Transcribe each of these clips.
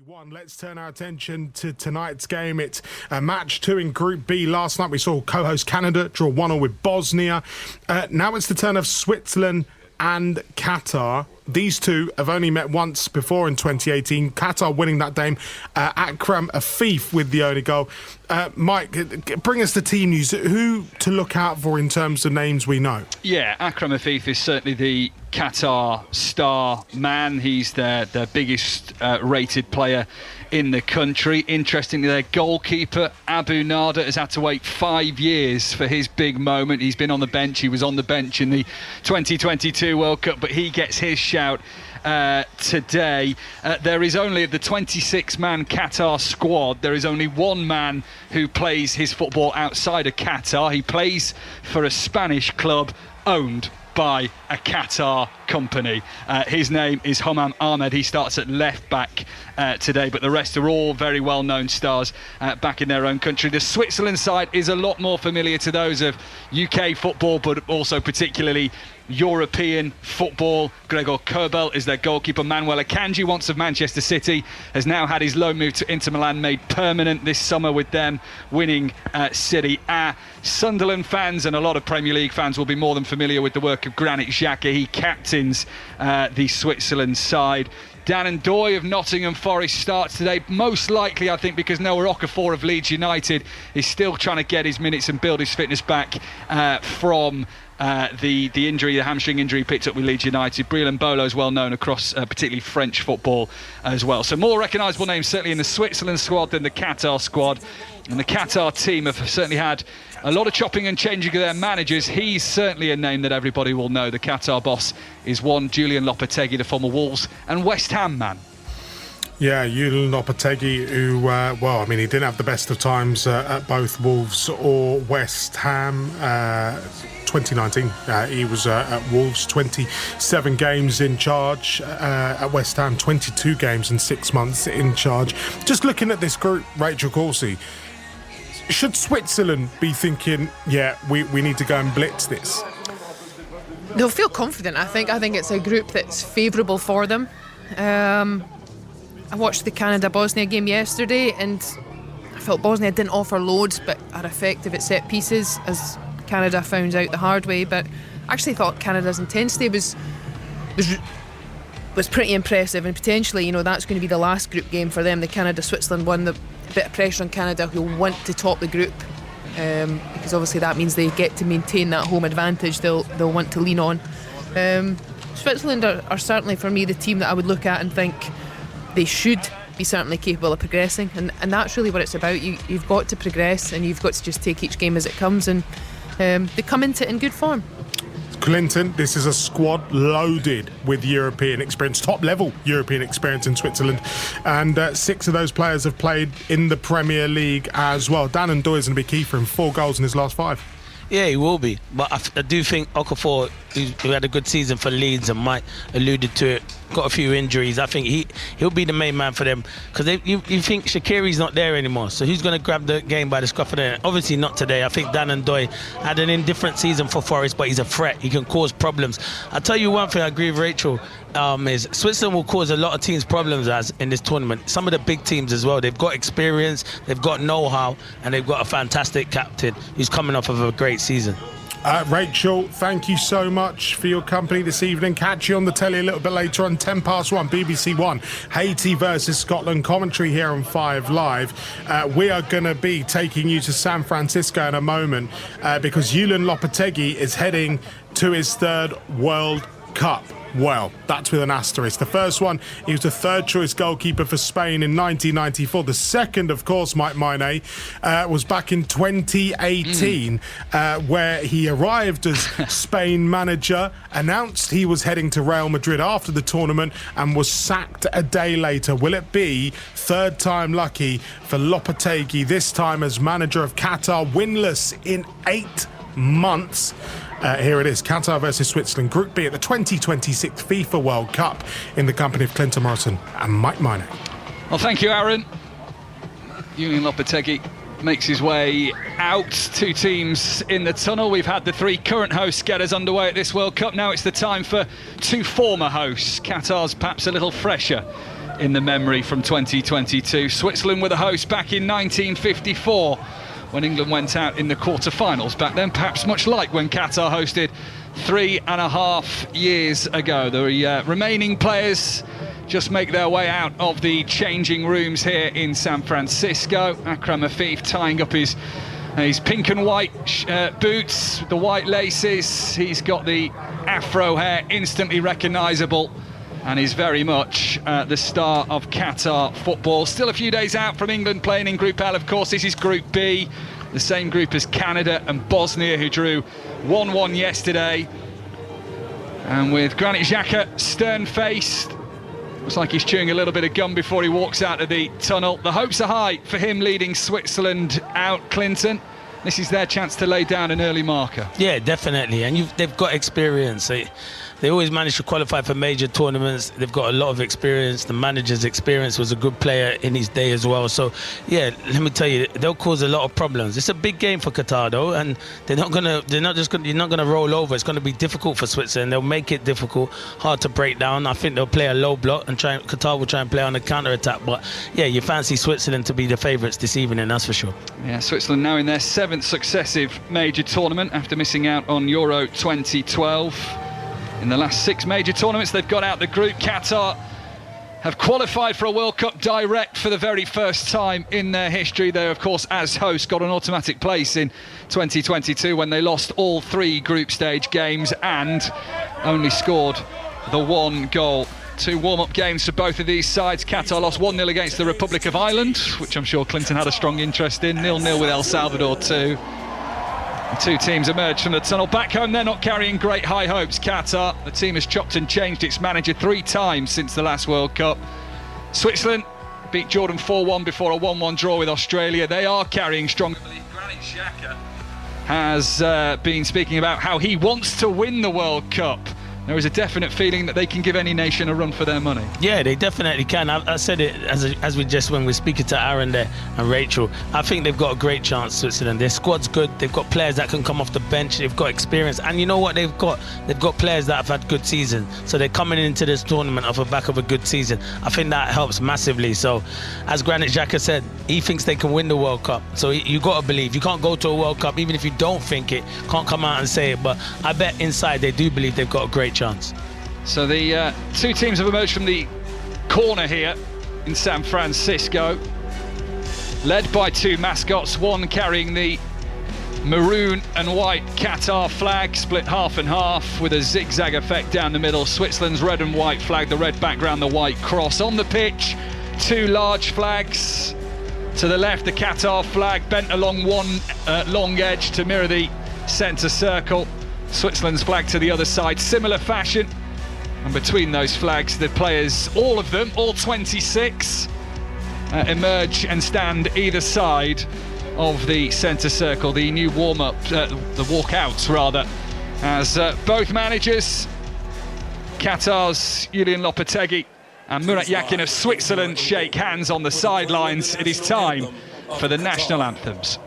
BBC1. Let's turn our attention to tonight's game. It's match 2 in Group B. Last night we saw co-host Canada draw 1-1 with Bosnia. Now it's the turn of Switzerland and Qatar. These two have only met once before in 2018. Qatar winning that game. Akram Afif with the only goal. Mike, bring us the team news. Who to look out for in terms of names we know? Yeah, Akram Afif is certainly the Qatar star man. He's their biggest rated player in the country. Interestingly, their goalkeeper, Abu Nada, has had to wait 5 years for his big moment. He's been on the bench. He was on the bench in the 2022 World Cup, but he gets his shout today. There is only of the 26-man Qatar squad, there is only one man who plays his football outside of Qatar. He plays for a Spanish club owned by a Qatar company. His name is Homam Ahmed. He starts at left back today, but the rest are all very well-known stars back in their own country. The Switzerland side is a lot more familiar to those of UK football, but also particularly European football. Gregor Kobel is their goalkeeper. Manuel Akanji, once of Manchester City, has now had his loan move to Inter Milan made permanent this summer with them winning Serie A. Sunderland fans and a lot of Premier League fans will be more than familiar with the work of Granit Xhaka. He captains the Switzerland side. Dan Ndoye of Nottingham Forest starts today, most likely, I think, because Noah Okafor of Leeds United is still trying to get his minutes and build his fitness back from the injury, the hamstring injury he picked up with Leeds United. Breel Mbolo is well known across particularly French football as well. So more recognisable names certainly in the Switzerland squad than the Qatar squad. And the Qatar team have certainly had a lot of chopping and changing of their managers. He's certainly a name that everybody will know. The Qatar boss is one Julian Lopetegui, the former Wolves and West Ham man. Yeah, Julian Lopetegui, who, he didn't have the best of times at both Wolves or West Ham. 2019, he was at Wolves, 27 games in charge. At West Ham, 22 games and 6 months in charge. Just looking at this group, Rachel Corsi, should Switzerland be thinking, we need to go and blitz this? They'll feel confident, I think. I think it's a group that's favourable for them. I watched the Canada-Bosnia game yesterday and I felt Bosnia didn't offer loads but are effective at set pieces, as Canada found out the hard way. But I actually thought Canada's intensity was pretty impressive, and potentially, that's going to be the last group game for them. The Canada-Switzerland one, the bit of pressure on Canada, who'll want to top the group, because obviously that means they get to maintain that home advantage they'll want to lean on. Switzerland are certainly, for me, the team that I would look at and think they should be certainly capable of progressing, and that's really what it's about. You've got to progress and you've got to just take each game as it comes, and they come into it in good form. Clinton, this is a squad loaded with European experience, top-level European experience in Switzerland, and 6 of those players have played in the Premier League as well. Dan Ndoye is going to be key for him, 4 goals in his last 5. Yeah, he will be. But I do think Okafor, who had a good season for Leeds, and Mike alluded to it, got a few injuries. I think he'll be the main man for them, because you think Shaqiri's not there anymore. So who's going to grab the game by the scruff of the neck? Obviously not today. I think Dan Ndoye had an indifferent season for Forest, but he's a threat. He can cause problems. I'll tell you one thing, I agree with Rachel, is Switzerland will cause a lot of teams problems in this tournament. Some of the big teams as well. They've got experience, they've got know-how, and they've got a fantastic captain who's coming off of a great season. Rachel, thank you so much for your company this evening. Catch you on the telly a little bit later on, 1 BBC One. Haiti versus Scotland commentary here on 5 Live. We are going to be taking you to San Francisco in a moment because Julian Lopetegui is heading to his 3rd World Cup. Well, that's with an asterisk. The first one, he was the 3rd choice goalkeeper for Spain in 1994. The second, of course, Mike Maine, was back in 2018, where he arrived as Spain manager, announced he was heading to Real Madrid after the tournament, and was sacked a day later. Will it be 3rd time lucky for Lopetegui, this time as manager of Qatar, winless in 8 months? Here it is, Qatar versus Switzerland, Group B at the 2026 FIFA World Cup, in the company of Clinton Morrison and Mike Maine. Well, thank you, Aaron. Julian Lopetegui makes his way out. 2 teams in the tunnel. We've had the 3 current hosts get us underway at this World Cup. Now it's the time for 2 former hosts. Qatar's perhaps a little fresher in the memory from 2022. Switzerland were the hosts back in 1954 when England went out in the quarter-finals. Back then, perhaps much like when Qatar hosted 3.5 years ago. The remaining players just make their way out of the changing rooms here in San Francisco. Akram Afif tying up his pink and white boots, the white laces. He's got the afro hair, instantly recognisable, and is very much the star of Qatar football. Still a few days out from England playing in Group L, of course. This is Group B, the same group as Canada and Bosnia, who drew 1-1 yesterday. And with Granit Xhaka stern-faced, looks like he's chewing a little bit of gum before he walks out of the tunnel. The hopes are high for him leading Switzerland out, Clinton. This is their chance to lay down an early marker. Yeah, definitely. And they've got experience. They always manage to qualify for major tournaments. They've got a lot of experience. The manager's experience, was a good player in his day as well. So, yeah, let me tell you, they'll cause a lot of problems. It's a big game for Qatar, though, and you're not gonna roll over. It's going to be difficult for Switzerland. They'll make it difficult, hard to break down. I think they'll play a low block and Qatar will try and play on a counter-attack. But, yeah, you fancy Switzerland to be the favourites this evening, that's for sure. Yeah, Switzerland now in their 7th successive major tournament after missing out on Euro 2012. In the last 6 major tournaments, they've got out the group. Qatar have qualified for a World Cup direct for the very first time in their history. They, of course, as hosts, got an automatic place in 2022 when they lost all 3 group stage games and only scored the 1 goal. 2 warm-up games for both of these sides. Qatar lost 1-0 against the Republic of Ireland, which I'm sure Clinton had a strong interest in. 0-0 with El Salvador too. The 2 teams emerged from the tunnel. Back home, they're not carrying great high hopes. Qatar, the team has chopped and changed its manager 3 times since the last World Cup. Switzerland beat Jordan 4-1 before a 1-1 draw with Australia. They are carrying strong. I believe Granit Xhaka has been speaking about how he wants to win the World Cup. There is a definite feeling that they can give any nation a run for their money. Yeah, they definitely can. I said it when we're speaking to Aaron there and Rachel. I think they've got a great chance, Switzerland. Their squad's good. They've got players that can come off the bench. They've got experience. And you know what they've got? They've got players that have had good seasons. So they're coming into this tournament off the back of a good season. I think that helps massively. So, as Granit Xhaka said, he thinks they can win the World Cup. So you got to believe. You can't go to a World Cup, even if you don't think it. Can't come out and say it. But I bet inside they do believe they've got a great chance. So the 2 teams have emerged from the corner here in San Francisco, led by 2 mascots, one carrying the maroon and white Qatar flag, split half and half with a zigzag effect down the middle. Switzerland's red and white flag, the red background, the white cross. On the pitch, 2 large flags. To the left, the Qatar flag bent along one long edge to mirror the centre circle. Switzerland's flag to the other side, similar fashion. And between those flags, the players, all of them, all 26, emerge and stand either side of the centre circle. The new warm-up, the walkouts rather, as both managers, Qatar's Julian Lopetegui and Murat Yakin of Switzerland, shake hands on the sidelines. It is time for the national anthems.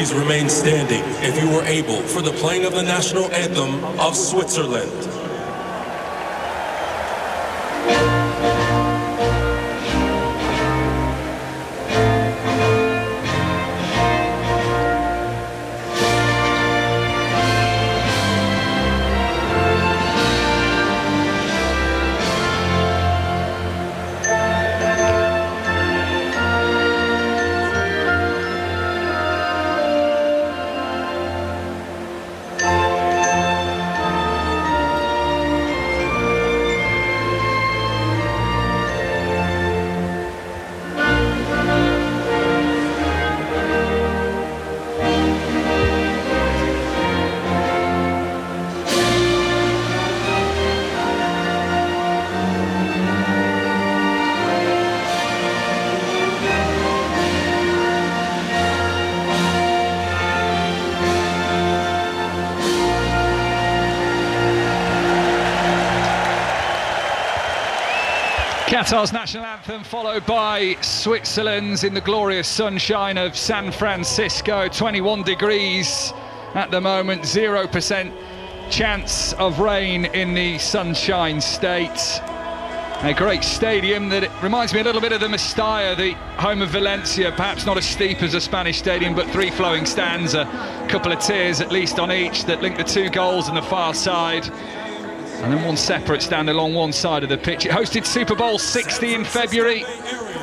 please remain standing, if you were able, for the playing of the national anthem of Switzerland. Qatar's national anthem, followed by Switzerland's in the glorious sunshine of San Francisco. 21 degrees at the moment, 0% chance of rain in the Sunshine State. A great stadium that it reminds me a little bit of the Mestalla, the home of Valencia. Perhaps not as steep as a Spanish stadium, but three flowing stands, a couple of tiers at least on each that link the two goals on the far side. And then one separate stand along one side of the pitch. It hosted Super Bowl 60 in February.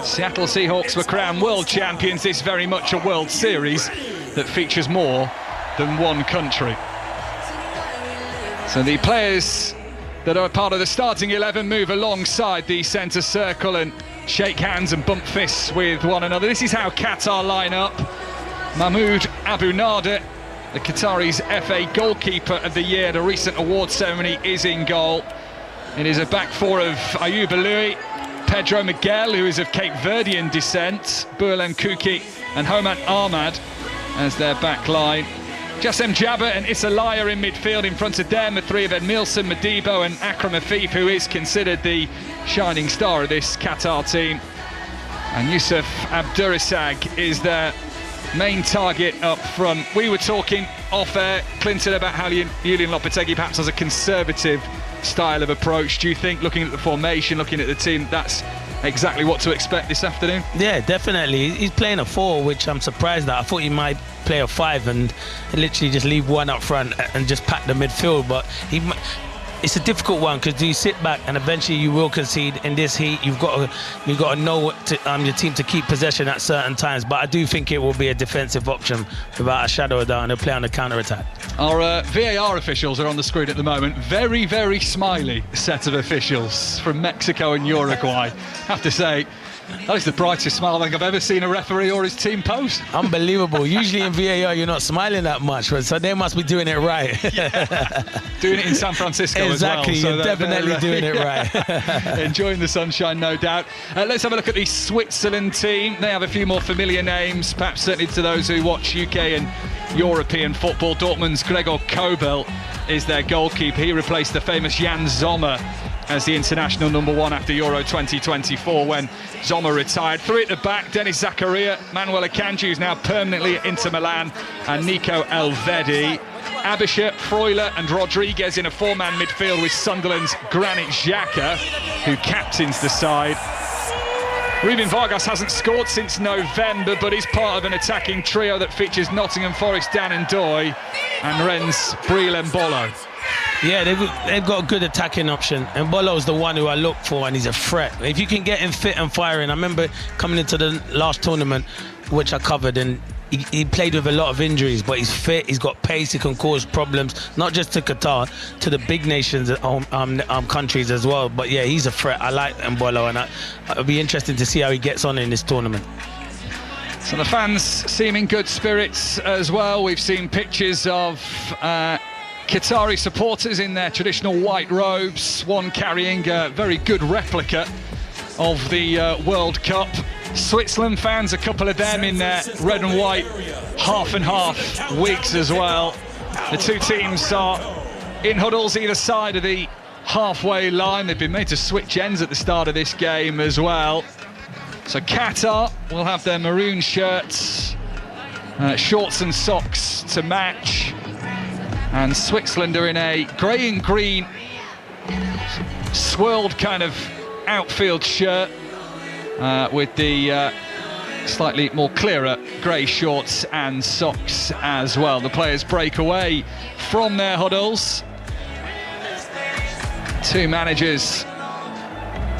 Seattle Seahawks were crowned world champions. This very much a World Series that features more than one country. So the players that are part of the starting 11 move alongside the centre circle and shake hands and bump fists with one another. This is how Qatar line up. Mahmoud Abu Nader, the Qataris' FA Goalkeeper of the Year at a recent award ceremony, is in goal. It is a back four of Ayoub Aloui, Pedro Miguel, who is of Cape Verdean descent, Burlem Kuki and Homan Ahmad as their back line. Jassem Jabba and Issa Laya in midfield. In front of them, the three of Edmilson, Madibo and Akram Afif, who is considered the shining star of this Qatar team. And Yusuf Abdurisag is their main target up front. We were talking off air, Clinton, about how Julian Lopetegui perhaps has a conservative style of approach. Do you think, looking at the formation, looking at the team, that's exactly what to expect this afternoon? Yeah, definitely. He's playing a 4, which I'm surprised at. I thought he might play a 5 and literally just leave one up front and just pack the midfield, but it's a difficult one because you sit back and eventually you will concede in this heat. You've got to know your team to keep possession at certain times. But I do think it will be a defensive option without a shadow of doubt, and they'll play on the counter-attack. Our VAR officials are on the screen at the moment. Very, very smiley set of officials from Mexico and Uruguay. I have to say, that is the brightest smile I think I've ever seen a referee or his team post. Unbelievable. Usually in VAR you're not smiling that much, so they must be doing it right. Yeah. Doing it in San Francisco exactly, as well. You're definitely doing it right. Enjoying the sunshine, no doubt. Let's have a look at the Switzerland team. They have a few more familiar names, perhaps certainly to those who watch UK and European football. Dortmund's Gregor Kobel is their goalkeeper. He replaced the famous Jan Sommer as the international number 1 after Euro 2024 when Sommer retired. Three at the back, Denis Zakaria, Manuel Akanji, who's now permanently at Inter Milan, and Nico Elvedi. Abisha, Freuler and Rodriguez in a 4-man midfield with Sunderland's Granit Xhaka, who captains the side. Ruben Vargas hasn't scored since November, but he's part of an attacking trio that features Nottingham Forest Dan and Doy and Rennes Breel and Bolo. Yeah, they've got a good attacking option, and Bolo's the one who I look for, and he's a threat. If you can get him fit and firing, I remember coming into the last tournament, which I covered, and he played with a lot of injuries, but he's fit, he's got pace, he can cause problems, not just to Qatar, to the big nations, countries as well. But yeah, he's a threat. I like Mbolo, and it'll be interesting to see how he gets on in this tournament. So the fans seem in good spirits as well. We've seen pictures of Qatari supporters in their traditional white robes, one carrying a very good replica of the World Cup. Switzerland fans, a couple of them in their red and white half and half wigs as well. The two teams are in huddles either side of the halfway line. They've been made to switch ends at the start of this game as well. So Qatar will have their maroon shirts shorts and socks to match. And Switzerland are in a grey and green swirled kind of outfield shirt with the slightly more clearer grey shorts and socks as well. The players break away from their huddles. Two managers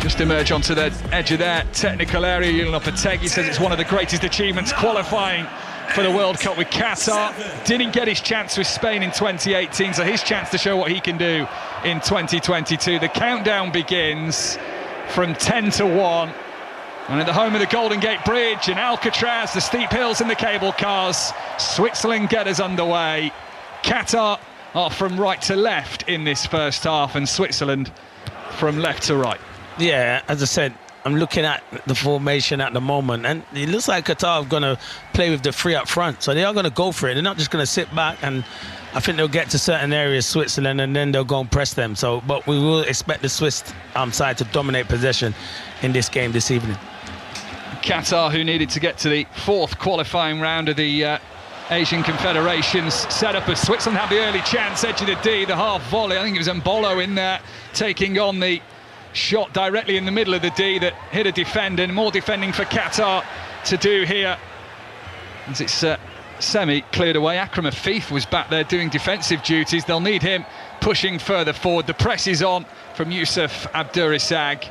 just emerge onto the edge of their technical area. Julian Lopetegui says it's one of the greatest achievements qualifying for the World Cup with Qatar. Didn't get his chance with Spain in 2018, so his chance to show what he can do in 2022. The countdown begins from 10 to 1. And at the home of the Golden Gate Bridge in Alcatraz, the steep hills and the cable cars, Switzerland get us underway. Qatar are from right to left in this first half, and Switzerland from left to right. Yeah, as I said, I'm looking at the formation at the moment, and it looks like Qatar are going to play with the three up front, so they are going to go for it. They're not just going to sit back, and I think they'll get to certain areas, Switzerland, and then they'll go and press them. So, but we will expect the Swiss side to dominate possession in this game this evening. Qatar, who needed to get to the fourth qualifying round of the Asian Confederations setup, as Switzerland had the early chance, edge of the D, the half volley. I think it was Mbolo in there taking on the shot directly in the middle of the D that hit a defender. And more defending for Qatar to do here as it's semi cleared away. Akram Afif was back there doing defensive duties. They'll need him pushing further forward. The press is on from Yusuf Abdurisag,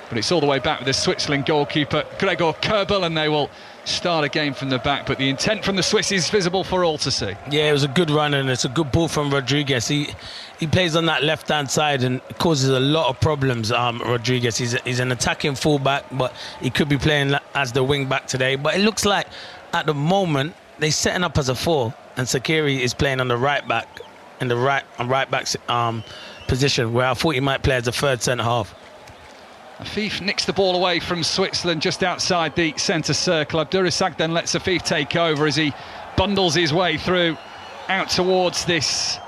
but it's all the way back with the Switzerland goalkeeper Gregor Kerbel, and they will start again from the back. But the intent from the Swiss is visible for all to see. Yeah, it was a good run, and it's a good ball from Rodriguez. He plays on that left-hand side and causes a lot of problems, Rodriguez. He's an attacking fullback, but he could be playing as the wing-back today. But it looks like, at the moment, they're setting up as a 4, and Sakiri is playing on the right-back, in the right-back position, where I thought he might play as a third centre-half. Afif nicks the ball away from Switzerland just outside the centre circle. Abdurisag then lets Afif take over as he bundles his way through out towards this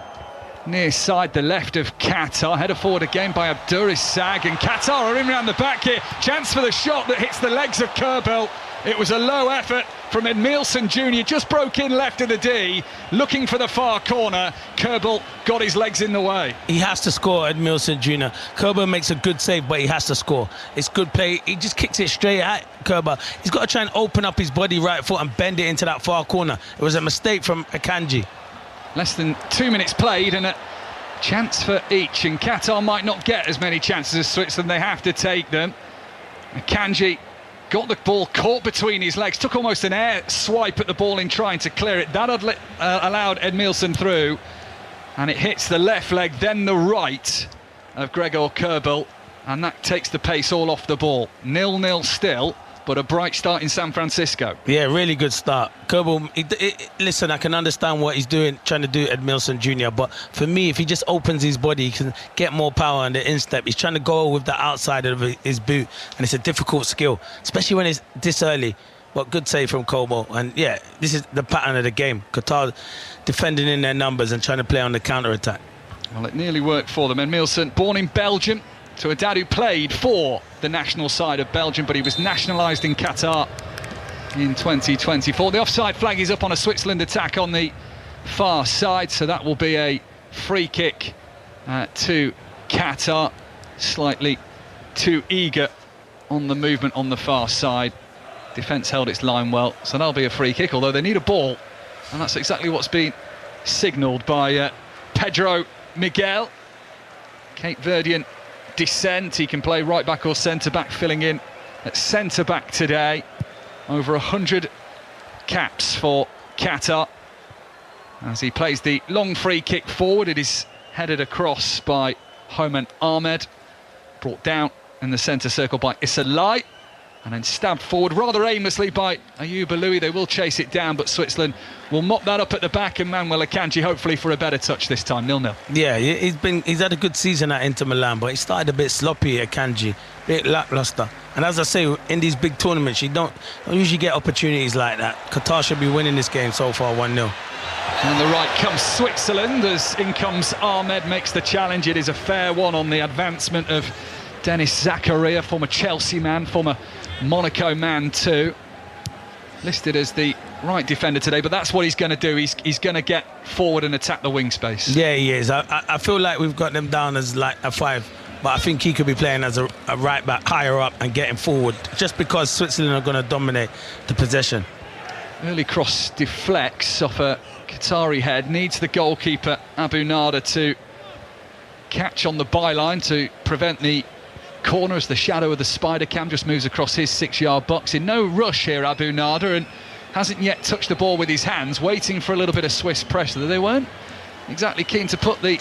near side, the left of Qatar. Header forward again by Abdurisag, and Qatar are in round the back here. Chance for the shot that hits the legs of Kerbel. It was a low effort from Edmilson Jr. Just broke in left of the D, looking for the far corner. Kerbel got his legs in the way. He has to score, Edmilson Jr. Kerbel makes a good save, but he has to score. It's good play. He just kicks it straight at Kerbel. He's got to try and open up his body right foot and bend it into that far corner. It was a mistake from Akanji. Less than 2 minutes played and a chance for each, and Qatar might not get as many chances as Switzerland. They have to take them. Akanji got the ball caught between his legs, took almost an air swipe at the ball in trying to clear it. That had allowed Edmilson through, and it hits the left leg, then the right of Gregor Kerbel, and that takes the pace all off the ball. 0-0 still, but a bright start in San Francisco. Yeah, really good start. Kerbel, listen, I can understand what he's doing, trying to do Edmilson Jr., but for me, if he just opens his body, he can get more power on the instep. He's trying to go with the outside of his boot, and it's a difficult skill, especially when it's this early. But good save from Kerbel, and yeah, this is the pattern of the game. Qatar defending in their numbers and trying to play on the counter-attack. Well, it nearly worked for them. Edmilson, born in Belgium, to a dad who played for the national side of Belgium, but he was nationalised in Qatar in 2024. The offside flag is up on a Switzerland attack on the far side, so that will be a free kick to Qatar. Slightly too eager on the movement on the far side. Defence held its line well, so that'll be a free kick, although they need a ball, and that's exactly what's been signalled by Pedro Miguel. Cape Verdean descent. He can play right back or centre back, filling in at centre back today. Over 100 caps for Qatar as he plays the long free kick forward. It is headed across by Homan Ahmed, brought down in the centre circle by Issa Lai, and then stabbed forward rather aimlessly by Ayuba Louis. They will chase it down, but Switzerland will mop that up at the back, and Manuel Akanji hopefully for a better touch this time. 0-0. Yeah, he's had a good season at Inter Milan, but he started a bit sloppy at Akanji, a bit lacklustre. And as I say, in these big tournaments, you don't usually get opportunities like that. Qatar should be winning this game so far, 1-0. And the right comes Switzerland as in comes Ahmed, makes the challenge. It is a fair one on the advancement of Denis Zakaria, former Chelsea man, former Monaco man too. Listed as the right defender today, but that's what he's going to do. He's going to get forward and attack the wing space. Yeah, he is. I feel like we've got them down as like a 5, but I think he could be playing as a right back higher up and getting forward, just because Switzerland are going to dominate the possession. Early cross deflects off a Qatari head, needs the goalkeeper Abu Nada to catch on the byline to prevent the corner as the shadow of the spider cam just moves across his 6-yard box. In no rush here, Abu Nada, and hasn't yet touched the ball with his hands, waiting for a little bit of Swiss pressure. They weren't exactly keen to put the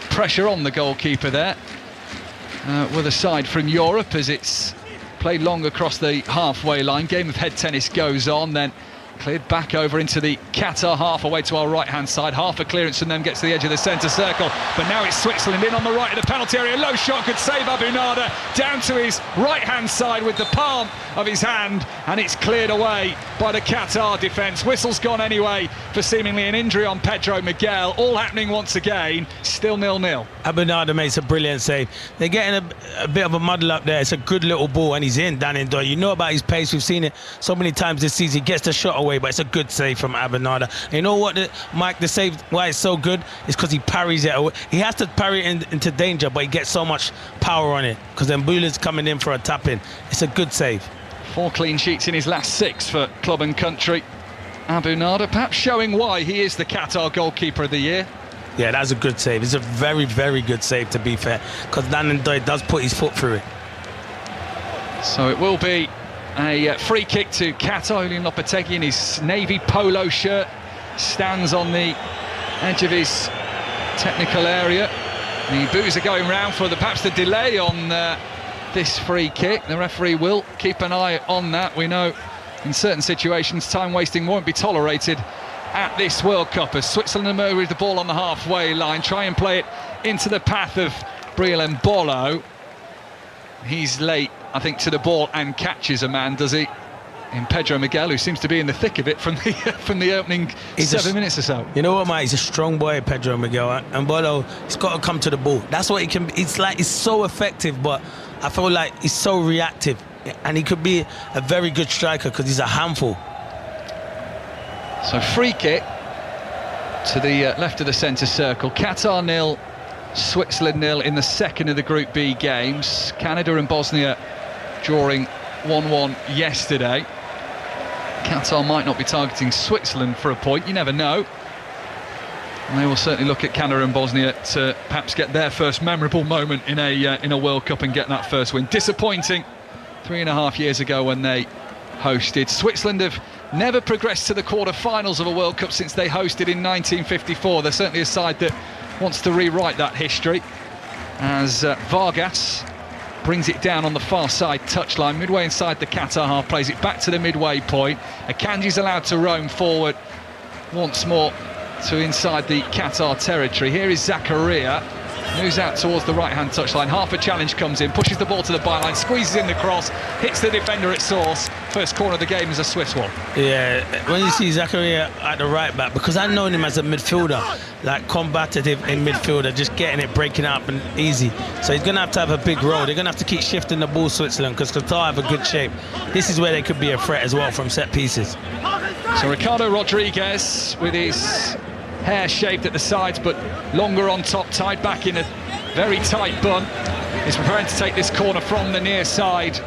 pressure on the goalkeeper there. With a side from Europe as it's played long across the halfway line. Game of head tennis goes on, then cleared back over into the Qatar half, away to our right-hand side. Half a clearance from them gets to the edge of the centre circle. But now it's Switzerland in on the right of the penalty area. Low shot could save Abu Nada. Down to his right-hand side with the palm of his hand. And it's cleared away by the Qatar defence. Whistle's gone anyway for seemingly an injury on Pedro Miguel. All happening once again. Still 0-0. Abu Nada makes a brilliant save. They're getting a bit of a muddle up there. It's a good little ball, and he's in, Dan Indoy. You know about his pace. We've seen it so many times this season. He gets the shot away, but it's a good save from Abu Nada. And you know what, Mike, the save, why it's so good is because he parries it away. He has to parry it into danger, but he gets so much power on it because then Mbula's coming in for a tap-in. It's a good save. 4 clean sheets in his last 6 for club and country. Abu Nada perhaps showing why he is the Qatar goalkeeper of the year. Yeah, that's a good save. It's a very, very good save, to be fair, because Dan Ndoye does put his foot through it. So it will be a free kick to Qatar. Julian Lopetegui in his navy polo shirt stands on the edge of his technical area. The boos are going round for perhaps the delay on this free kick. The referee will keep an eye on that. We know in certain situations time wasting won't be tolerated at this World Cup as Switzerland emerge with the ball on the halfway line, try and play it into the path of Briel Mbolo. He's late, I think, to the ball and catches a man, does he? In Pedro Miguel, who seems to be in the thick of it from the opening 7 minutes or so. You know what, mate? He's a strong boy, Pedro Miguel. And Mbolo, he's got to come to the ball. That's what he can. It's like he's so effective, but I feel like he's so reactive, and he could be a very good striker because he's a handful. So free kick to the left of the centre circle. Qatar 0, Switzerland 0 in the second of the Group B games. Canada and Bosnia drawing 1-1 yesterday. Qatar might not be targeting Switzerland for a point, you never know. And they will certainly look at Canada and Bosnia to perhaps get their first memorable moment in a World Cup and get that first win. Disappointing 3.5 years ago when they hosted. Switzerland have never progressed to the quarter-finals of a World Cup since they hosted in 1954. They're certainly a side that wants to rewrite that history as Vargas brings it down on the far side touchline, midway inside the Qatar half, plays it back to the midway point. Akanji's allowed to roam forward once more to inside the Qatar territory. Here is Zakaria, moves out towards the right-hand touchline. Half a challenge comes in, pushes the ball to the byline, squeezes in the cross, hits the defender at source. First corner of the game is a Swiss one. Yeah, when you see Zakaria at the right back, because I've known him as a midfielder, like combative in midfielder, just getting it, breaking up and easy. So he's going to have a big role. They're going to have to keep shifting the ball, Switzerland, because Qatar have a good shape. This is where they could be a threat as well from set pieces. So Ricardo Rodriguez with his hair shaved at the sides but longer on top, tied back in a very tight bun, is preparing to take this corner from the near side.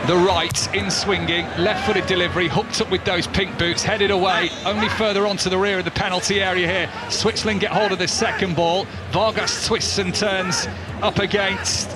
The right, in swinging, left-footed delivery, hooked up with those pink boots, headed away, only further onto the rear of the penalty area here. Switzerland get hold of the second ball. Vargas twists and turns up against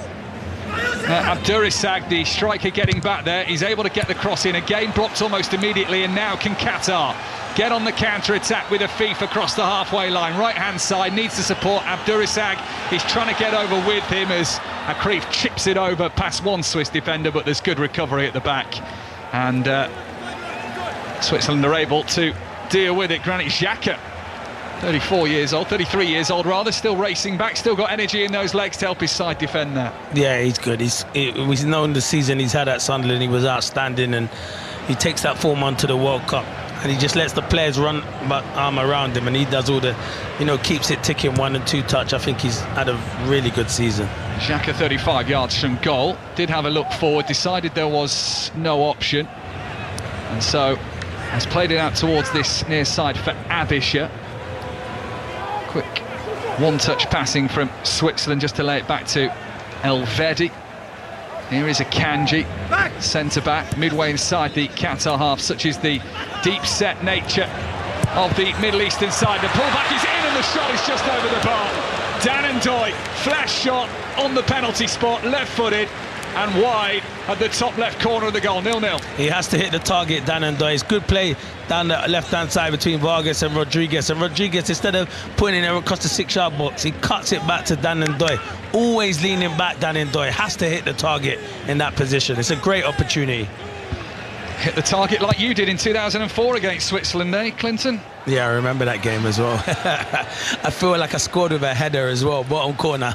Abdurisag, the striker, getting back there. He's able to get the cross in, again blocked almost immediately, and now can Qatar get on the counter-attack with a thief across the halfway line. Right-hand side, needs to support Abdurisag. He's trying to get over with him as Akrif chips it over past one Swiss defender, but there's good recovery at the back. And Switzerland are able to deal with it. Granit Xhaka, 33 years old rather, still racing back, still got energy in those legs to help his side defend there. Yeah, he's good. We've known the season he's had at Sunderland, he was outstanding, and he takes that form onto the World Cup. And he just lets the players run arm around him, and he does all the, keeps it ticking 1 and 2 touch. I think he's had a really good season. Xhaka 35 yards from goal, did have a look forward, decided there was no option, and so has played it out towards this near side for Abisha. Quick one-touch passing from Switzerland just to lay it back to Elvedi. Here is a Kanji, centre-back, midway inside the Qatar half. Such is the deep-set nature of the Middle Eastern side. The pullback is in and the shot is just over the bar. Danandoy, flash shot on the penalty spot, left-footed and wide at the top left corner of the goal, 0-0. He has to hit the target, Danandoy. It's good play down the left-hand side between Vargas and Rodriguez. And Rodriguez, instead of putting it across the 6-yard box, he cuts it back to Danandoy. Always leaning back, Danandoy. Has to hit the target in that position. It's a great opportunity. Hit the target like you did in 2004 against Switzerland, eh, Clinton? Yeah, I remember that game as well. I feel like I scored with a header as well, bottom corner.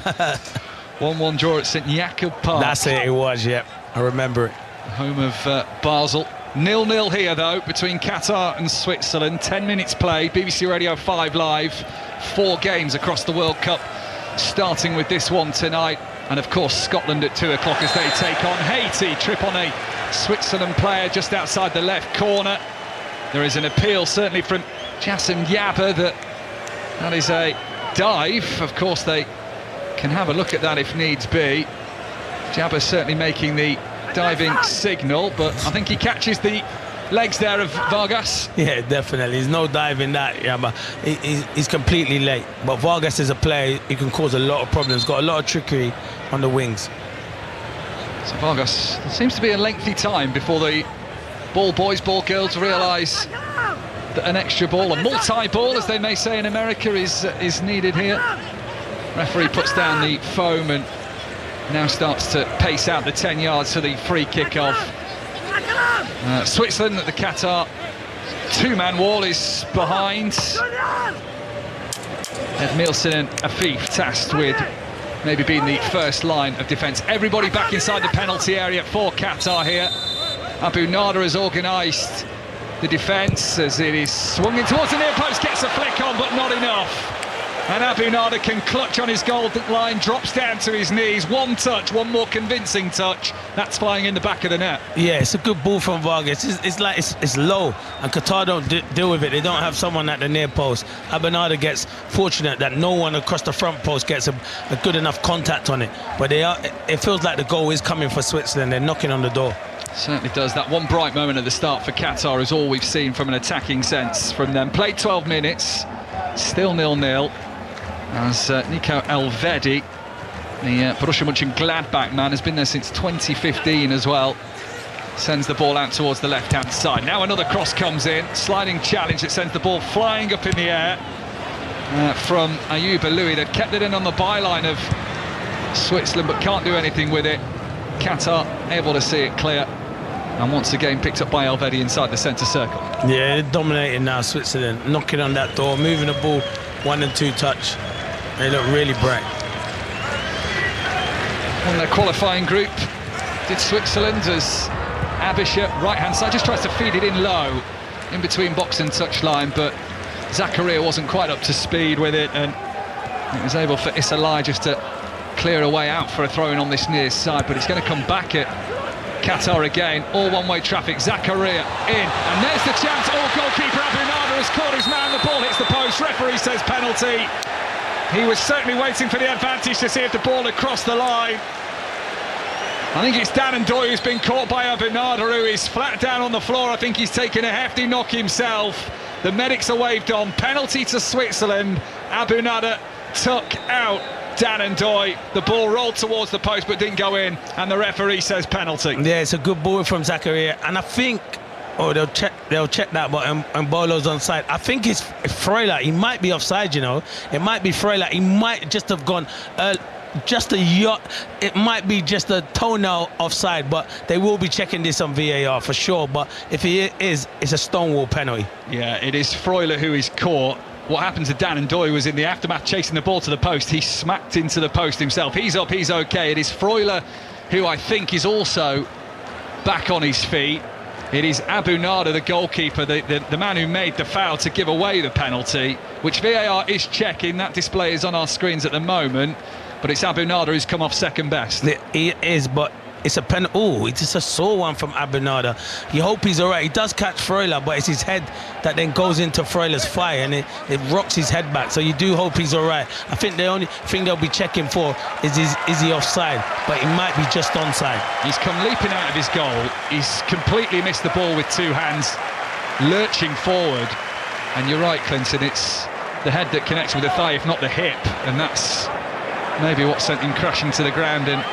1-1 draw at St Jakob Park. That's it was, yeah. I remember it. Home of Basel. 0-0 here, though, between Qatar and Switzerland. 10 minutes played. BBC Radio 5 Live. 4 games across the World Cup, starting with this one tonight. And, of course, Scotland at 2 o'clock as they take on Haiti. Trip on a Switzerland player just outside the left corner. There is an appeal, certainly from Jassim Yaba, that is a dive. Of course, they can have a look at that if needs be. Jabba certainly making the diving signal, but I think he catches the legs there of Vargas. Yeah, definitely. There's no diving that, yeah, but he's completely late. But Vargas is a player, he can cause a lot of problems, got a lot of trickery on the wings. So Vargas, there seems to be a lengthy time before the ball boys, ball girls realise that an extra ball, a multi-ball, as they may say in America, is needed here. Referee puts down the foam and now starts to pace out the 10 yards to the free kick-off. Switzerland at the Qatar 2-man wall is behind. Ed Nielsen and Afif tasked with maybe being the first line of defence. Everybody back inside the penalty area for Qatar here. Abu Nada has organised the defence as it is swung in towards the near post, gets a flick on but not enough. And Abu Nada can clutch on his goal line, drops down to his knees. One touch, one more convincing touch. That's flying in the back of the net. Yeah, it's a good ball from Vargas. It's low, and Qatar don't deal with it. They don't have someone at the near post. Abu Nada gets fortunate that no one across the front post gets a good enough contact on it. But it feels like the goal is coming for Switzerland. They're knocking on the door. Certainly does. That one bright moment at the start for Qatar is all we've seen from an attacking sense from them. Played 12 minutes, still 0-0. As Nico Elvedi, the Borussia Mönchengladbach man, has been there since 2015 as well. Sends the ball out towards the left-hand side. Now another cross comes in, sliding challenge that sends the ball flying up in the air from Ayoub Aloui. They'd kept it in on the byline of Switzerland but can't do anything with it. Qatar able to see it clear, and once again picked up by Elvedi inside the centre circle. Yeah, they're dominating now, Switzerland, knocking on that door, moving the ball 1 and 2 touch. They look really bright. On their qualifying group did Switzerland as Abisha, right-hand side, just tries to feed it in low, in between box and touchline, but Zakaria wasn't quite up to speed with it, and it was able for Isalai just to clear a way out for a throw-in on this near side, but it's going to come back at Qatar again. All one-way traffic. Zakaria in, and there's the chance. Goalkeeper Abu Nada has caught his man. The ball hits the post. Referee says penalty. He was certainly waiting for the advantage to see if the ball had crossed the line. I think it's Danandoy who's been caught by Abu Nada, who is flat down on the floor. I think he's taken a hefty knock himself. The medics are waved on. Penalty to Switzerland. Abu Nada took out Danandoy. The ball rolled towards the post but didn't go in, and the referee says penalty. Yeah, it's a good ball from Zakaria, and I think they'll check that, but Mbolo's onside. I think it's Freuler. He might be offside, you know. It might be Freuler. He might just have gone just a yacht. It might be just a toenail offside, but they will be checking this on VAR for sure. But if he is, it's a stonewall penalty. Yeah, it is Freuler who is caught. What happened to Danandoy was in the aftermath chasing the ball to the post. He smacked into the post himself. He's up, he's okay. It is Freuler who I think is also back on his feet. It is Abu Nada, the goalkeeper, the man who made the foul to give away the penalty, which VAR is checking. That display is on our screens at the moment, but it's Abu Nada who's come off second best. He is, but it's a pen. Oh, it's just a sore one from Abu Nada. You hope he's all right. He does catch Freuler, but it's his head that then goes into Freuler's thigh, and it rocks his head back. So you do hope he's all right. I think the only thing they'll be checking for is he offside, but he might be just onside. He's come leaping out of his goal. He's completely missed the ball with two hands, lurching forward. And you're right, Clinton, it's the head that connects with the thigh, if not the hip, and that's maybe what sent him crashing to the ground and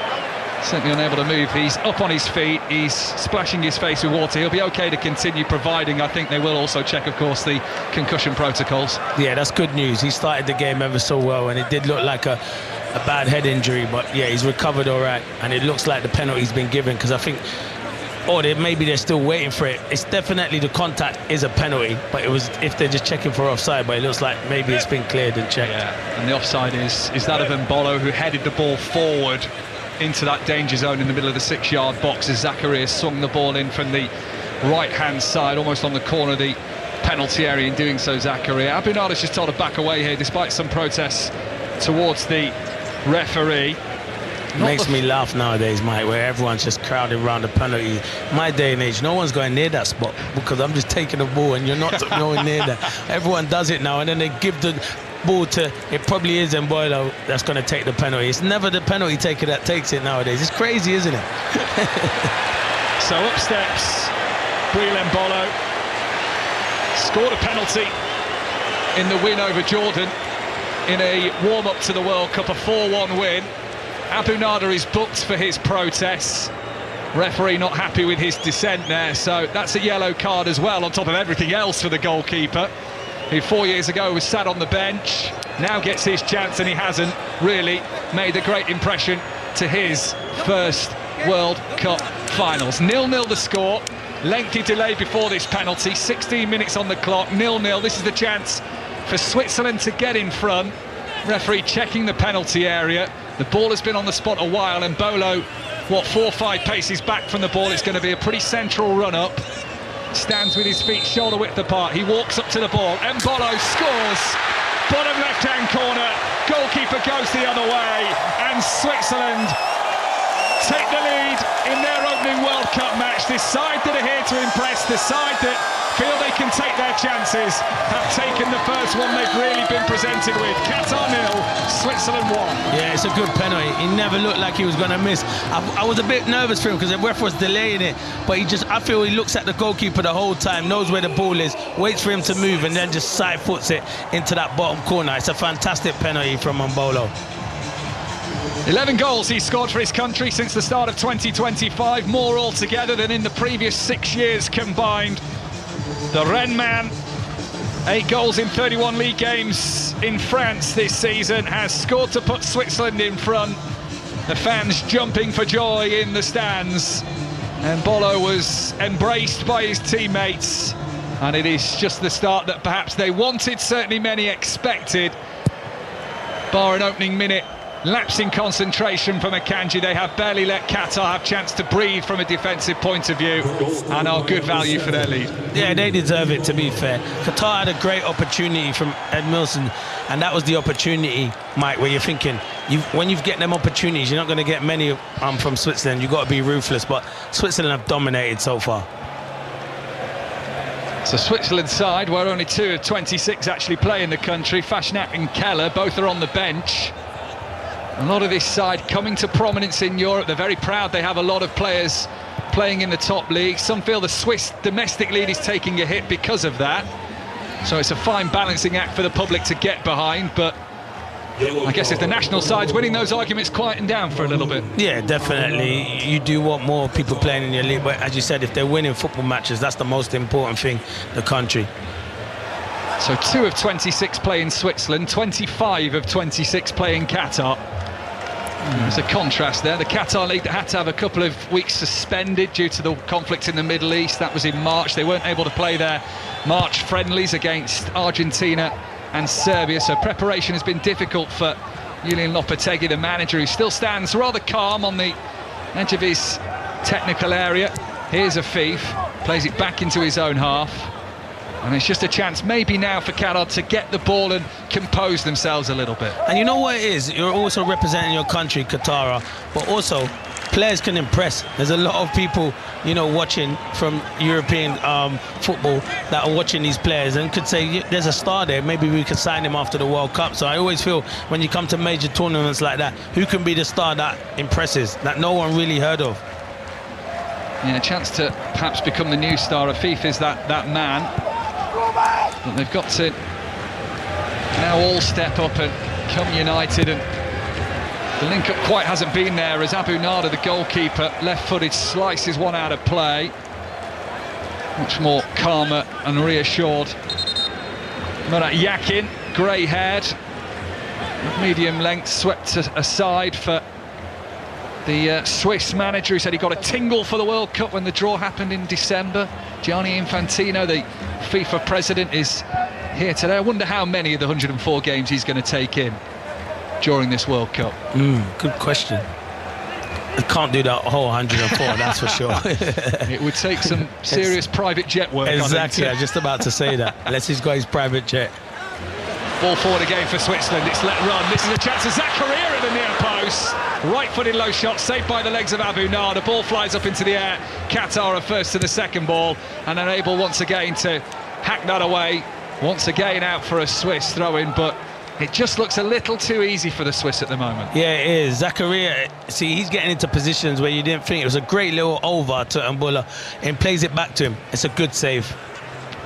certainly unable to move. He's up on his feet, he's splashing his face with water. He'll be okay to continue providing. I think they will also check, of course, the concussion protocols. Yeah, that's good news. He started the game ever so well, and it did look like a bad head injury, but yeah, he's recovered all right, and it looks like the penalty's been given, because I think maybe they're still waiting for it. It's definitely the contact is a penalty, but it was if they're just checking for offside, but it looks like maybe it's been cleared and checked. Yeah, and the offside is that of Mbolo, who headed the ball forward into that danger zone in the middle of the 6-yard box as Zacharias swung the ball in from the right-hand side, almost on the corner of the penalty area. In doing so, Zacharias. Abu Nada's just told to back away here, despite some protests towards the referee. Makes me laugh nowadays, Mike, where everyone's just crowding around the penalty. My day and age, no one's going near that spot because I'm just taking the ball and you're not going near that. Everyone does it now, and then they give the ball to, it probably is Mbolo that's going to take the penalty. It's never the penalty taker that takes it nowadays. It's crazy, isn't it? So up steps Breel Mbolo, scored a penalty in the win over Jordan in a warm-up to the World Cup, a 4-1 win. Abu Nada is booked for his protests. Referee not happy with his dissent there, so that's a yellow card as well, on top of everything else for the goalkeeper, who 4 years ago was sat on the bench, now gets his chance, and he hasn't really made a great impression to his first World Cup finals. 0-0 the score, lengthy delay before this penalty, 16 minutes on the clock, 0-0. This is the chance for Switzerland to get in front. Referee checking the penalty area. The ball has been on the spot a while, and Mbolo, 4 or 5 paces back from the ball. It's going to be a pretty central run-up. Stands with his feet shoulder width apart. He walks up to the ball. Mbolo scores. Bottom left-hand corner. Goalkeeper goes the other way, and Switzerland take the lead in their opening World Cup match. This side that are here to impress, the side that feel they can take their chances, have taken the first one they've really been presented with. Qatar 0, Switzerland 1. Yeah, it's a good penalty. He never looked like he was going to miss. I was a bit nervous for him because the ref was delaying it, but I feel he looks at the goalkeeper the whole time, knows where the ball is, waits for him to move, and then just side foots it into that bottom corner. It's a fantastic penalty from Mbolo. 11 goals he's scored for his country since the start of 2025, more altogether than in the previous 6 years combined. The Rennes man, 8 goals in 31 league games in France this season, has scored to put Switzerland in front. The fans jumping for joy in the stands. And Mbolo was embraced by his teammates. And it is just the start that perhaps they wanted, certainly many expected. Bar an opening minute lapse in concentration from Akanji. They have barely let Qatar have chance to breathe from a defensive point of view, and are good value for their lead. Yeah, they deserve it, to be fair. Qatar had a great opportunity from Ed Milson, and that was the opportunity, Mike, where you're thinking, when you get them opportunities, you're not going to get many from Switzerland. You've got to be ruthless, but Switzerland have dominated so far. So Switzerland's side, where only 2 of 26 actually play in the country, Fashnak and Keller, both are on the bench. A lot of this side coming to prominence in Europe. They're very proud they have a lot of players playing in the top league. Some feel the Swiss domestic league is taking a hit because of that. So it's a fine balancing act for the public to get behind, but I guess if the national side's winning, those arguments quieten down for a little bit. Yeah, definitely. You do want more people playing in your league, but as you said, if they're winning football matches, that's the most important thing, the country. So 2 of 26 play in Switzerland, 25 of 26 play in Qatar. There's a contrast there. The Qatar League that had to have a couple of weeks suspended due to the conflict in the Middle East. That was in March. They weren't able to play their March friendlies against Argentina and Serbia. So preparation has been difficult for Julian Lopetegui, the manager, who still stands rather calm on the edge of his technical area. Here's Afif, plays it back into his own half. And it's just a chance maybe now for Qatar to get the ball and compose themselves a little bit. And you know what it is? You're also representing your country, Qatar, but also players can impress. There's a lot of people, you know, watching from European football that are watching these players and could say, there's a star there, maybe we could sign him after the World Cup. So I always feel when you come to major tournaments like that, who can be the star that impresses, that no one really heard of? Yeah, a chance to perhaps become the new star of FIFA is that man. But they've got to now all step up and come united, and the link-up quite hasn't been there as Abu Nada, the goalkeeper, left-footed, slices one out of play. Much more calmer and reassured. Murat Yakin, grey-haired, medium length, swept aside for the Swiss manager, who said he got a tingle for the World Cup when the draw happened in December. Gianni Infantino, the FIFA president, is here today. I wonder how many of the 104 games he's going to take in during this World Cup. Good question. I can't do that whole 104, that's for sure. It would take some serious private jet work. Exactly, I was just about to say that. Unless he's got his private jet. Ball forward again for Switzerland. It's let run. This is a chance of Zakaria at the near post. Right-footed low shot, saved by the legs of Abu Nada. Ball flies up into the air. Qatar are first to the second ball, and are able once again to hack that away. Once again out for a Swiss throw-in, but it just looks a little too easy for the Swiss at the moment. Yeah, it is. Zakaria, see, he's getting into positions where you didn't think. It was a great little over to Mbula and plays it back to him. It's a good save.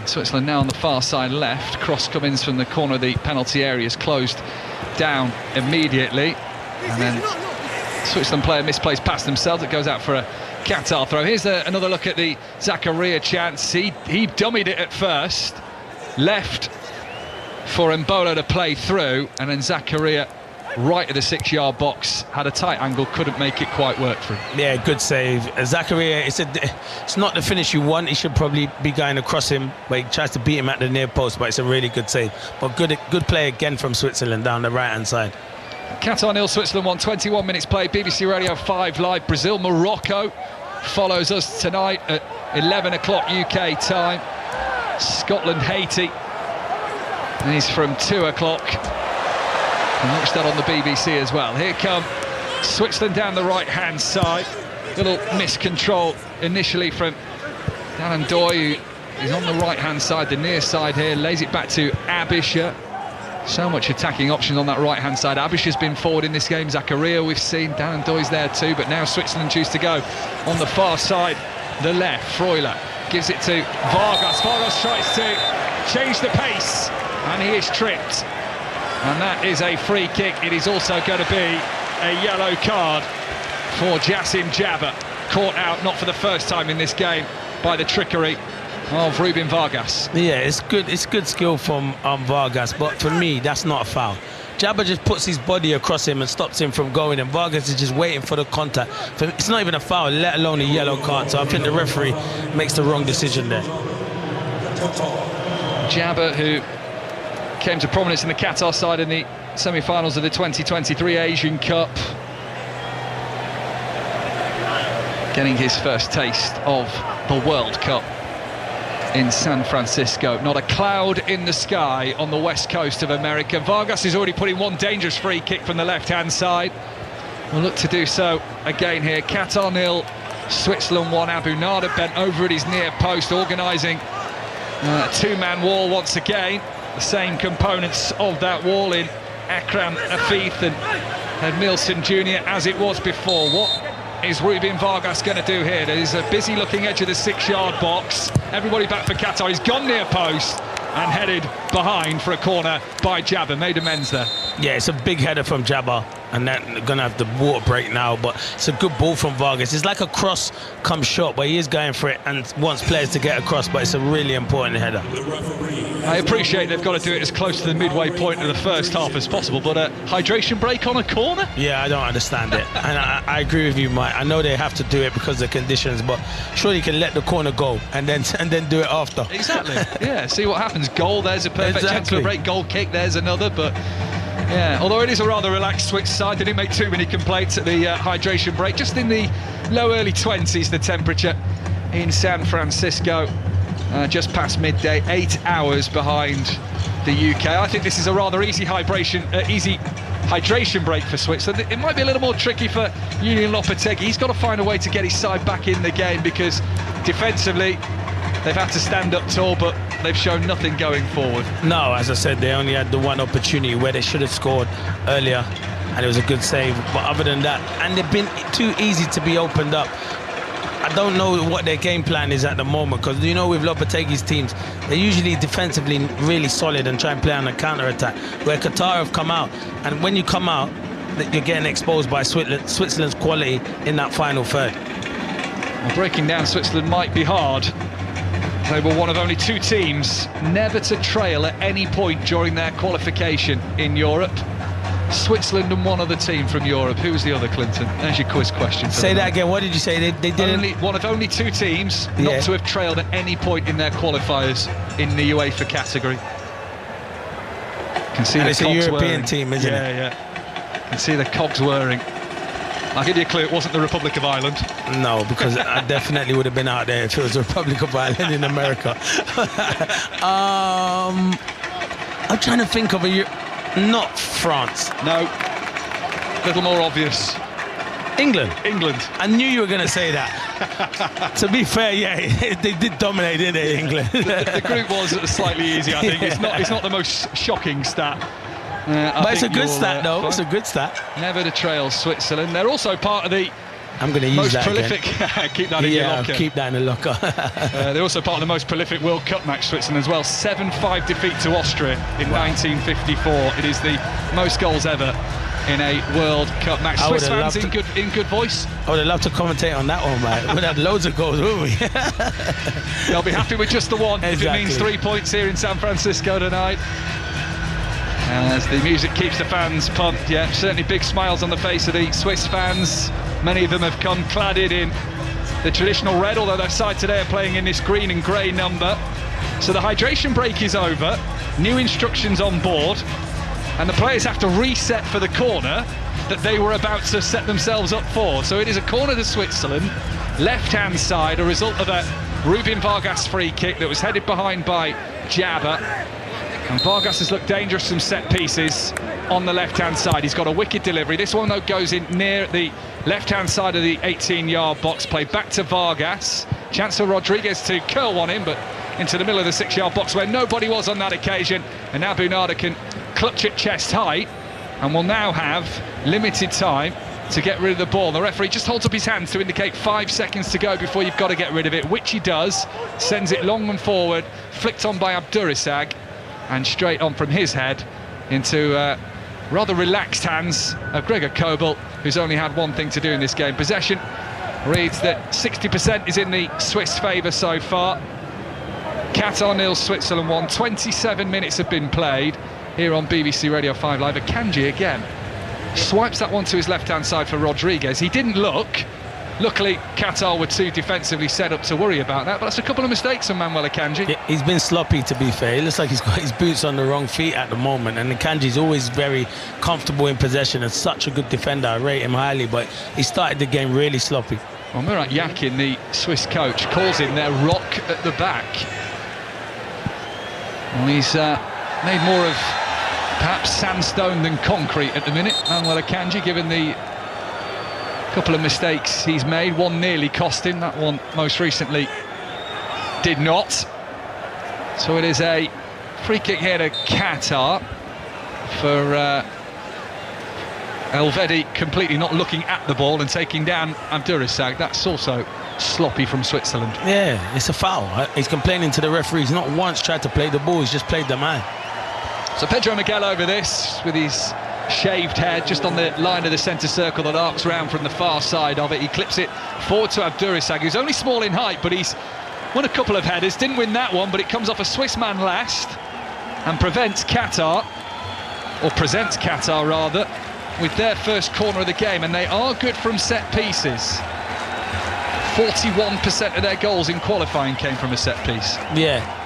Switzerland now on the far side left. Cross comes from the corner of the penalty area is closed down immediately. And then Switzerland player misplays past themselves. It goes out for a Qatar throw. Here's another look at the Zakaria chance. He dummied it at first. Left for Mbola to play through, and then Zakaria right at the 6-yard box, had a tight angle, couldn't make it quite work for him. Yeah, good save. Zakaria, it's not the finish you want. He should probably be going across him, but he tries to beat him at the near post, but it's a really good save. But good play again from Switzerland down the right-hand side. Qatar 0, Switzerland 1, 21 minutes played. BBC Radio 5 live. Brazil, Morocco follows us tonight at 11 o'clock UK time. Scotland, Haiti. And he's from 2 o'clock. And watch that on the BBC as well. Here come Switzerland down the right-hand side. Little miscontrol initially from Dan Ndoye, who is on the right-hand side, the near side here. Lays it back to Abisha. So much attacking options on that right-hand side. Abisha's been forward in this game. Zakaria we've seen. Dan Ndoye's there too. But now Switzerland choose to go on the far side, the left. Freuler gives it to Vargas. Vargas tries to change the pace, and he is tripped. And that is a free kick. It is also going to be a yellow card for Jassim Jabber. Caught out, not for the first time in this game, by the trickery of Rubin Vargas. Yeah, it's good skill from Vargas, but for me, that's not a foul. Jabber just puts his body across him and stops him from going, and Vargas is just waiting for the contact. It's not even a foul, let alone a yellow card. So I think the referee makes the wrong decision there. Jabber, who came to prominence in the Qatar side in the semi-finals of the 2023 Asian Cup, getting his first taste of the World Cup in San Francisco. Not a cloud in the sky on the west coast of America. Vargas is already putting one dangerous free kick from the left-hand side. We'll look to do so again here. Qatar 0, Switzerland 1. Abu Nada bent over at his near post, organising a two-man wall once again. The same components of that wall in Akram Afif and Milson Jr. as it was before. What is Rubin Vargas going to do here? There's a busy looking edge of the 6-yard box. Everybody back for Qatar. He's gone near post and headed behind for a corner by Jabber. Made amends there. Yeah, it's a big header from Jabber, and they're going to have the water break now, but it's a good ball from Vargas. It's like a cross come shot, but he is going for it and wants players to get across, but it's a really important header. I appreciate they've got to do it as close to the midway point of the first half as possible, but a hydration break on a corner? Yeah, I don't understand it. And I agree with you, Mike. I know they have to do it because of the conditions, but surely you can let the corner go and then do it after. Exactly. Yeah, see what happens. Goal, there's a perfect chance for a break. Goal kick, there's another, but yeah, although it is a rather relaxed Swiss side, they didn't make too many complaints at the hydration break. Just in the low early 20s, the temperature in San Francisco, just past midday, 8 hours behind the UK. I think this is a rather easy hydration hydration break for Switzerland. It might be a little more tricky for Julian Lopetegui. He's got to find a way to get his side back in the game, because defensively they've had to stand up tall, but they've shown nothing going forward. No, as I said, they only had the one opportunity where they should have scored earlier, and it was a good save. But other than that, and they've been too easy to be opened up. I don't know what their game plan is at the moment, because you know, with Lopetegui's teams, they're usually defensively really solid and try and play on a counter-attack, where Qatar have come out, and when you come out, you're getting exposed by Switzerland's quality in that final third. Well, breaking down Switzerland might be hard. They were one of only 2 teams never to trail at any point during their qualification in Europe. Switzerland and one other team from Europe. Who was the other, Clinton? There's your quiz question. Say that again. What did you say? They didn't. One of only 2 teams not to have trailed at any point in their qualifiers in the UEFA category. Can see and the it's a cogs European whirring. team, isn't it? Yeah. Can see the cogs whirring. I'll give you a clue. It wasn't the Republic of Ireland. No, because I definitely would have been out there if it was the Republic of Ireland in America. I'm trying to think of not France. No. A little more obvious. England. I knew you were going to say that. To be fair, yeah, they did dominate, didn't they, England? The group was slightly easy, I think. It's not the most shocking stat. But it's a good stat, though. It's a good stat. Never to trail Switzerland. They're also part of the I'm going to use most that prolific. Keep that in your locker. Yeah, keep that in the locker. They're also part of the most prolific World Cup match, Switzerland as well. 7-5 defeat to Austria in 1954. It is the most goals ever in a World Cup match. Swiss fans in good voice. I would have loved to commentate on that one, mate. We'd have loads of goals, wouldn't we? They'll be happy with just the one if it means 3 points here in San Francisco tonight. As the music keeps the fans pumped, yeah, certainly big smiles on the face of the Swiss fans. Many of them have come cladded in the traditional red, although their side today are playing in this green and grey number. So the hydration break is over, new instructions on board, and the players have to reset for the corner that they were about to set themselves up for. So it is a corner to Switzerland, left-hand side, a result of a Rubin Vargas free kick that was headed behind by Jabba. And Vargas has looked dangerous from set pieces on the left-hand side. He's got a wicked delivery. This one, though, goes in near the left-hand side of the 18-yard box. Play back to Vargas. Chance for Rodriguez to curl one in, but into the middle of the 6-yard box where nobody was on that occasion. And Abu Nada can clutch it chest height and will now have limited time to get rid of the ball. The referee just holds up his hands to indicate 5 seconds to go before you've got to get rid of it, which he does. Sends it long and forward, flicked on by Abdurisag, and straight on from his head into rather relaxed hands of Gregor Kobel, who's only had one thing to do in this game. Possession reads that 60% is in the Swiss favour so far. Qatar 0, Switzerland 1. 27 minutes have been played here on BBC Radio 5 Live. Akanji again swipes that one to his left-hand side for Rodriguez. He didn't look. Luckily, Qatar were too defensively set up to worry about that, but that's a couple of mistakes from Manuel Akanji. Yeah, he's been sloppy, to be fair. It looks like he's got his boots on the wrong feet at the moment, and Akanji's always very comfortable in possession and such a good defender. I rate him highly, but he started the game really sloppy. Well, Murat Yakin, the Swiss coach, calls in their rock at the back. Well, he's made more of perhaps sandstone than concrete at the minute, Manuel Akanji, given the couple of mistakes he's made. One nearly cost him, that one most recently did not. So it is a free kick here to Qatar for Elvedi completely not looking at the ball and taking down Abdurisag. That's also sloppy from Switzerland. Yeah, it's a foul. He's complaining to the referee. He's not once tried to play the ball, he's just played the man. So Pedro Miguel over this with his shaved head just on the line of the centre circle that arcs round from the far side of it. He clips it forward to Abdurisag, who's only small in height, but he's won a couple of headers. Didn't win that one, but it comes off a Swiss man last and presents Qatar rather, with their first corner of the game, and they are good from set pieces. 41% of their goals in qualifying came from a set piece. Yeah.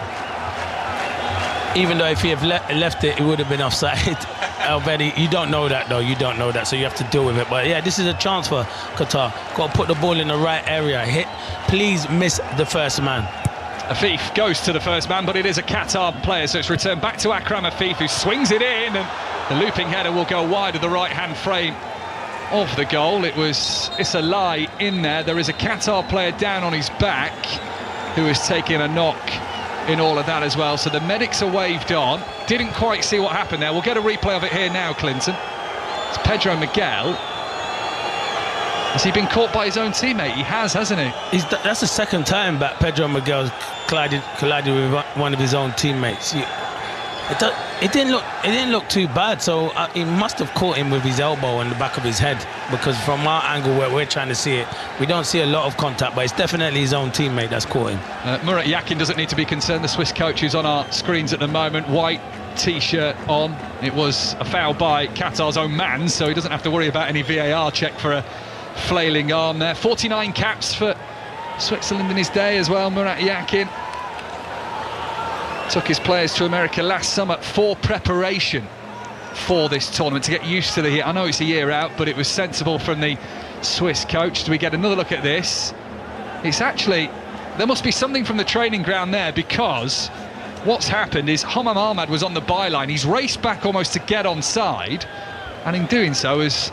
Even though if he had left it, it would have been offside. Elvedi, you don't know that, though. You don't know that, so you have to deal with it. But yeah, this is a chance for Qatar. Got to put the ball in the right area. Please miss the first man. Afif goes to the first man, but it is a Qatar player, so it's returned back to Akram Afif, who swings it in, and The looping header will go wide of the right-hand frame of the goal. It's a lie in there. There is a Qatar player down on his back who is taking a knock in all of that as well. So the medics are waved on. Didn't quite see what happened there. We'll get a replay of it here now, Clinton. It's Pedro Miguel. Has he been caught by his own teammate? He has, hasn't he? That's the second time that Pedro Miguel collided with one of his own teammates. It didn't look too bad, so he must have caught him with his elbow on the back of his head, because from our angle where we're trying to see it, we don't see a lot of contact, but it's definitely his own teammate that's caught him. Murat Yakin doesn't need to be concerned. The Swiss coach who's on our screens at the moment, white t-shirt on. It was a foul by Qatar's own man, so he doesn't have to worry about any VAR check for a flailing arm there. 49 caps for Switzerland in his day as well, Murat Yakin. Took his players to America last summer for preparation for this tournament, to get used to the heat. I know it's a year out, but it was sensible from the Swiss coach. Do we get another look at this? It's actually, there must be something from the training ground there, because what's happened is Homam Ahmad was on the byline. He's raced back almost to get onside, and in doing so has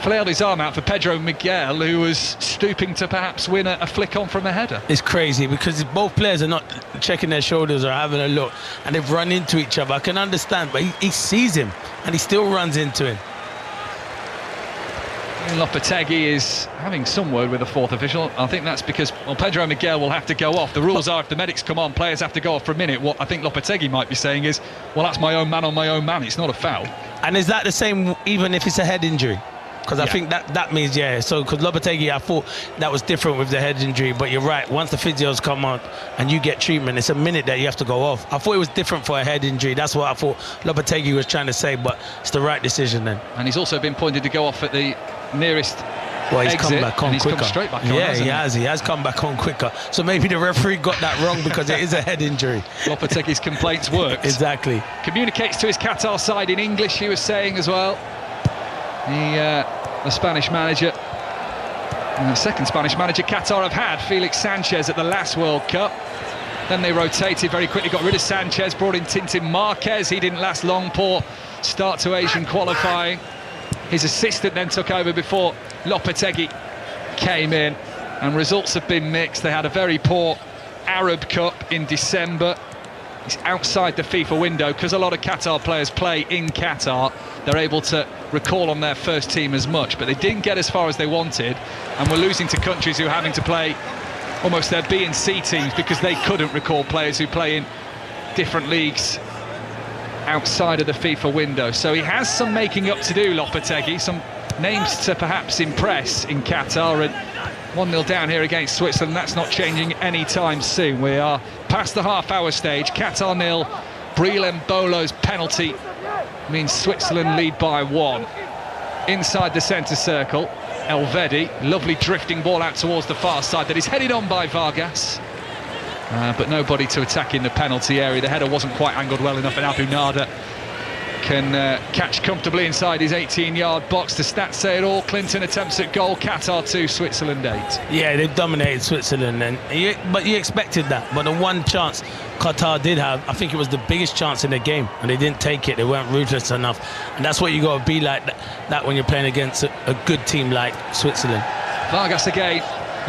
flailed his arm out for Pedro Miguel, who was stooping to perhaps win a flick on from a header. It's crazy because both players are not checking their shoulders or having a look, and they've run into each other. I can understand, but he sees him and he still runs into him. Lopetegui is having some word with the fourth official. I think that's because, well, Pedro Miguel will have to go off. The rules are, if the medics come on, players have to go off for a minute. What I think Lopetegui might be saying is, well, that's my own man on my own man. It's not a foul. And is that the same even if it's a head injury? Because I think that means, yeah, so because Lopetegui, I thought that was different with the head injury, but you're right, once the physios come on and you get treatment, it's a minute that you have to go off. I thought it was different for a head injury. That's what I thought Lopetegui was trying to say, but it's the right decision then. And he's also been pointed to go off at the nearest he's exit, come back on he's quicker. Come straight back on, He has come back on quicker. So maybe the referee got that wrong because it is a head injury. Lopetegui's complaints worked. Exactly. Communicates to his Qatar side in English, he was saying as well. The Spanish manager, the second Spanish manager Qatar have had, Felix Sanchez, at the last World Cup. Then they rotated very quickly, got rid of Sanchez, brought in Tintin Marquez. He didn't last long, poor start to Asian qualifying. His assistant then took over before Lopetegui came in, and results have been mixed. They had a very poor Arab Cup in December. It's outside the FIFA window because a lot of Qatar players play in Qatar. They're able to recall on their first team as much, but they didn't get as far as they wanted, and we're losing to countries who are having to play almost their B and C teams because they couldn't recall players who play in different leagues outside of the FIFA window. So he has some making up to do, Lopetegui, some names to perhaps impress in Qatar, and 1-0 down here against Switzerland. That's not changing anytime soon. We are past the half-hour stage. Qatar 0, Breel Mbolo's penalty means Switzerland lead by 1. Inside the centre circle, Elvedi, lovely drifting ball out towards the far side that is headed on by Vargas, but nobody to attack in the penalty area. The header wasn't quite angled well enough, and Abu Nada can catch comfortably inside his 18-yard box. The stats say it all. Clinton attempts at goal, Qatar 2, Switzerland 8. Yeah, they've dominated Switzerland, but you expected that. But the one chance Qatar did have, I think it was the biggest chance in the game, and they didn't take it. They weren't ruthless enough, and that's what you got to be like that when you're playing against a good team like Switzerland. Vargas again,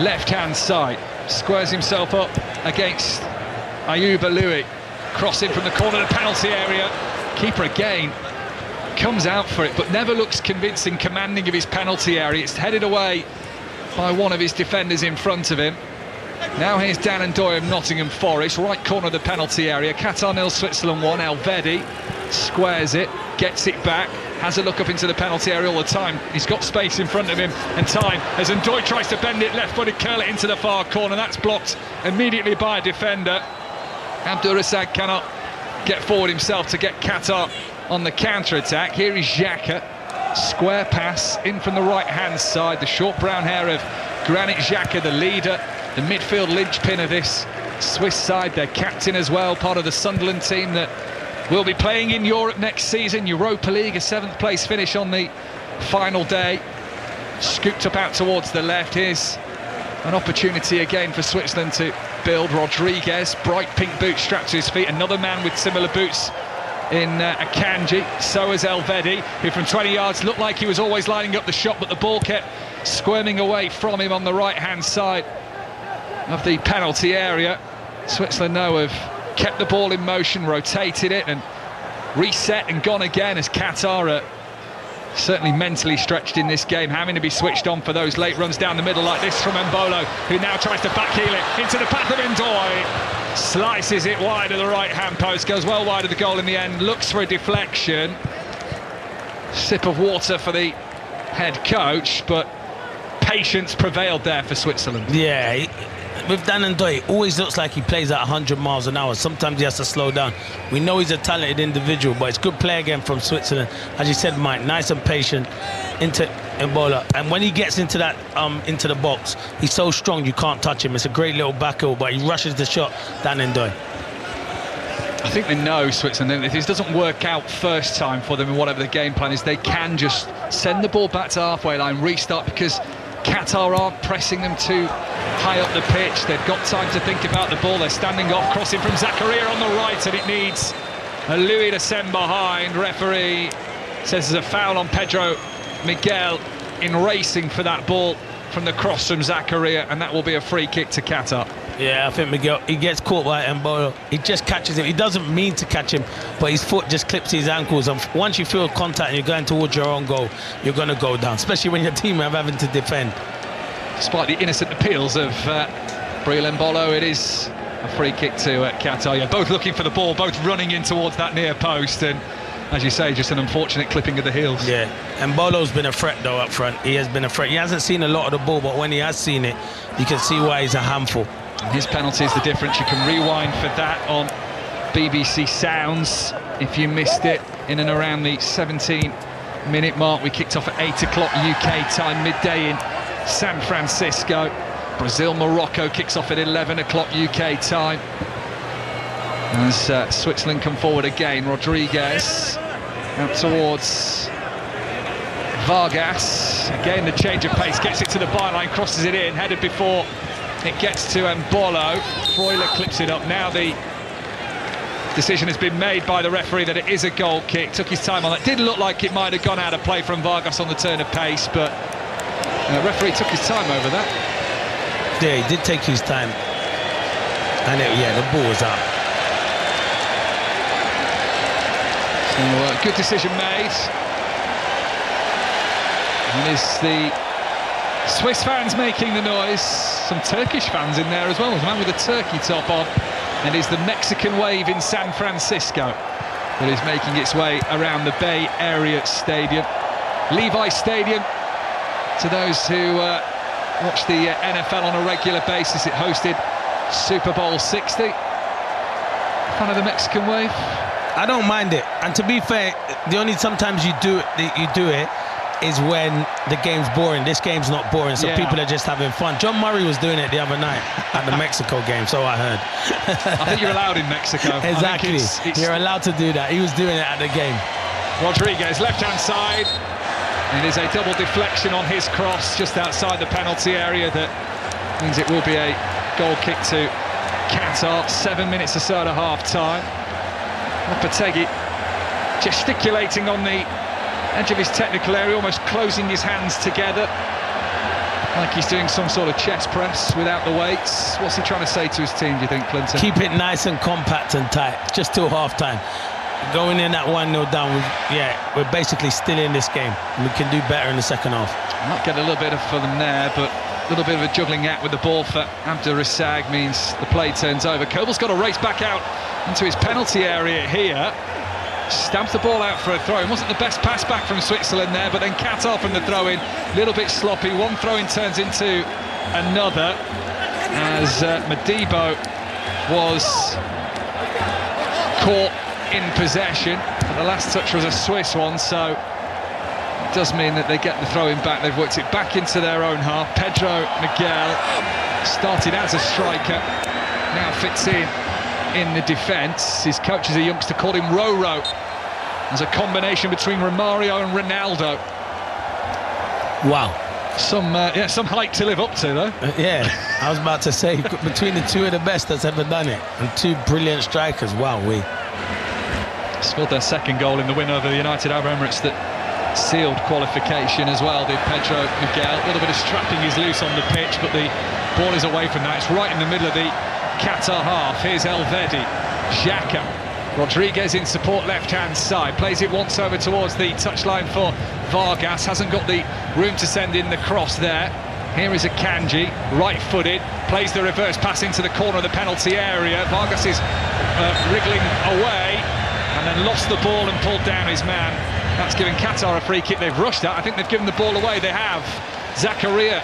left-hand side, squares himself up against Ayuba Louis, crossing from the corner of the penalty area. Keeper again comes out for it, but never looks convincing, commanding of his penalty area. It's headed away by one of his defenders in front of him. Now here's Dan and Doy of Nottingham Forest, right corner of the penalty area. Qatar 0, Switzerland 1. Elvedi squares it, gets it back, has a look up into the penalty area all the time. He's got space in front of him and time as Ndoye tries to bend it left-footed, curl it into the far corner. That's blocked immediately by a defender. Abdul Rassaq cannot get forward himself to get Qatar on the counter-attack. Here is Xhaka, square pass in from the right-hand side. The short brown hair of Granit Xhaka, the leader, the midfield linchpin of this Swiss side, their captain as well, part of the Sunderland team that will be playing in Europe next season, Europa League, a 7th place finish on the final day. Scooped up out towards the left. Here's an opportunity again for Switzerland to build. Rodriguez, bright pink boots strapped to his feet, another man with similar boots in Akanji. So is Elvedi, who from 20 yards looked like he was always lining up the shot, but the ball kept squirming away from him on the right-hand side of the penalty area. Switzerland now have kept the ball in motion, rotated it and reset and gone again, as Qatar are certainly mentally stretched in this game, having to be switched on for those late runs down the middle like this from Mbolo, who now tries to backheel it into the path of Ndoye. Slices it wide of the right-hand post, goes well wide of the goal in the end, looks for a deflection. Sip of water for the head coach, but patience prevailed there for Switzerland. Yeah, with Dan Ndoye, it always looks like he plays at 100 miles an hour. Sometimes he has to slow down. We know he's a talented individual, but it's good play again from Switzerland. As you said, Mike, nice and patient into Ebola. And when he gets into that into the box, he's so strong you can't touch him. It's a great little back heel, but he rushes the shot, Dan Ndoye. I think they know, Switzerland, if this doesn't work out first time for them and whatever the game plan is, they can just send the ball back to halfway line, restart, because Qatar aren't pressing them too high up the pitch. They've got time to think about the ball. They're standing off, crossing from Zakaria on the right, and it needs a Louis to send behind. Referee says there's a foul on Pedro Miguel in racing for that ball from the cross from Zakaria, and that will be a free kick to Qatar. Yeah, I think Miguel, he gets caught by Mbolo. He just catches him. He doesn't mean to catch him, but his foot just clips his ankles. And once you feel contact and you're going towards your own goal, you're going to go down, especially when your team are having to defend. Despite the innocent appeals of Breel Mbolo, it is a free kick to Qatar. Yeah, both looking for the ball, both running in towards that near post, and as you say, just an unfortunate clipping of the heels. Yeah, and Mbolo's been a threat though up front. He has been a threat. He hasn't seen a lot of the ball, but when he has seen it, you can see why he's a handful. And his penalty is the difference. You can rewind for that on BBC Sounds if you missed it in and around the 17-minute mark. We kicked off at 8 o'clock UK time, midday in San Francisco. Brazil-Morocco kicks off at 11 o'clock UK time. As Switzerland come forward again, Rodriguez out towards Vargas. Again, the change of pace, gets it to the byline, crosses it in, headed before it gets to Mbolo. Freuler clips it up. Now the decision has been made by the referee that it is a goal kick. Took his time on that. Did look like it might have gone out of play from Vargas on the turn of pace, but the referee took his time over that. Yeah, he did take his time. And yeah, the ball was out. So, good decision made. And is the Swiss fans making the noise. Some Turkish fans in there as well. There's a man with a turkey top on. And is the Mexican wave in San Francisco that is making its way around the Bay Area Stadium. Levi Stadium, to those who watch the NFL on a regular basis, it hosted Super Bowl 60. Fan of the Mexican wave? I don't mind it. And to be fair, the only sometimes you do it is when the game's boring. This game's not boring, so people are just having fun. John Murray was doing it the other night at the Mexico game, so I heard. I think you're allowed in Mexico. Exactly. You're allowed to do that. He was doing it at the game. Rodriguez, left-hand side. It is a double deflection on his cross just outside the penalty area. That means it will be a goal kick to Qatar. 7 minutes or so to half-time. Lopetegui gesticulating on the edge of his technical area, almost closing his hands together like he's doing some sort of chest press without the weights. What's he trying to say to his team, do you think, Clinton? Keep it nice and compact and tight, just till half-time. Going in at 1-0 down, we're basically still in this game. We can do better in the second half. Might get a little bit for them there, but a little bit of a juggling act with the ball for Abdurrassaq means the play turns over. Kobel's got to race back out into his penalty area here. Stamped the ball out for a throw. It wasn't the best pass back from Switzerland there, but then Qatar from the throw-in, a little bit sloppy. One throw-in turns into another as Modibo was caught in possession, but the last touch was a Swiss one, so it does mean that they get the throw-in back. They've worked it back into their own half. Pedro Miguel started as a striker, now fits in the defence. His coach is a youngster called him Roro. There's a combination between Romario and Ronaldo. Wow. Some height to live up to, though. Yeah, I was about to say, between the two of the best that's ever done it, and two brilliant strikers. Wow, Scored their second goal in the win over the United Arab Emirates that sealed qualification as well, did Pedro Miguel. A little bit of strapping is loose on the pitch, but the ball is away from that. It's right in the middle of the Qatar half. Here's Elvedi, Xhaka, Rodriguez in support left-hand side, plays it once over towards the touchline for Vargas, hasn't got the room to send in the cross there. Here is Akanji, right-footed, plays the reverse pass into the corner of the penalty area. Vargas is wriggling away and then lost the ball and pulled down his man. That's given Qatar a free kick. They've rushed that. I think they've given the ball away. They have. Zakaria.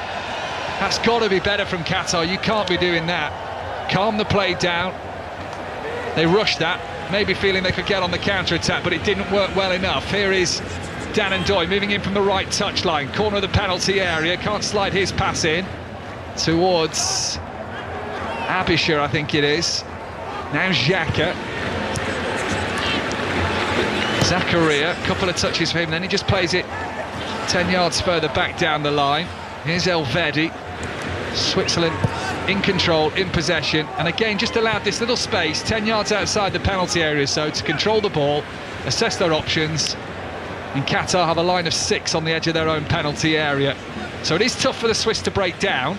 That's got to be better from Qatar. You can't be doing that. Calm the play down. They rushed that, maybe feeling they could get on the counter-attack, but it didn't work well enough. Here is Dan Ndoye moving in from the right touchline, corner of the penalty area. Can't slide his pass in towards Abisher, I think it is. Now Xhaka. Zakaria, a couple of touches for him, then he just plays it 10 yards further back down the line. Here's Elvedi. Switzerland in control, in possession, and again just allowed this little space 10 yards outside the penalty area so to control the ball, assess their options. And Qatar have a line of 6 on the edge of their own penalty area, so it is tough for the Swiss to break down,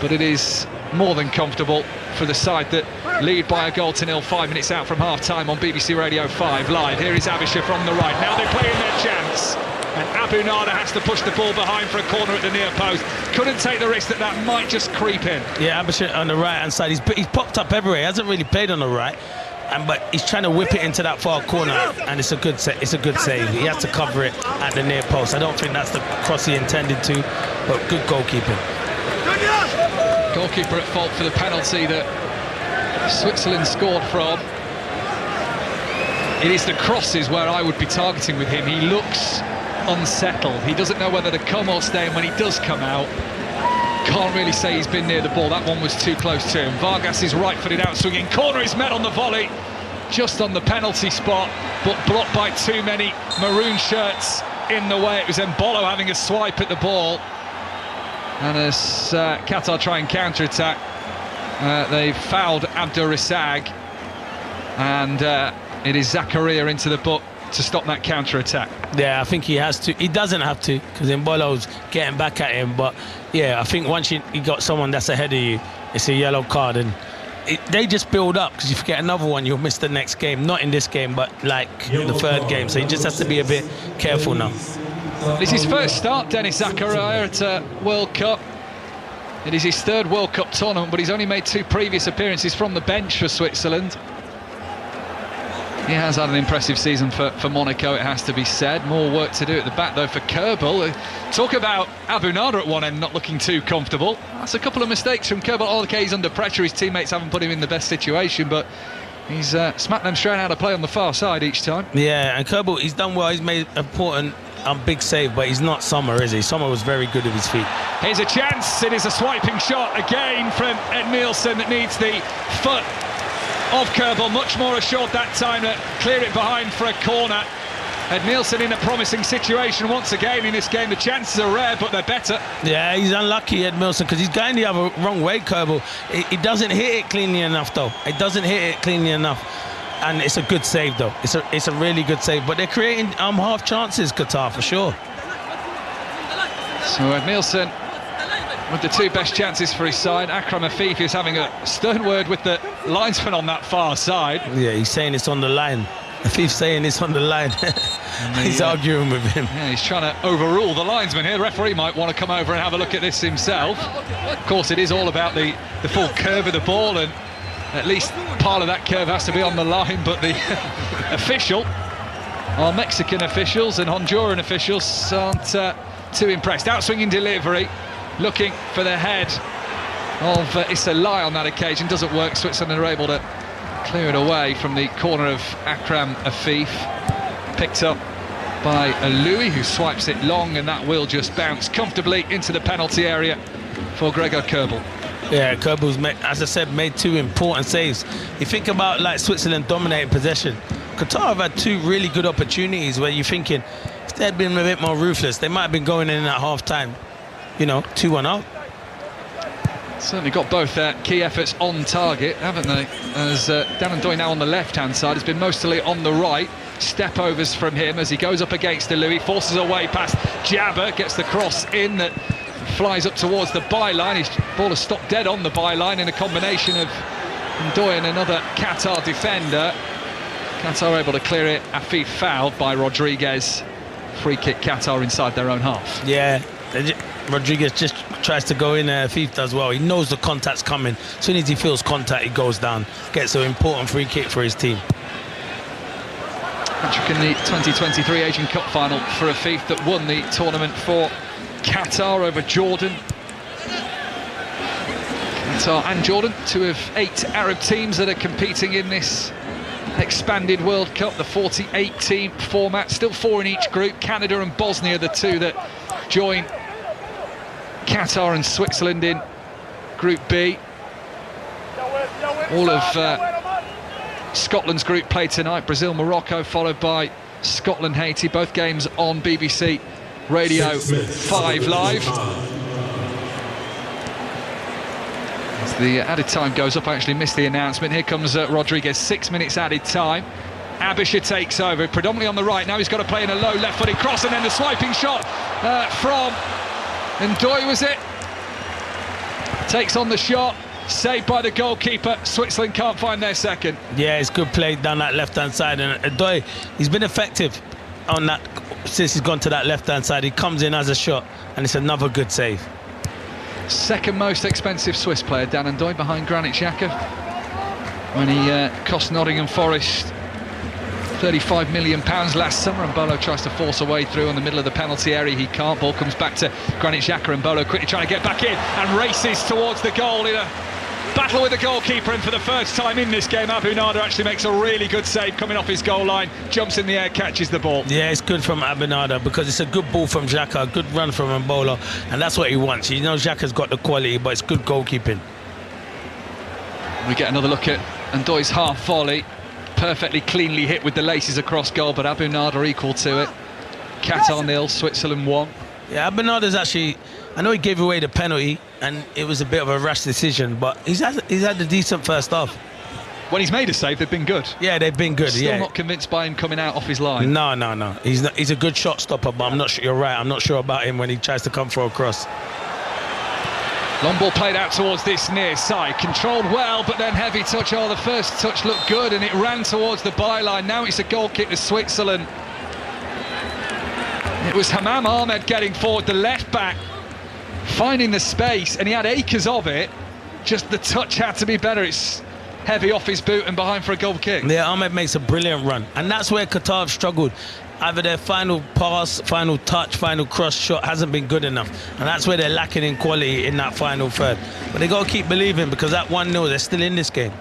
but it is more than comfortable for the side that lead by a goal to nil 5 minutes out from half-time on BBC Radio 5 Live. Here is Abisher from the right. Now they're playing their chance, and Abu Nada has to push the ball behind for a corner at the near post. Couldn't take the risk that might just creep in. Yeah, Abisher on the right-hand side. He's popped up everywhere. He hasn't really played on the right, but he's trying to whip it into that far corner, and it's a good save. He has to cover it at the near post. I don't think that's the cross he intended to, but good goalkeeping. Goalkeeper at fault for the penalty that Switzerland scored from. It is the crosses where I would be targeting with him. He looks unsettled. He doesn't know whether to come or stay, and when he does come out, can't really say he's been near the ball. That one was too close to him. Vargas is right-footed out swinging. Corner is met on the volley, just on the penalty spot, but blocked by too many maroon shirts in the way. It was Embolo having a swipe at the ball. And as Qatar try and counter-attack, they've fouled Abdurrassaq, and it is Zakaria into the book to stop that counter-attack. Yeah, I think he has to. He doesn't have to, because Embolo's getting back at him, but yeah, I think once you got someone that's ahead of you, it's a yellow card, and they just build up, because if you get another one, you'll miss the next game. Not in this game, but like the third game, so he just has to be a bit careful now. It's his first start, Denis Zakaria, at World Cup. It is his third World Cup tournament, but he's only made 2 previous appearances from the bench for Switzerland. He has had an impressive season for Monaco, it has to be said. More work to do at the back, though, for Kerbal. Talk about Abu Nada at one end not looking too comfortable. That's a couple of mistakes from Kerbal. Oh, okay, he's under pressure. His teammates haven't put him in the best situation, but he's smacked them straight out of play on the far side each time. Yeah, and Kerbal, he's done well. He's made important big save, but he's not Sommer, is he? Sommer was very good with his feet. Here's a chance. It is a swiping shot again from Ed Nielsen that needs the foot of Kerbal. Much more assured that time to clear it behind for a corner. Ed Nielsen in a promising situation once again in this game. The chances are rare, but they're better. Yeah, he's unlucky, Ed Nielsen, because he's going the other wrong way, Kerbal. He doesn't hit it cleanly enough, though. It doesn't hit it cleanly enough. And it's a good save, though. It's a really good save. But they're creating half chances, Qatar, for sure. So Ed Nielsen with the 2 best chances for his side. Akram Afif is having a stern word with the linesman on that far side. Yeah, he's saying it's on the line. Afif's saying it's on the line. He's arguing with him. Yeah, he's trying to overrule the linesman here. The referee might want to come over and have a look at this himself. Of course, it is all about the full curve of the ball, and at least part of that curve has to be on the line, but the official, our Mexican officials and Honduran officials aren't too impressed. Outswinging delivery, looking for the head of Issa Lai on that occasion. Doesn't work. Switzerland are able to clear it away from the corner of Akram Afif. Picked up by Louis, who swipes it long, and that will just bounce comfortably into the penalty area for Gregor Kerbal. Yeah, Kerbal's, as I said, made 2 important saves. You think about like Switzerland dominating possession. Qatar have had 2 really good opportunities where you're thinking if they had been a bit more ruthless, they might have been going in at half-time, you know, 2-1 up. Certainly got both their key efforts on target, haven't they? As Dan Ndoye now on the left-hand side, has been mostly on the right. Step overs from him as he goes up against the Louis, forces away past Jabber, gets the cross in that flies up towards the byline. His ball has stopped dead on the byline in a combination of Ndoye and another Qatar defender. Qatar able to clear it. Afif fouled by Rodriguez. Free kick Qatar inside their own half. Yeah, Rodriguez just tries to go in there. Afif does well. He knows the contact's coming. As soon as he feels contact, he goes down. Gets an important free kick for his team. Patrick in the 2023 Asian Cup final for Afif that won the tournament for Qatar over Jordan. Qatar and Jordan, 2 of 8 Arab teams that are competing in this expanded World Cup, the 48-team format. Still 4 in each group. Canada and Bosnia, the 2 that join Qatar and Switzerland in Group B. All of Scotland's group played tonight. Brazil, Morocco, followed by Scotland, Haiti. Both games on BBC Radio 5 Live. As the added time goes up, I actually missed the announcement. Here comes Rodriguez, 6 minutes added time. Abisha takes over, predominantly on the right. Now he's got to play in a low left-footed cross, and then the swiping shot from Ndoye, was it? Takes on the shot, saved by the goalkeeper. Switzerland can't find their second. Yeah, it's good play down that left-hand side, and Ndoye, he's been effective on that since he's gone to that left-hand side. He comes in as a shot, and it's another good save. Second most expensive Swiss player, Dan Ndoye, behind Granit Xhaka, when he cost Nottingham Forest £35 million last summer, and Bolo tries to force a way through in the middle of the penalty area. He can't. Ball comes back to Granit Xhaka, and Bolo quickly trying to get back in and races towards the goal in a battle with the goalkeeper. And for the first time in this game, Abu Nada actually makes a really good save coming off his goal line, jumps in the air, catches the ball. Yeah, it's good from Abu Nada because it's a good ball from Xhaka, a good run from Mbolo, and that's what he wants. You know, Xhaka's got the quality, but it's good goalkeeping. We get another look at Ndoye's half volley, perfectly cleanly hit with the laces across goal, but Abu Nada equal to it. Qatar 0, Switzerland 1. Yeah, Abu Nada's actually, I know he gave away the penalty and it was a bit of a rash decision, but he's had a decent first half. When he's made a save, they've been good. Yeah, they've been good. Still not convinced by him coming out off his line. No. He's a good shot stopper, but I'm not sure. You're right. I'm not sure about him when he tries to come for a cross. Long ball played out towards this near side, controlled well, but then heavy touch. Oh, the first touch looked good, and it ran towards the byline. Now it's a goal kick to Switzerland. It was Hammam Ahmed getting forward, the left back, finding the space, and he had acres of it. Just the touch had to be better. It's heavy off his boot and behind for a goal kick. Yeah, Ahmed makes a brilliant run, and that's where Qatar have struggled. Either their final pass, final touch, final cross shot hasn't been good enough, and that's where they're lacking in quality in that final third. But they got to keep believing, because at 1-0 they're still in this game.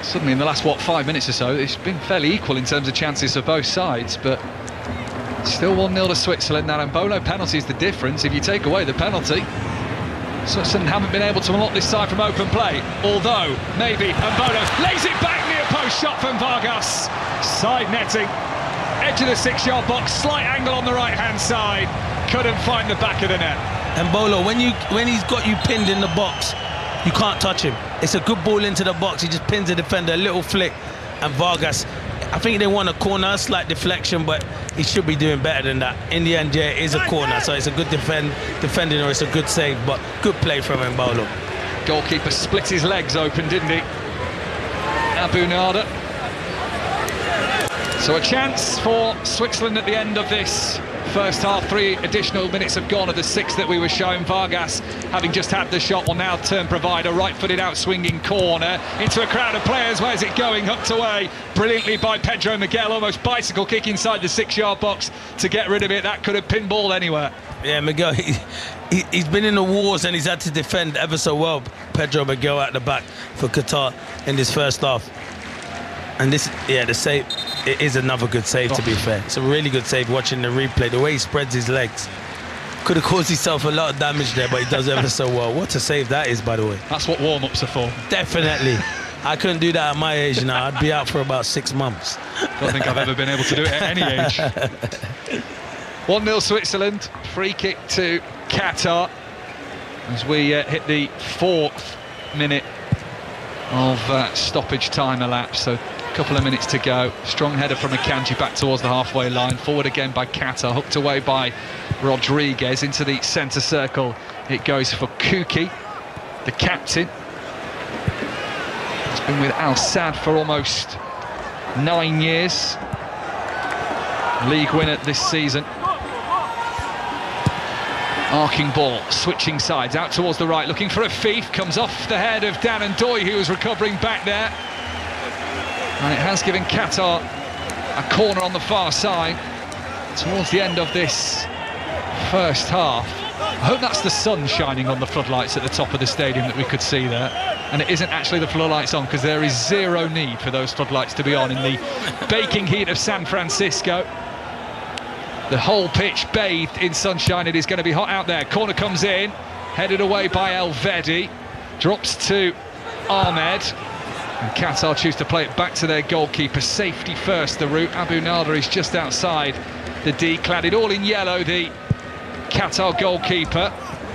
Suddenly in the last 5 minutes or so, it's been fairly equal in terms of chances for both sides, but still 1-0 to Switzerland. Now Mbolo penalty is the difference. If you take away the penalty, Switzerland haven't been able to unlock this side from open play, although maybe Mbolo lays it back, near post shot from Vargas. Side netting, edge of the 6-yard box, slight angle on the right-hand side, couldn't find the back of the net. And Mbolo, when he's got you pinned in the box, you can't touch him. It's a good ball into the box, he just pins the defender, a little flick, and Vargas, I think they want a corner, a slight deflection, but he should be doing better than that. In the end, yeah, it is a corner, so it's a good defending, or it's a good save, but good play from Mbolo. Goalkeeper split his legs open, didn't he? Abu Nada. So a chance for Switzerland at the end of this first half. 3 additional minutes have gone of the 6 that we were shown. Vargas, having just had the shot, will now turn provider. Right-footed out-swinging corner into a crowd of players. Where's it going? Hooked away brilliantly by Pedro Miguel. Almost bicycle kick inside the 6-yard box to get rid of it. That could have pinballed anywhere. Yeah, Miguel, he's been in the wars and he's had to defend ever so well. Pedro Miguel at the back for Qatar in this first half. And this, yeah, the save, it is another good save, to be fair. It's a really good save watching the replay. The way he spreads his legs. Could have caused himself a lot of damage there, but he does ever so well. What a save that is, by the way. That's what warm-ups are for. Definitely. I couldn't do that at my age now. I'd be out for about 6 months. Don't think I've ever been able to do it at any age. 1-0 Switzerland. Free kick to Qatar. as we hit the 4th minute of stoppage time elapsed. So a couple of minutes to go. Strong header from Akanji back towards the halfway line. Forward again by Qatar, hooked away by Rodriguez into the centre circle. It goes for Kuki, the captain. He's been with Al Sadd for almost 9 years. League winner this season. Arcing ball, switching sides, out towards the right, looking for a Fief, comes off the head of Dan and Doy, who was recovering back there. And it has given Qatar a corner on the far side towards the end of this first half. I hope that's the sun shining on the floodlights at the top of the stadium that we could see there. And it isn't actually the floodlights on, because there is zero need for those floodlights to be on in the baking heat of San Francisco. The whole pitch bathed in sunshine. It is going to be hot out there. Corner comes in, headed away by Elvedi. Drops to Ahmed. And Qatar choose to play it back to their goalkeeper. Safety first, the route. Abu Nada is just outside the D, cladded all in yellow, the Qatar goalkeeper.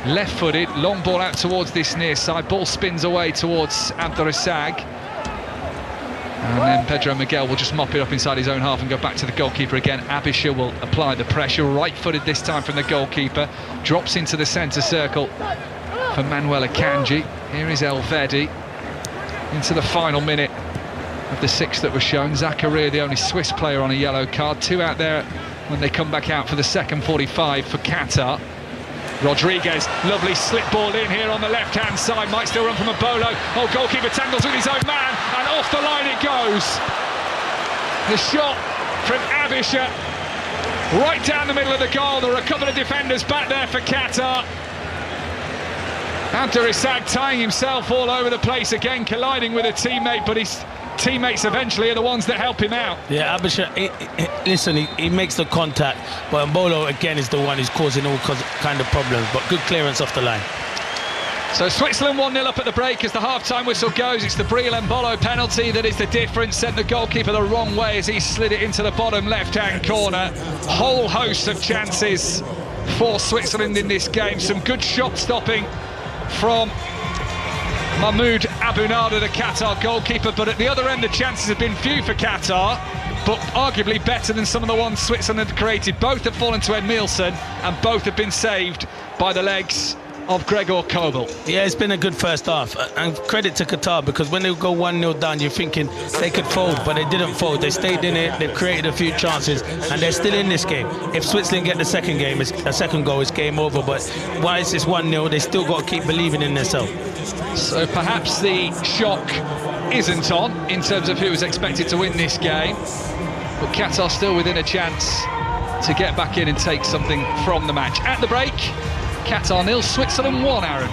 Left-footed, long ball out towards this near side. Ball spins away towards Abdurrassaq. And then Pedro Miguel will just mop it up inside his own half and go back to the goalkeeper again. Abisha will apply the pressure, right-footed this time from the goalkeeper. Drops into the centre circle for Manuel Akanji. Here is Elvedi into the final minute of the 6 that was shown. Zakaria, the only Swiss player on a yellow card. 2 out there when they come back out for the second 45 for Qatar. Rodriguez, lovely slip ball in here on the left-hand side, might still run from a bolo. Oh, goalkeeper tangles with his own man, and off the line it goes. The shot from Abisha, right down the middle of the goal. There are a couple of defenders back there for Qatar. Abdurrassaq tying himself all over the place again, colliding with a teammate, but his teammates eventually are the ones that help him out. Yeah, Abisha, listen, he makes the contact, but Mbolo again is the one who's causing all kind of problems, but good clearance off the line. So Switzerland 1-0 up at the break as the half-time whistle goes. It's the Briel Mbolo penalty that is the difference. Sent the goalkeeper the wrong way as he slid it into the bottom left-hand corner. Whole host of chances for Switzerland in this game. Some good shot stopping from Mahmoud Abu Nada, the Qatar goalkeeper, but at the other end the chances have been few for Qatar, but arguably better than some of the ones Switzerland had created. Both have fallen to Ed Nielsen and both have been saved by the legs of Gregor Kobel. Yeah, it's been a good first half, and credit to Qatar, because when they go 1-0 down you're thinking they could fold, but they didn't fold. They stayed in it, they've created a few chances, and they're still in this game. If Switzerland get the second goal, it's game over, but while it's 1-0, they still got to keep believing in themselves. So perhaps the shock isn't on in terms of who was expected to win this game, but Qatar still within a chance to get back in and take something from the match. At the break, Qatar 0, Switzerland 1, Aaron.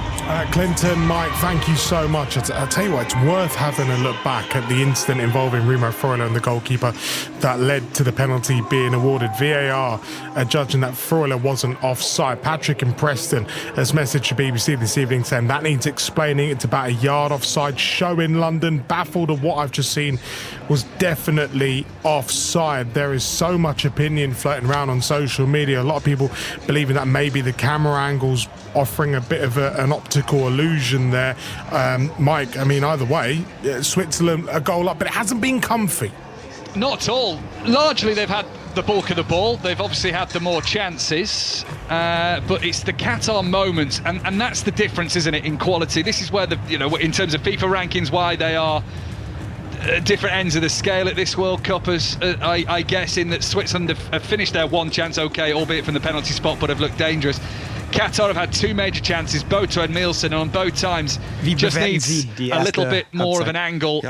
Clinton, Mike, thank you so much. I'll tell you what, it's worth having a look back at the incident involving Remo Freuler and the goalkeeper that led to the penalty being awarded. VAR judging that Freuler wasn't offside. Patrick in Preston has messaged to BBC this evening saying that needs explaining. It's about a yard offside. Show in London, baffled of what I've just seen, was definitely offside. There is so much opinion floating around on social media. A lot of people believing that maybe the camera angle's offering a bit of an optical illusion there. Mike, I mean, either way, Switzerland a goal up, but it hasn't been comfy. Not at all. Largely they've had the bulk of the ball. They've obviously had the more chances, but it's the Qatar moments, and that's the difference, isn't it, in quality. This is where in terms of FIFA rankings, why they are different ends of the scale at this World Cup, as I guess, in that Switzerland have finished their one chance okay, albeit from the penalty spot, but have looked dangerous. Qatar have had 2 major chances, both to Ed Nielsen, and on both times just needs a little bit more of an angle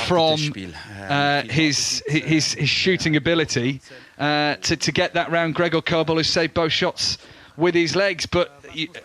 from his shooting ability to get that round. Gregor Kobel has saved both shots with his legs, but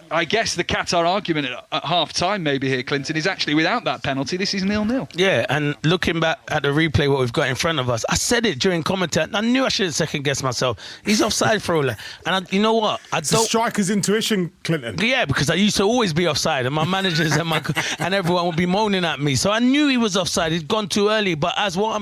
I guess the Qatar argument at half-time maybe here, Clinton, is actually without that penalty, this is 0-0. Yeah, and looking back at the replay, what we've got in front of us, I said it during commentary, I knew I shouldn't second-guess myself. He's offside for all. And you know what? It's a striker's intuition, Clinton. Yeah, because I used to always be offside, and my managers and everyone would be moaning at me. So I knew he was offside. He'd gone too early. But as what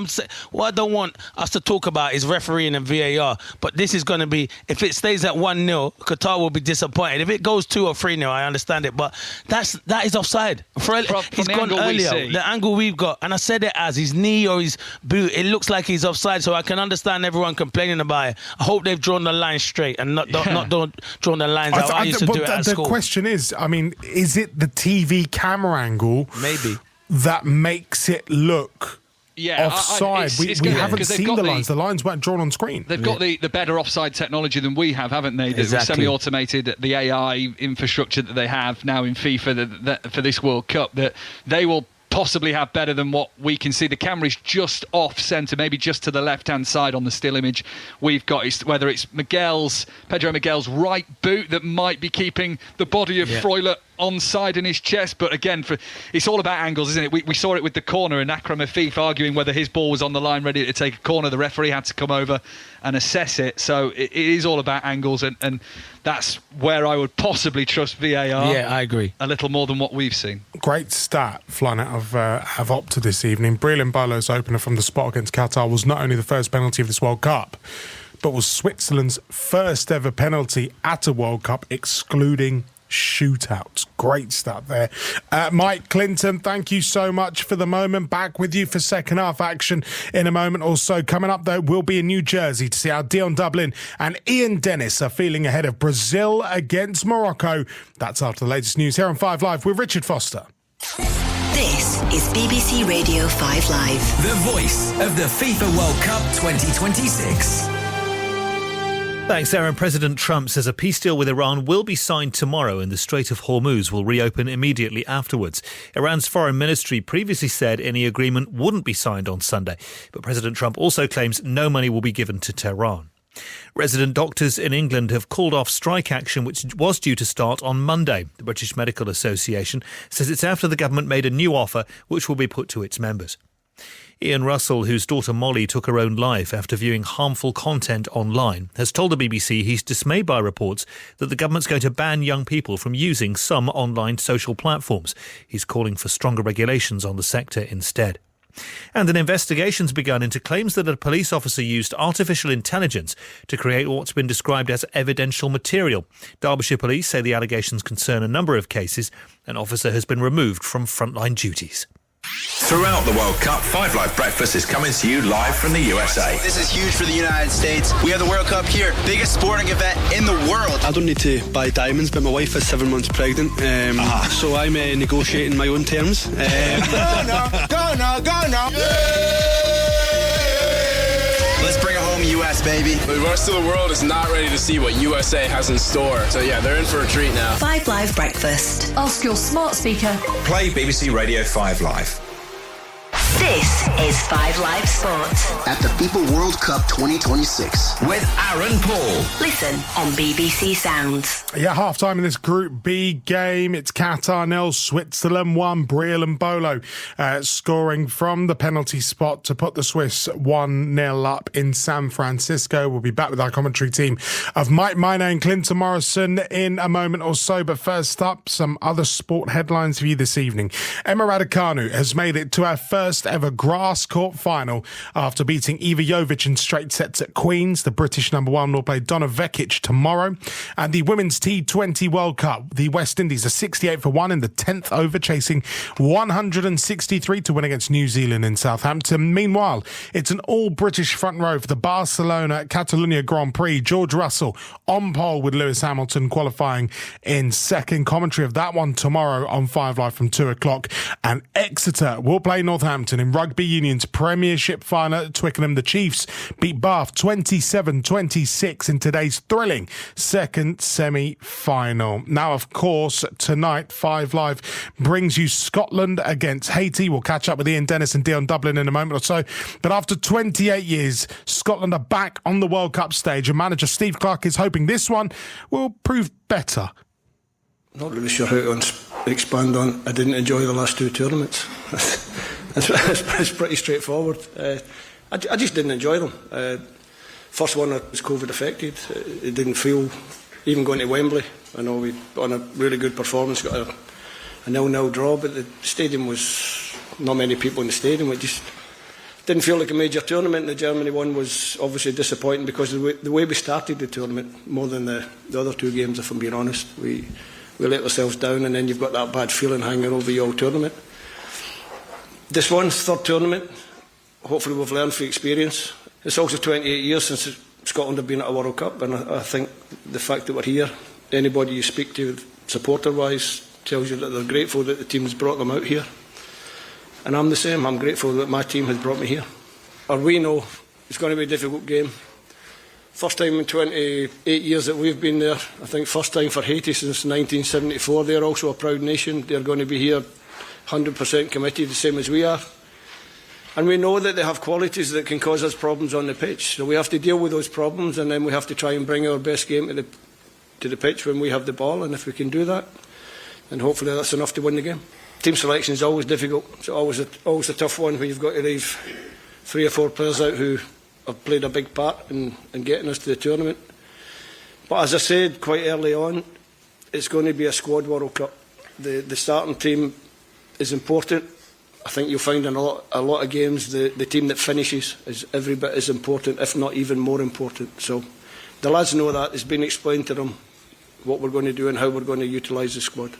I don't want us to talk about is refereeing and VAR. But this is going to be, if it stays at 1-0, Qatar will be disappointed. If it goes goes 2 or 3-0, I understand it, but that is offside. He's the gone angle earlier. The angle we've got, and I said it as his knee or his boot, it looks like he's offside, so I can understand everyone complaining about it. I hope they've drawn the line straight and not drawn the lines how I used to do it at school. The question is, I mean, is it the TV camera angle maybe that makes it look Yeah, offside? We haven't seen the lines. The lines weren't drawn on screen. They've got the better offside technology than we have, haven't they? The Exactly. semi-automated, the AI infrastructure that they have now in FIFA for this World Cup, that they will possibly have better than what we can see. The camera's just off centre, maybe just to the left-hand side on the still image we've got. Whether it's Pedro Miguel's right boot that might be keeping the body of Freuler onside in his chest, but again, it's all about angles, isn't it? We saw it with the corner, and Akram Afif arguing whether his ball was on the line ready to take a corner. The referee had to come over and assess it. So it is all about angles, and that's where I would possibly trust VAR. Yeah, I agree. A little more than what we've seen. Great stat flying out of Opta this evening. Breland Bolo's opener from the spot against Qatar was not only the first penalty of this World Cup, but was Switzerland's first ever penalty at a World Cup, excluding shootouts. Great stuff there. Mike Clinton, thank you so much for the moment. Back with you for second half action in a moment or so. Coming up, though, we'll be in New Jersey to see how Dion Dublin and Ian Dennis are feeling ahead of Brazil against Morocco. That's after the latest news here on 5 Live with Richard Foster. This is BBC Radio 5 Live. The voice of the FIFA World Cup 2026. Thanks, Aaron. President Trump says a peace deal with Iran will be signed tomorrow and the Strait of Hormuz will reopen immediately afterwards. Iran's foreign ministry previously said any agreement wouldn't be signed on Sunday, but President Trump also claims no money will be given to Tehran. Resident doctors in England have called off strike action which was due to start on Monday. The British Medical Association says it's after the government made a new offer which will be put to its members. Ian Russell, whose daughter Molly took her own life after viewing harmful content online, has told the BBC he's dismayed by reports that the government's going to ban young people from using some online social platforms. He's calling for stronger regulations on the sector instead. And an investigation's begun into claims that a police officer used artificial intelligence to create what's been described as evidential material. Derbyshire Police say the allegations concern a number of cases. An officer has been removed from frontline duties. Throughout the World Cup, 5 Live Breakfast is coming to you live from the USA. This is huge for the United States. We have the World Cup here, biggest sporting event in the world. I don't need to buy diamonds, but my wife is 7 months pregnant, so I'm negotiating my own terms. Go no. Let's bring it home, US, baby. The rest of the world is not ready to see what USA has in store. So yeah, they're in for a treat now. 5 Live Breakfast. Ask your smart speaker. Play BBC Radio 5 Live. This is 5 Live Sports. At the FIFA World Cup 2026. With Aaron Paul. Listen on BBC Sounds. Yeah, half-time in this Group B game. It's Qatar 0, Switzerland 1. Breland Bolo scoring from the penalty spot to put the Swiss 1-0 up in San Francisco. We'll be back with our commentary team of Mike Minor and Clinton Morrison in a moment or so. But first up, some other sport headlines for you this evening. Emma Raducanu has made it to her first ever grass court final after beating Iva Jovic in straight sets at Queen's. The British number 1 will play Donna Vekic tomorrow. And the Women's T20 World Cup, the West Indies are 68 for 1 in the 10th over, chasing 163 to win against New Zealand in Southampton. Meanwhile, it's an all-British front row for the Barcelona Catalunya Grand Prix. George Russell on pole with Lewis Hamilton qualifying in second. Commentary of that one tomorrow on 5 Live from 2 o'clock. And Exeter will play Northampton in Rugby Union's Premiership final at Twickenham. The Chiefs beat Bath 27-26 in today's thrilling second semi-final. Now, of course, tonight 5 Live brings you Scotland against Haiti. We'll catch up with Ian Dennis and Dion Dublin in a moment or so. But after 28 years, Scotland are back on the World Cup stage, and manager Steve Clarke is hoping this one will prove better. Not really sure how to expand on. I didn't enjoy the last 2 tournaments. It's pretty straightforward. I just didn't enjoy them. First one was COVID affected. It didn't feel, even going to Wembley, I know we on a really good performance, got a 0-0 draw, but the stadium was not many people in the stadium. It just Didn't feel like a major tournament. The Germany one was obviously disappointing because of the way we started the tournament, more than the other two games, if I'm being honest. We let ourselves down, and then you've got that bad feeling hanging over you all tournament. This one's third tournament. Hopefully we've learned from experience. It's also 28 years since Scotland have been at a World Cup, and I think the fact that we're here, anybody you speak to supporter-wise tells you that they're grateful that the team's brought them out here. And I'm the same. I'm grateful that my team has brought me here. We know it's going to be a difficult game. First time in 28 years that we've been there. I think first time for Haiti since 1974. They're also a proud nation. They're going to be here 100% committed, the same as we are. And we know that they have qualities that can cause us problems on the pitch. So we have to deal with those problems, and then we have to try and bring our best game to the pitch when we have the ball. And if we can do that, then hopefully that's enough to win the game. Team selection is always difficult. It's always a tough one where you've got to leave 3 or 4 players out who have played a big part in getting us to the tournament. But as I said quite early on, it's going to be a squad World Cup. The starting team is important. I think you'll find in a lot of games the team that finishes is every bit as important, if not even more important. So the lads know that. It's been explained to them what we're going to do and how we're going to utilise the squad.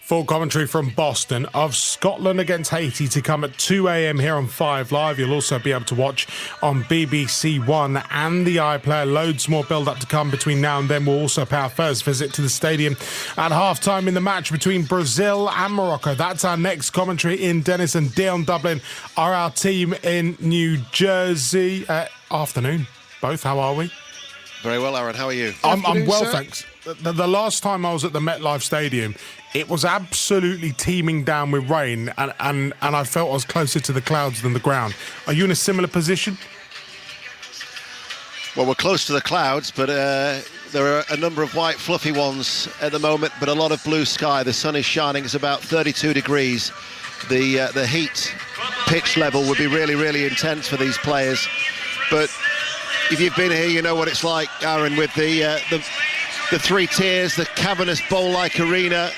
Full commentary from Boston of Scotland against Haiti to come at 2 a.m. here on 5 Live. You'll also be able to watch on BBC One and the iPlayer. Loads more build-up to come between now and then. We'll also pay our first visit to the stadium at half-time in the match between Brazil and Morocco. That's our next commentary in Dennis, and Dion Dublin are our team in New Jersey. Afternoon, both. How are we? Very well, Aaron. How are you? I'm well, thanks. The last time I was at the MetLife Stadium, it was absolutely teeming down with rain, and I felt I was closer to the clouds than the ground. Are you in a similar position? Well, we're close to the clouds, but there are a number of white fluffy ones at the moment, but a lot of blue sky. The sun is shining. It's about 32 degrees. The heat pitch level would be really, really intense for these players. But if you've been here, you know what it's like, Aaron, with the 3 tiers, the cavernous bowl-like arena.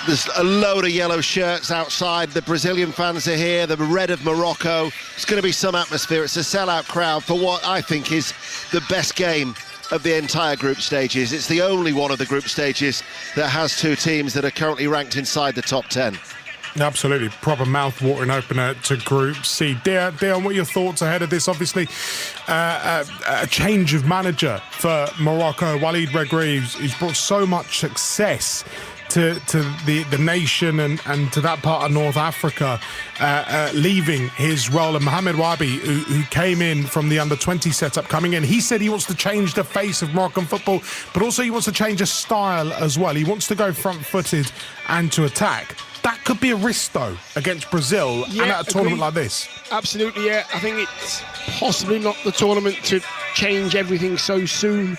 There's a load of yellow shirts outside. The Brazilian fans are here, the red of Morocco. It's going to be some atmosphere. It's a sellout crowd for what I think is the best game of the entire group stages. It's the only one of the group stages that has 2 teams that are currently ranked inside the top 10. Absolutely, proper mouth-watering opener to Group C. Dion, what are your thoughts ahead of this? Obviously, a change of manager for Morocco. Walid Regragui, who's brought so much success to the nation and to that part of North Africa, leaving his role. And Mohamed Wabi, who came in from the under-20 setup, coming in, he said he wants to change the face of Moroccan football, but also he wants to change a style as well. He wants to go front-footed and to attack. That could be a risk, though, against Brazil and at a tournament like this. Absolutely, yeah. I think it's possibly not the tournament to change everything so soon,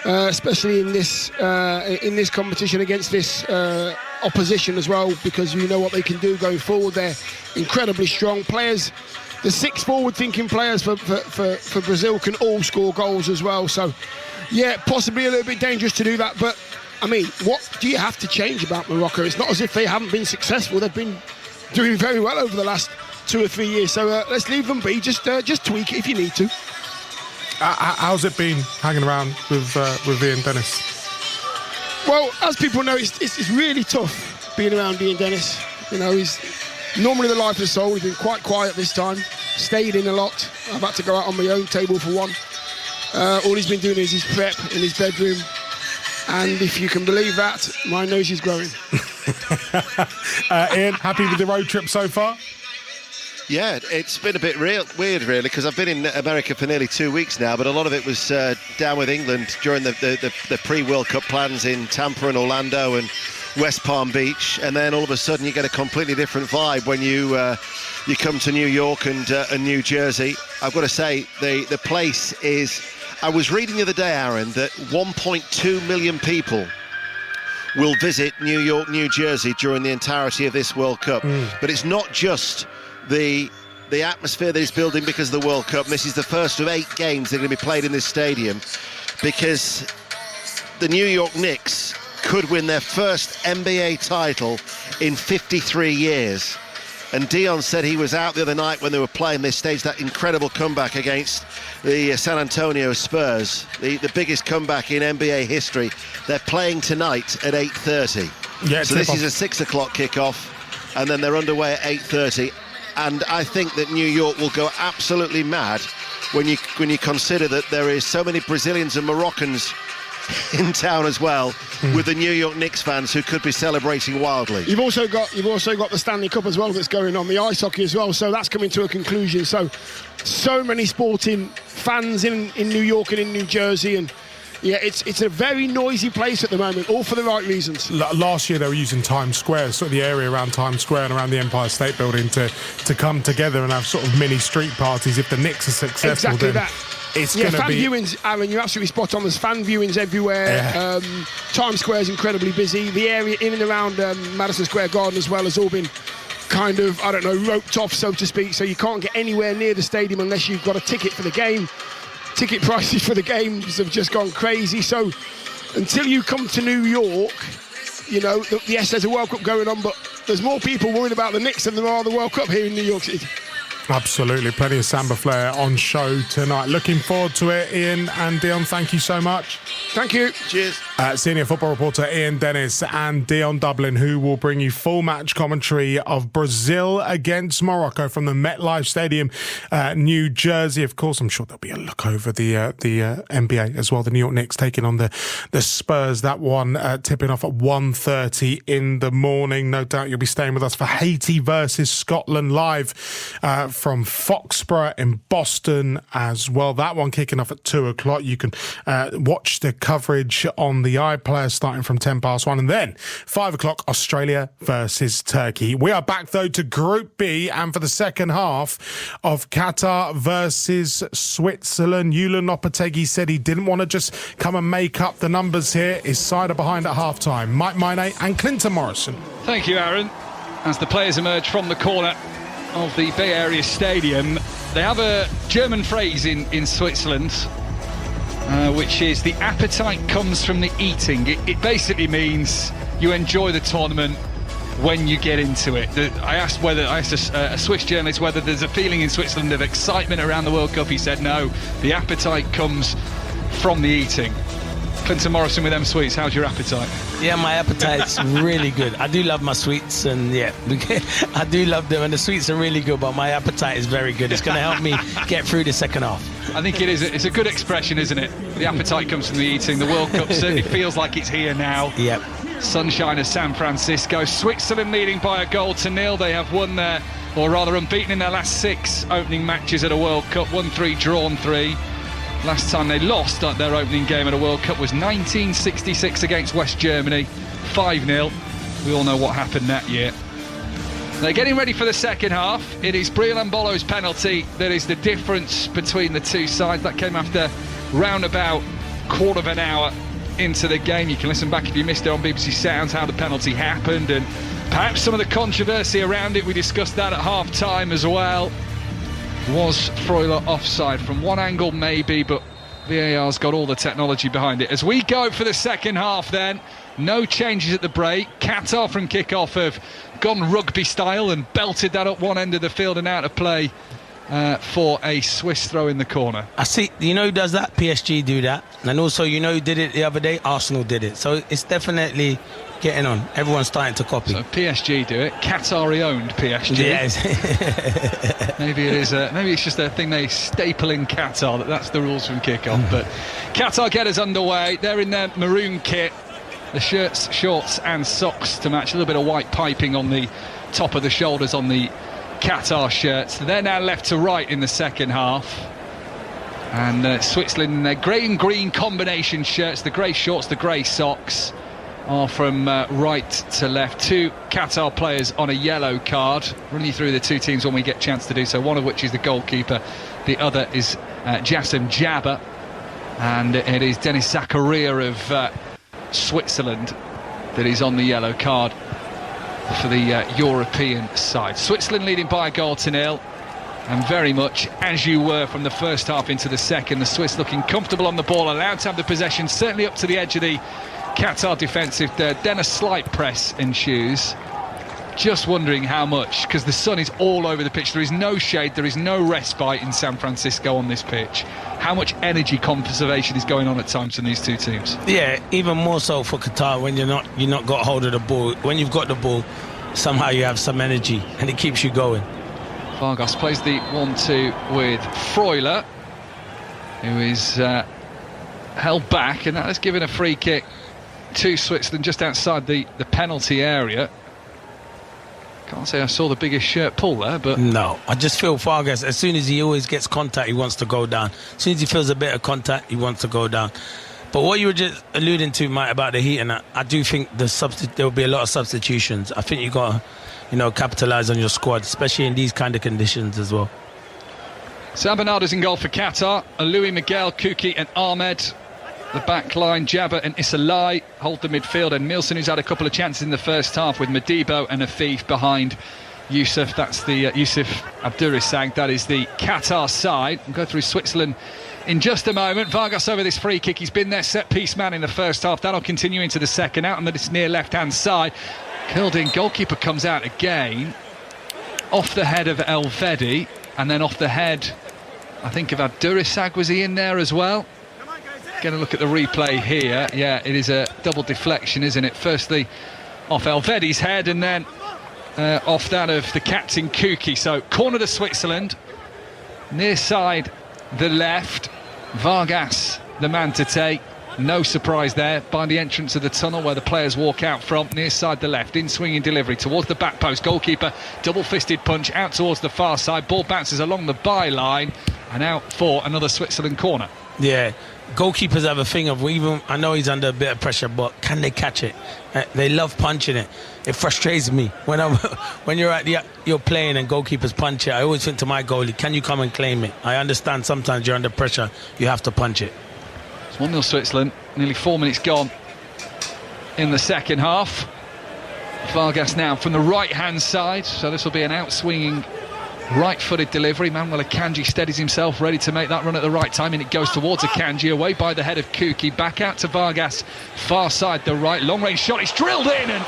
especially in this competition against this opposition as well, because you know what they can do going forward. They're incredibly strong players. The 6 forward-thinking players for Brazil can all score goals as well. So, yeah, possibly a little bit dangerous to do that, but I mean, what do you have to change about Morocco? It's not as if they haven't been successful. They've been doing very well over the last 2 or 3 years. So let's leave them be. Just tweak it if you need to. How's it been hanging around with Ian Dennis? Well, as people know, it's really tough being around Ian Dennis. You know, he's normally the life of the soul. He's been quite quiet this time. Stayed in a lot. I've had to go out on my own table for one. All he's been doing is his prep in his bedroom. And if you can believe that, my nose is growing. Ian, happy with the road trip so far? Yeah, it's been a bit weird, really, because I've been in America for nearly 2 weeks now, but a lot of it was down with England during the pre-World Cup plans in Tampa and Orlando and West Palm Beach, and then all of a sudden you get a completely different vibe when you come to New York and New Jersey. I've got to say, the place is... I was reading the other day, Aaron, that 1.2 million people will visit New York, New Jersey during the entirety of this World Cup. But it's not just the atmosphere that is building because of the World Cup. This is the first of 8 games that are going to be played in this stadium, because the New York Knicks could win their first NBA title in 53 years. And Dion said he was out the other night when they were playing. They staged that incredible comeback against the San Antonio Spurs, the biggest comeback in NBA history. They're playing tonight at 8:30. Yeah, so this is a 6 o'clock kickoff, and then they're underway at 8:30. And I think that New York will go absolutely mad when you consider that there is so many Brazilians and Moroccans in town as well, with the New York Knicks fans who could be celebrating wildly. You've also got the Stanley Cup as well that's going on, the ice hockey as well, so that's coming to a conclusion. So many sporting fans in New York and in New Jersey, and yeah, it's a very noisy place at the moment, all for the right reasons. Last year they were using Times Square, sort of the area around Times Square and around the Empire State Building to come together and have sort of mini street parties. If the Knicks are successful, exactly then that. It's going to fan be... viewings, Aaron, you're absolutely spot on. There's fan viewings everywhere. Yeah. Times Square is incredibly busy. The area in and around Madison Square Garden as well has all been kind of, I don't know, roped off, so to speak, so you can't get anywhere near the stadium unless you've got a ticket for the game. Ticket prices for the games have just gone crazy, so until you come to New York, you know, yes, there's a World Cup going on, but there's more people worried about the Knicks than there are the World Cup here in New York City. Absolutely, plenty of Samba flair on show tonight. Looking forward to it, Ian and Dion. Thank you so much. Thank you. Cheers. Senior football reporter Ian Dennis and Dion Dublin, who will bring you full match commentary of Brazil against Morocco from the MetLife Stadium, New Jersey. Of course, I'm sure there'll be a look over the NBA as well. The New York Knicks taking on the Spurs. That one tipping off at 1:30 in the morning. No doubt you'll be staying with us for Haiti versus Scotland live from Foxborough in Boston as well. That one kicking off at 2 o'clock. You can watch the coverage on the iPlayer starting from 1:10. And then 5 o'clock, Australia versus Turkey. We are back though to Group B, and for the second half of Qatar versus Switzerland. Yulan Lopetegui said he didn't want to just come and make up the numbers here. His side are behind at half-time. Mike Maine and Clinton Morrison. Thank you, Aaron. As the players emerge from the corner of the Bay Area Stadium, they have a German phrase in Switzerland, which is the appetite comes from the eating. It basically means you enjoy the tournament when you get into it. I asked a Swiss journalist whether there's a feeling in Switzerland of excitement around the World Cup. He said no, the appetite comes from the eating. Clinton Morrison with them sweets, how's your appetite? Yeah, my appetite's really good. I do love my sweets, and yeah, I do love them, and the sweets are really good, but my appetite is very good. It's going to help me get through the second half. I think it is. It's a good expression, isn't it? The appetite comes from the eating. The World Cup certainly feels like it's here now. Yep. Sunshine of San Francisco. Switzerland leading by 1-0. They have won their, or rather unbeaten in their last 6 opening matches at a World Cup. 1-3, drawn 3. Last time they lost at their opening game at a World Cup was 1966 against West Germany, 5-0. We all know what happened that year. They're getting ready for the second half. It is Briolambolo's penalty that is the difference between the two sides. That came after round about quarter of an hour into the game. You can listen back if you missed it on BBC Sounds how the penalty happened and perhaps some of the controversy around it. We discussed that at half-time as well. Was Freuler offside? From one angle maybe, but VAR's got all the technology behind it. As we go for the second half then, no changes at the break. Qatar from kick-off have gone rugby style and belted that up one end of the field and out of play for a Swiss throw in the corner. I see, you know who does that? PSG do that. And also, you know who did it the other day? Arsenal did it. So it's definitely getting on. Everyone's starting to copy. So PSG do it. Qatari owned PSG. Yes. Maybe it is. Maybe it's just a thing they staple in Qatar. That's the rules from kickoff. But Qatar get us underway. They're in their maroon kit. The shirts, shorts, and socks to match. A little bit of white piping on the top of the shoulders on the Qatar shirts. They're now left to right in the second half. And Switzerland in their grey and green combination shirts, the grey shorts, the grey socks, are from right to left. 2 Qatar players on a yellow card. Run you through the 2 teams when we get a chance to do so, one of which is the goalkeeper, the other is Jassim Jabba, and it is Denis Zakaria of Switzerland that is on the yellow card for the European side. Switzerland leading by 1-0, and very much as you were from the first half into the second. The Swiss looking comfortable on the ball, allowed to have the possession, certainly up to the edge of the Qatar defensive third. Then a slight press ensues, just wondering how much, because the sun is all over the pitch. There is no shade, there is no respite in San Francisco on this pitch. How much energy conservation is going on at times from these two teams? Yeah, even more so for Qatar when you're not got hold of the ball. When you've got the ball, somehow you have some energy and it keeps you going. Vargas plays the 1-2 with Freuler, who is held back, and that has given a free kick to Switzerland just outside the penalty area. Can't say I saw the biggest shirt pull there, but... No, I just feel Vargas, as soon as he always gets contact, he wants to go down. As soon as he feels a bit of contact, he wants to go down. But what you were just alluding to, Mike, about the heat, and I do think there will be a lot of substitutions. I think you got to, capitalise on your squad, especially in these kind of conditions as well. Bernardo's in goal for Qatar. Louis Miguel, Kuki and Ahmed. The back line, Jabba and Isalai hold the midfield, and Milson, who's had a couple of chances in the first half, with Madibo and Afif behind Yusuf. That's the Yusuf Abdurisag. That is the Qatar side. We'll go through Switzerland in just a moment. Vargas over this free kick. He's been their set-piece man in the first half. That'll continue into the second. Out on this near left-hand side. Curled in. Goalkeeper comes out again. Off the head of Elvedi, and then off the head, I think, of Abdurisag. Was he in there as well? Going to look at the replay here. Yeah, it is a double deflection, isn't it? Firstly, off Elvedi's head, and then off that of the captain, Kuki. So, corner to Switzerland. Near side, the left. Vargas, the man to take. No surprise there. By the entrance of the tunnel where the players walk out from. Near side, the left. In swinging delivery towards the back post. Goalkeeper, double-fisted punch out towards the far side. Ball bounces along the byline. And out for another Switzerland corner. Yeah. Goalkeepers have a thing of, I know he's under a bit of pressure, but can they catch it? They love punching it. It frustrates me when you're playing and goalkeepers punch it. I always think to my goalie, can you come and claim it? I understand sometimes you're under pressure, you have to punch it. It's 1-0 Switzerland, nearly 4 minutes gone in the second half. Vargas now from the right-hand side, so this will be an out-swinging right-footed delivery. Manuel Akanji steadies himself, ready to make that run at the right time, and it goes towards Akanji, away by the head of Kuki, back out to Vargas, far side, the right, long-range shot, it's drilled in and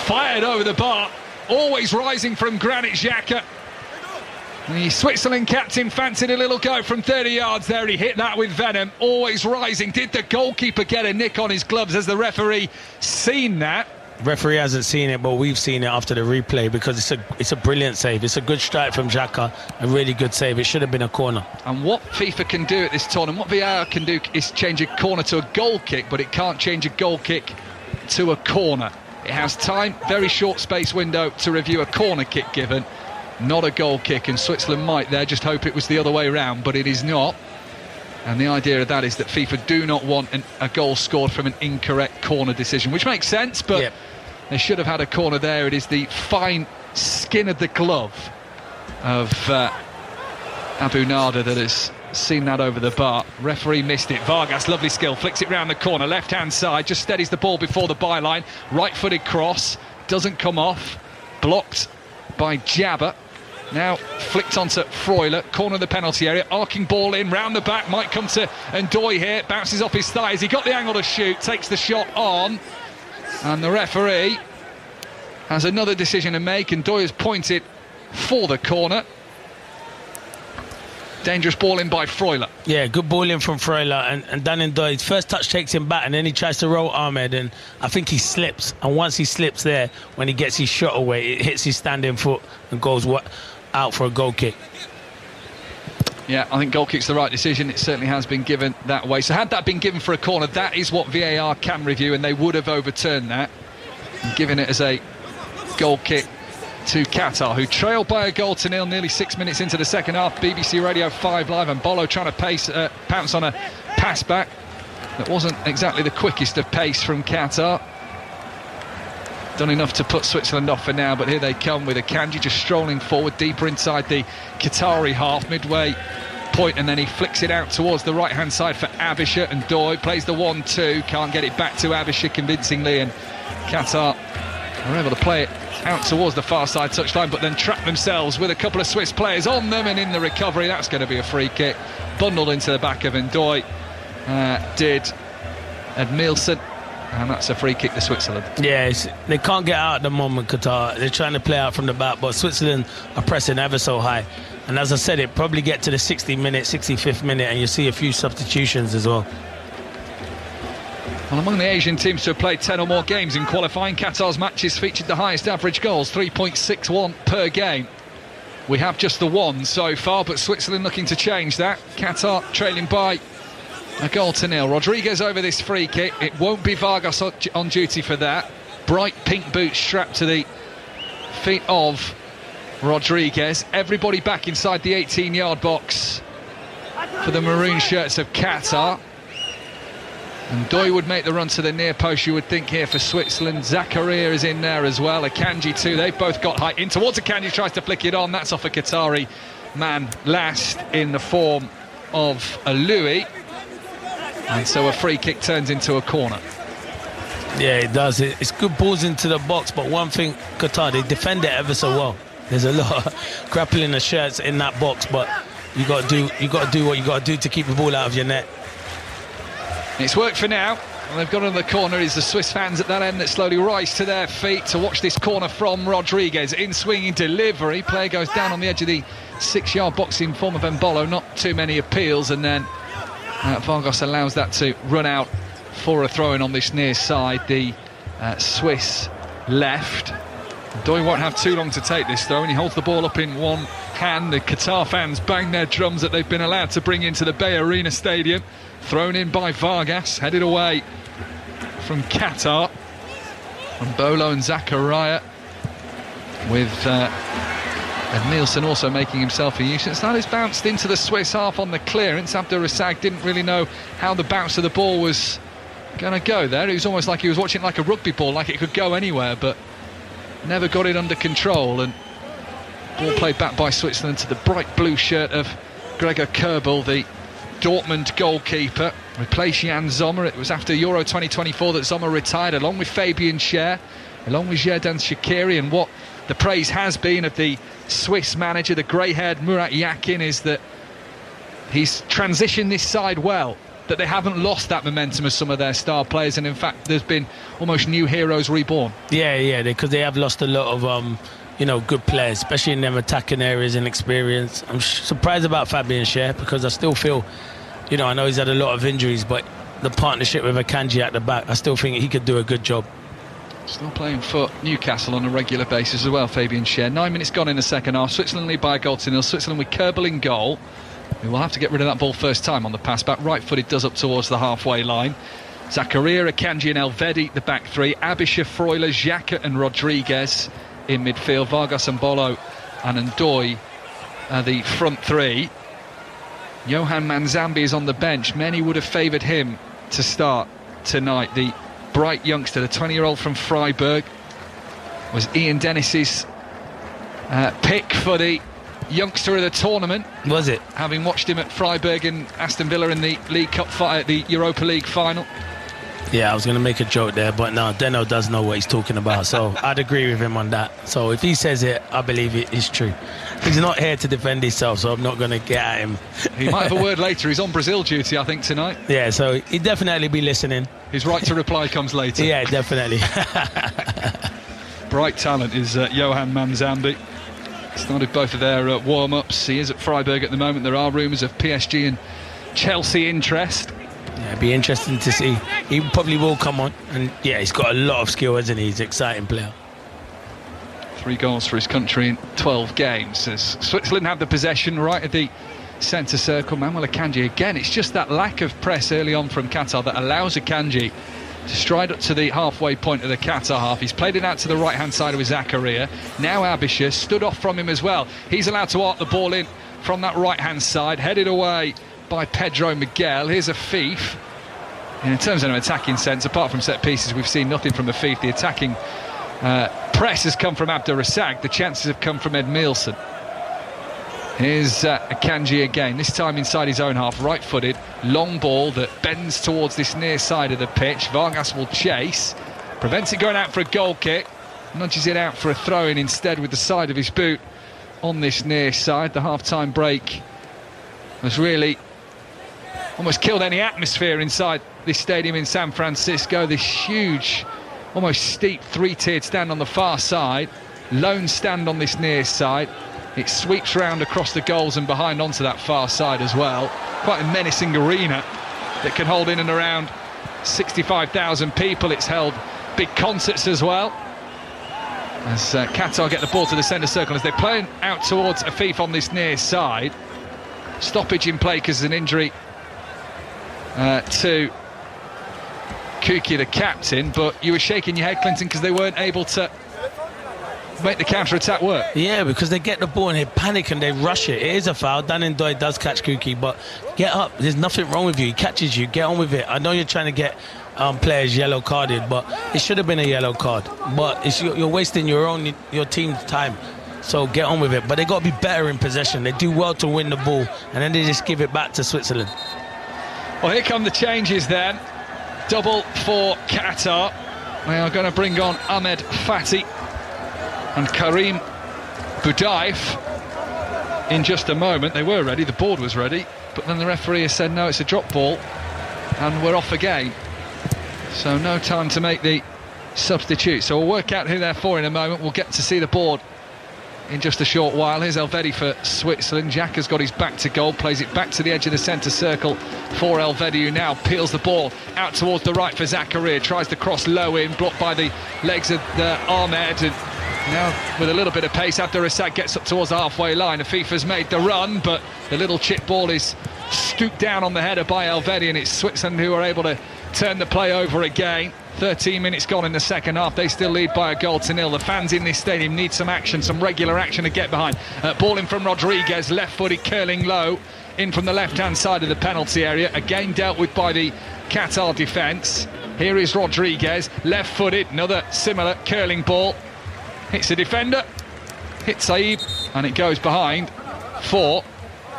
fired over the bar, always rising from Granit Xhaka. The Switzerland captain fancied a little go from 30 yards there, he hit that with venom, always rising. Did the goalkeeper get a nick on his gloves? Has the referee seen that? Referee hasn't seen it, but we've seen it after the replay, because it's a brilliant save. It's a good strike from Xhaka, a really good save. It should have been a corner. And what FIFA can do at this tournament, what VAR can do, is change a corner to a goal kick, but it can't change a goal kick to a corner. It has time, very short space window to review a corner kick given, not a goal kick, and Switzerland might there just hope it was the other way around, but it is not. And the idea of that is that FIFA do not want a goal scored from an incorrect corner decision, which makes sense, but yep, they should have had a corner there. It is the fine skin of the glove of Abu Nada that has seen that over the bar. Referee missed it. Vargas, lovely skill, flicks it round the corner, left-hand side, just steadies the ball before the byline. Right-footed cross, doesn't come off, blocked by Jabba. Now flicked onto Freuler, corner of the penalty area, arcing ball in, round the back, might come to Ndoye here, bounces off his thighs, he got the angle to shoot, takes the shot on, and the referee has another decision to make. Ndoye has pointed for the corner. Dangerous ball in by Freuler. Yeah, good ball in from Freuler, and Dan Ndoye's first touch takes him back, and then he tries to roll Ahmed, and I think he slips, and once he slips there, when he gets his shot away, it hits his standing foot and goes out for a goal kick. Yeah, I think goal kick's the right decision. It certainly has been given that way. So had that been given for a corner, that is what VAR can review, and they would have overturned that and given it as a goal kick to Qatar, who trailed by a goal to nil nearly 6 minutes into the second half. BBC Radio 5 Live, and Bolo trying to pounce on a pass back that wasn't exactly the quickest of pace from Qatar. Done enough to put Switzerland off for now, but here they come with Akanji just strolling forward deeper inside the Qatari half, midway point, and then he flicks it out towards the right hand side for Abisha, and Ndoye plays the 1-2, can't get it back to Abisha convincingly, and Qatar are able to play it out towards the far side touchline, but then trap themselves with a couple of Swiss players on them, and in the recovery that's going to be a free kick, bundled into the back of Ndoye, did Edmilson. and that's a free kick to Switzerland. Yeah, they can't get out at the moment, Qatar. They're trying to play out from the back, but Switzerland are pressing ever so high. And as I said, it probably get to the 65th minute, and you see a few substitutions as well. Well, among the Asian teams to have played 10 or more games in qualifying, Qatar's matches featured the highest average goals, 3.61 per game. We have just the one so far, but Switzerland looking to change that. Qatar trailing by a 0-0. Rodriguez over this free kick. It won't be Vargas on duty for that. Bright pink boots strapped to the feet of Rodriguez. Everybody back inside the 18-yard box for the maroon shirts of Qatar. And Doy would make the run to the near post, you would think, here for Switzerland. Zakaria is in there as well. Akanji too. They've both got height in towards Akanji, tries to flick it on. That's off a Qatari man last in the form of a Louis. And so a free kick turns into a corner. Yeah, it does. It's good balls into the box, but one thing, Qatar, they defend it ever so well. There's a lot of grappling the shirts in that box, but you got to do what you got to do to keep the ball out of your net. It's worked for now. Well, they've got on the corner. Is the Swiss fans at that end that slowly rise to their feet to watch this corner from Rodriguez. In swinging delivery. Player goes down on the edge of the 6-yard box in form of Embolo. Not too many appeals, and then Vargas allows that to run out for a throw-in on this near side. The Swiss left. Doy won't have too long to take this throw, and he holds the ball up in one hand. The Qatar fans bang their drums that they've been allowed to bring into the Bay Arena Stadium. Thrown in by Vargas, headed away from Qatar. From Bolo and Zakaria, with Nielsen also making himself a nuisance. That is bounced into the Swiss half on the clearance. Abdurrazzaq didn't really know how the bounce of the ball was going to go there. It was almost like he was watching like a rugby ball, like it could go anywhere, but never got it under control. And ball played back by Switzerland to the bright blue shirt of Gregor Kerbel, the Dortmund goalkeeper. Replaced Jan Sommer. It was after Euro 2024 that Sommer retired, along with Fabian Schär, along with Xherdan Shaqiri. And what the praise has been of the Swiss manager, the grey-haired Murat Yakin, is that he's transitioned this side well, that they haven't lost that momentum as some of their star players, and in fact there's been almost new heroes reborn. Yeah, because they have lost a lot of good players, especially in them attacking areas and experience. I'm surprised about Fabian Schär, because I still feel, I know he's had a lot of injuries, but the partnership with Akanji at the back, I still think he could do a good job. Still playing for Newcastle on a regular basis as well, Fabian Schär. 9 minutes gone in the second half. Switzerland lead by a 0-0. Switzerland with Kerbel in goal. We will have to get rid of that ball first time on the pass back. Right-footed, does up towards the halfway line. Zakaria, Akanji and Elvedi, the back three. Abisha, Freuler, Xhaka and Rodriguez in midfield. Vargas and Bolo and Ndoye the front three. Johan Manzambi is on the bench. Many would have favoured him to start tonight. The bright youngster, the 20-year-old from Freiburg, was Ian Dennis's pick for the youngster of the tournament. Was it? Having watched him at Freiburg and Aston Villa in the League Cup the Europa League final. Yeah, I was going to make a joke there, but no, Deno does know what he's talking about, so I'd agree with him on that. So if he says it, I believe it is true. He's not here to defend himself, so I'm not going to get at him. He might have a word later. He's on Brazil duty, I think, tonight. Yeah, so he'd definitely be listening. His right to reply comes later. Yeah, definitely. Bright talent is Johan Manzambi. Started both of their warm-ups. He is at Freiburg at the moment. There are rumours of PSG and Chelsea interest. Yeah, it'd be interesting to see. He probably will come on, and yeah, he's got a lot of skill, hasn't he? He's an exciting player. 3 goals for his country in 12 games. As Switzerland have the possession right at the centre circle. Manuel Akanji again. It's just that lack of press early on from Qatar that allows Akanji to stride up to the halfway point of the Qatar half. He's played it out to the right-hand side with Zakaria. Now Abisha stood off from him as well. He's allowed to arc the ball in from that right-hand side, headed away by Pedro Miguel. Here's a Fief. And in terms of an attacking sense, apart from set pieces, we've seen nothing from the Fief. The attacking press has come from Abdurrazzaq. The chances have come from Ed Nielsen. Here's Akanji again, this time inside his own half, right-footed, long ball that bends towards this near side of the pitch. Vargas will chase, prevents it going out for a goal kick, nudges it out for a throw-in instead with the side of his boot on this near side. The half-time break was really almost killed any atmosphere inside this stadium in San Francisco. This huge, almost steep 3-tiered stand on the far side, lone stand on this near side. It sweeps round across the goals and behind onto that far side as well. Quite a menacing arena that can hold in and around 65,000 people. It's held big concerts as well. As Qatar get the ball to the centre circle, as they're playing out towards Afif on this near side. Stoppage in play because of an injury to Kuki, the captain, but you were shaking your head, Clinton, because they weren't able to make the counter-attack work. Yeah, because they get the ball and they panic and they rush it. It is a foul. Dan Ndoye does catch Kuki, but get up. There's nothing wrong with you. He catches you. Get on with it. I know you're trying to get players yellow carded, but it should have been a yellow card. But it's you're wasting your team's time. So get on with it. But they got to be better in possession. They do well to win the ball, and then they just give it back to Switzerland. Well, here come the changes then. Double for Qatar. They are going to bring on Ahmed Fati and Karim Boudaif in just a moment. They were ready, the board was ready, but then the referee has said no, it's a drop ball and we're off again. So no time to make the substitute. So we'll work out who they're for in a moment. We'll get to see the board in just a short while. Here's Elvedi for Switzerland. Jack has got his back to goal, plays it back to the edge of the centre circle for Elvedi, who now peels the ball out towards the right for Zakaria, tries to cross low in, blocked by the legs of Ahmed, and now with a little bit of pace, Abdurrazzaq gets up towards the halfway line. Afifa's made the run, but the little chip ball is stooped down on the header by Elvedi, and it's Switzerland who are able to turn the play over again. 13 minutes gone in the second half. They still lead by a goal to nil. The fans in this stadium need some action, some regular action to get behind. Ball in from Rodriguez, left-footed, curling low, in from the left-hand side of the penalty area. Again dealt with by the Qatar defence. Here is Rodriguez, left-footed, another similar curling ball. Hits a defender, hits Saib, and it goes behind for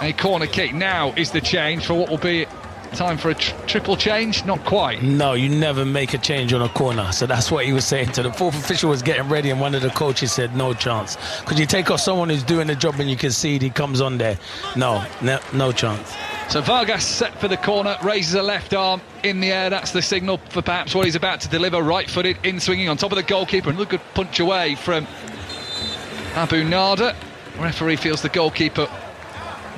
a corner kick. Now is the change for what will be time for a triple change. Not quite. No, you never make a change on a corner. So that's what he was saying to the fourth official. Was getting ready, and one of the coaches said no chance, because you take off someone who's doing the job and you can see he comes on there. No chance. So Vargas set for the corner, raises a left arm in the air. That's the signal for perhaps what he's about to deliver. Right-footed, in swinging on top of the goalkeeper, and look, good punch away from Abu Nada. The referee feels the goalkeeper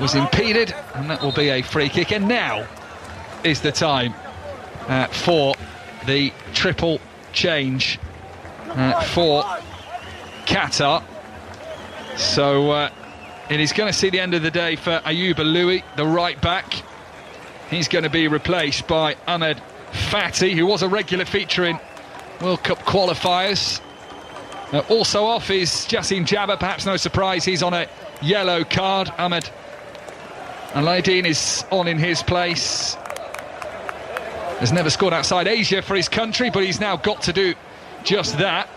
was impeded, and that will be a free kick. And now is the time for the triple change for Qatar. So it is going to see the end of the day for Ayoub Aloui, the right back. He's going to be replaced by Ahmed Fati, who was a regular feature in World Cup qualifiers. Also off is Jassim Jabba, perhaps no surprise, he's on a yellow card. Ahmed Aladdin is on in his place. Has never scored outside Asia for his country, but he's now got to do just that.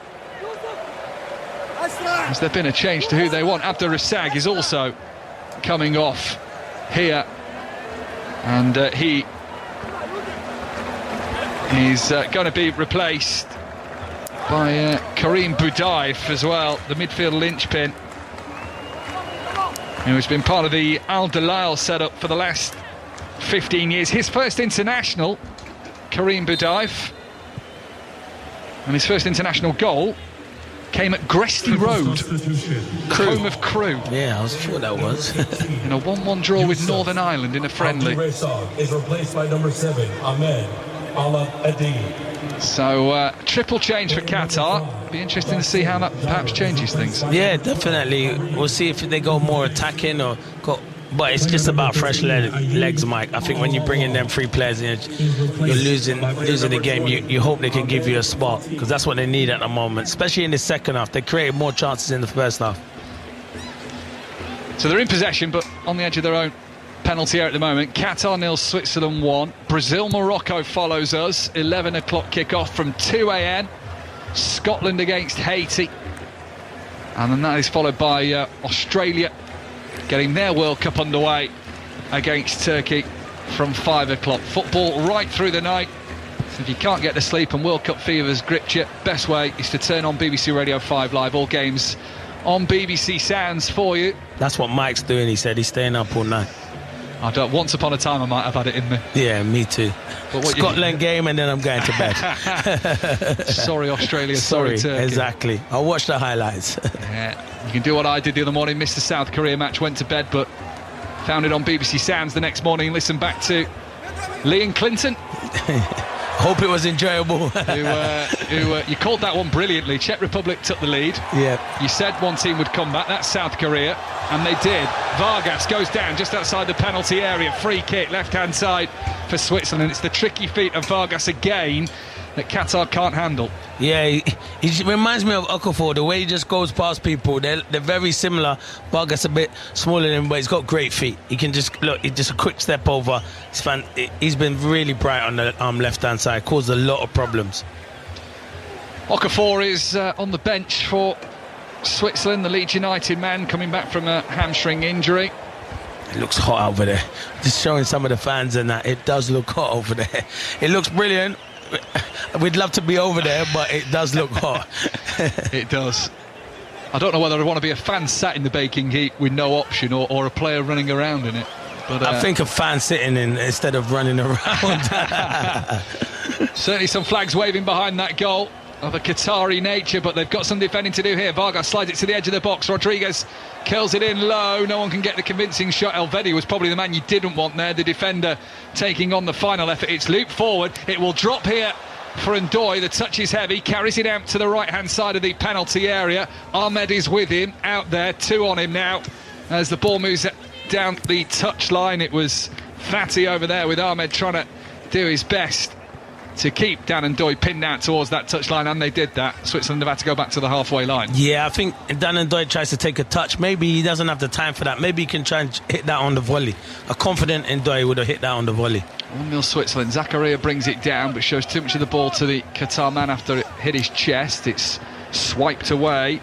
Has there been a change to who they want? Abdurrazzaq is also coming off here, and he is going to be replaced by Karim Boudaif as well, the midfield linchpin, who has been part of the Al Dalal setup for the last 15 years. His first international, Karim Boudaif, and his first international goal came at Gresty Road, home of Crewe. Yeah, I was sure that was. In a 1-1 draw with Northern Ireland in a friendly. Abdurrazzaq is replaced by number 7, Ahmed Aladdin. So triple change for Qatar. Be interesting to see how that perhaps changes things. Yeah, definitely. We'll see if they go more attacking or go. But it's just about fresh legs, Mike. I think when you bring in them three players, you're losing the game. You hope they can give you a spot, because that's what they need at the moment, especially in the second half. They created more chances in the first half. So they're in possession, but on the edge of their own penalty area at the moment. Qatar 0, Switzerland 1. Brazil-Morocco follows us. 11 o'clock kick-off from 2 a.m. Scotland against Haiti. And then that is followed by Australia getting their World Cup underway against Turkey from 5 o'clock. Football right through the night. So if you can't get to sleep and World Cup fever's gripped you, best way is to turn on BBC Radio 5 Live. All games on BBC Sounds for you. That's what Mike's doing. He said he's staying up all night. Once upon a time I might have had it in me. Yeah, me too. Scotland game and then I'm going to bed. Sorry Australia, sorry Turkey. Exactly. I'll watch the highlights. Yeah, you can do what I did the other morning, missed the South Korea match, went to bed, but found it on BBC Sounds the next morning, listened back to Lee and Clinton. Hope it was enjoyable. You called that one brilliantly. Czech Republic took the lead. Yeah. You said one team would come back. That's South Korea, and they did. Vargas goes down just outside the penalty area. Free kick, left-hand side for Switzerland. It's the tricky feet of Vargas again that Qatar can't handle. Yeah, he reminds me of Okafor, the way he just goes past people. They're very similar. Vargas a bit smaller than him, but he's got great feet. He can just a quick step over. He's been really bright on the left-hand side, caused a lot of problems. Okafor is on the bench for Switzerland, the Leeds United man coming back from a hamstring injury. It looks hot over there. Just showing some of the fans and that, it does look hot over there. It looks brilliant. We'd love to be over there, but it does look hot. It does. I don't know whether I want to be a fan sat in the baking heat with no option or a player running around in it. But I think a fan sitting in instead of running around. Certainly some flags waving behind that goal of a Qatari nature, but they've got some defending to do here. Vargas slides it to the edge of the box. Rodriguez curls it in low. No one can get the convincing shot. Elvedi was probably the man you didn't want there. The defender taking on the final effort. It's looped forward. It will drop here for Ndoye. The touch is heavy. Carries it out to the right-hand side of the penalty area. Ahmed is with him out there. 2 on him now as the ball moves down the touchline. It was Fatty over there with Ahmed trying to do his best to keep Dan Ndoye pinned out towards that touchline, and they did that. Switzerland have had to go back to the halfway line. Yeah, I think Dan Ndoye tries to take a touch. Maybe he doesn't have the time for that. Maybe he can try and hit that on the volley. A confident Ndoye would have hit that on the volley. 1-0 Switzerland. Zakaria brings it down, but shows too much of the ball to the Qatar man after it hit his chest. It's swiped away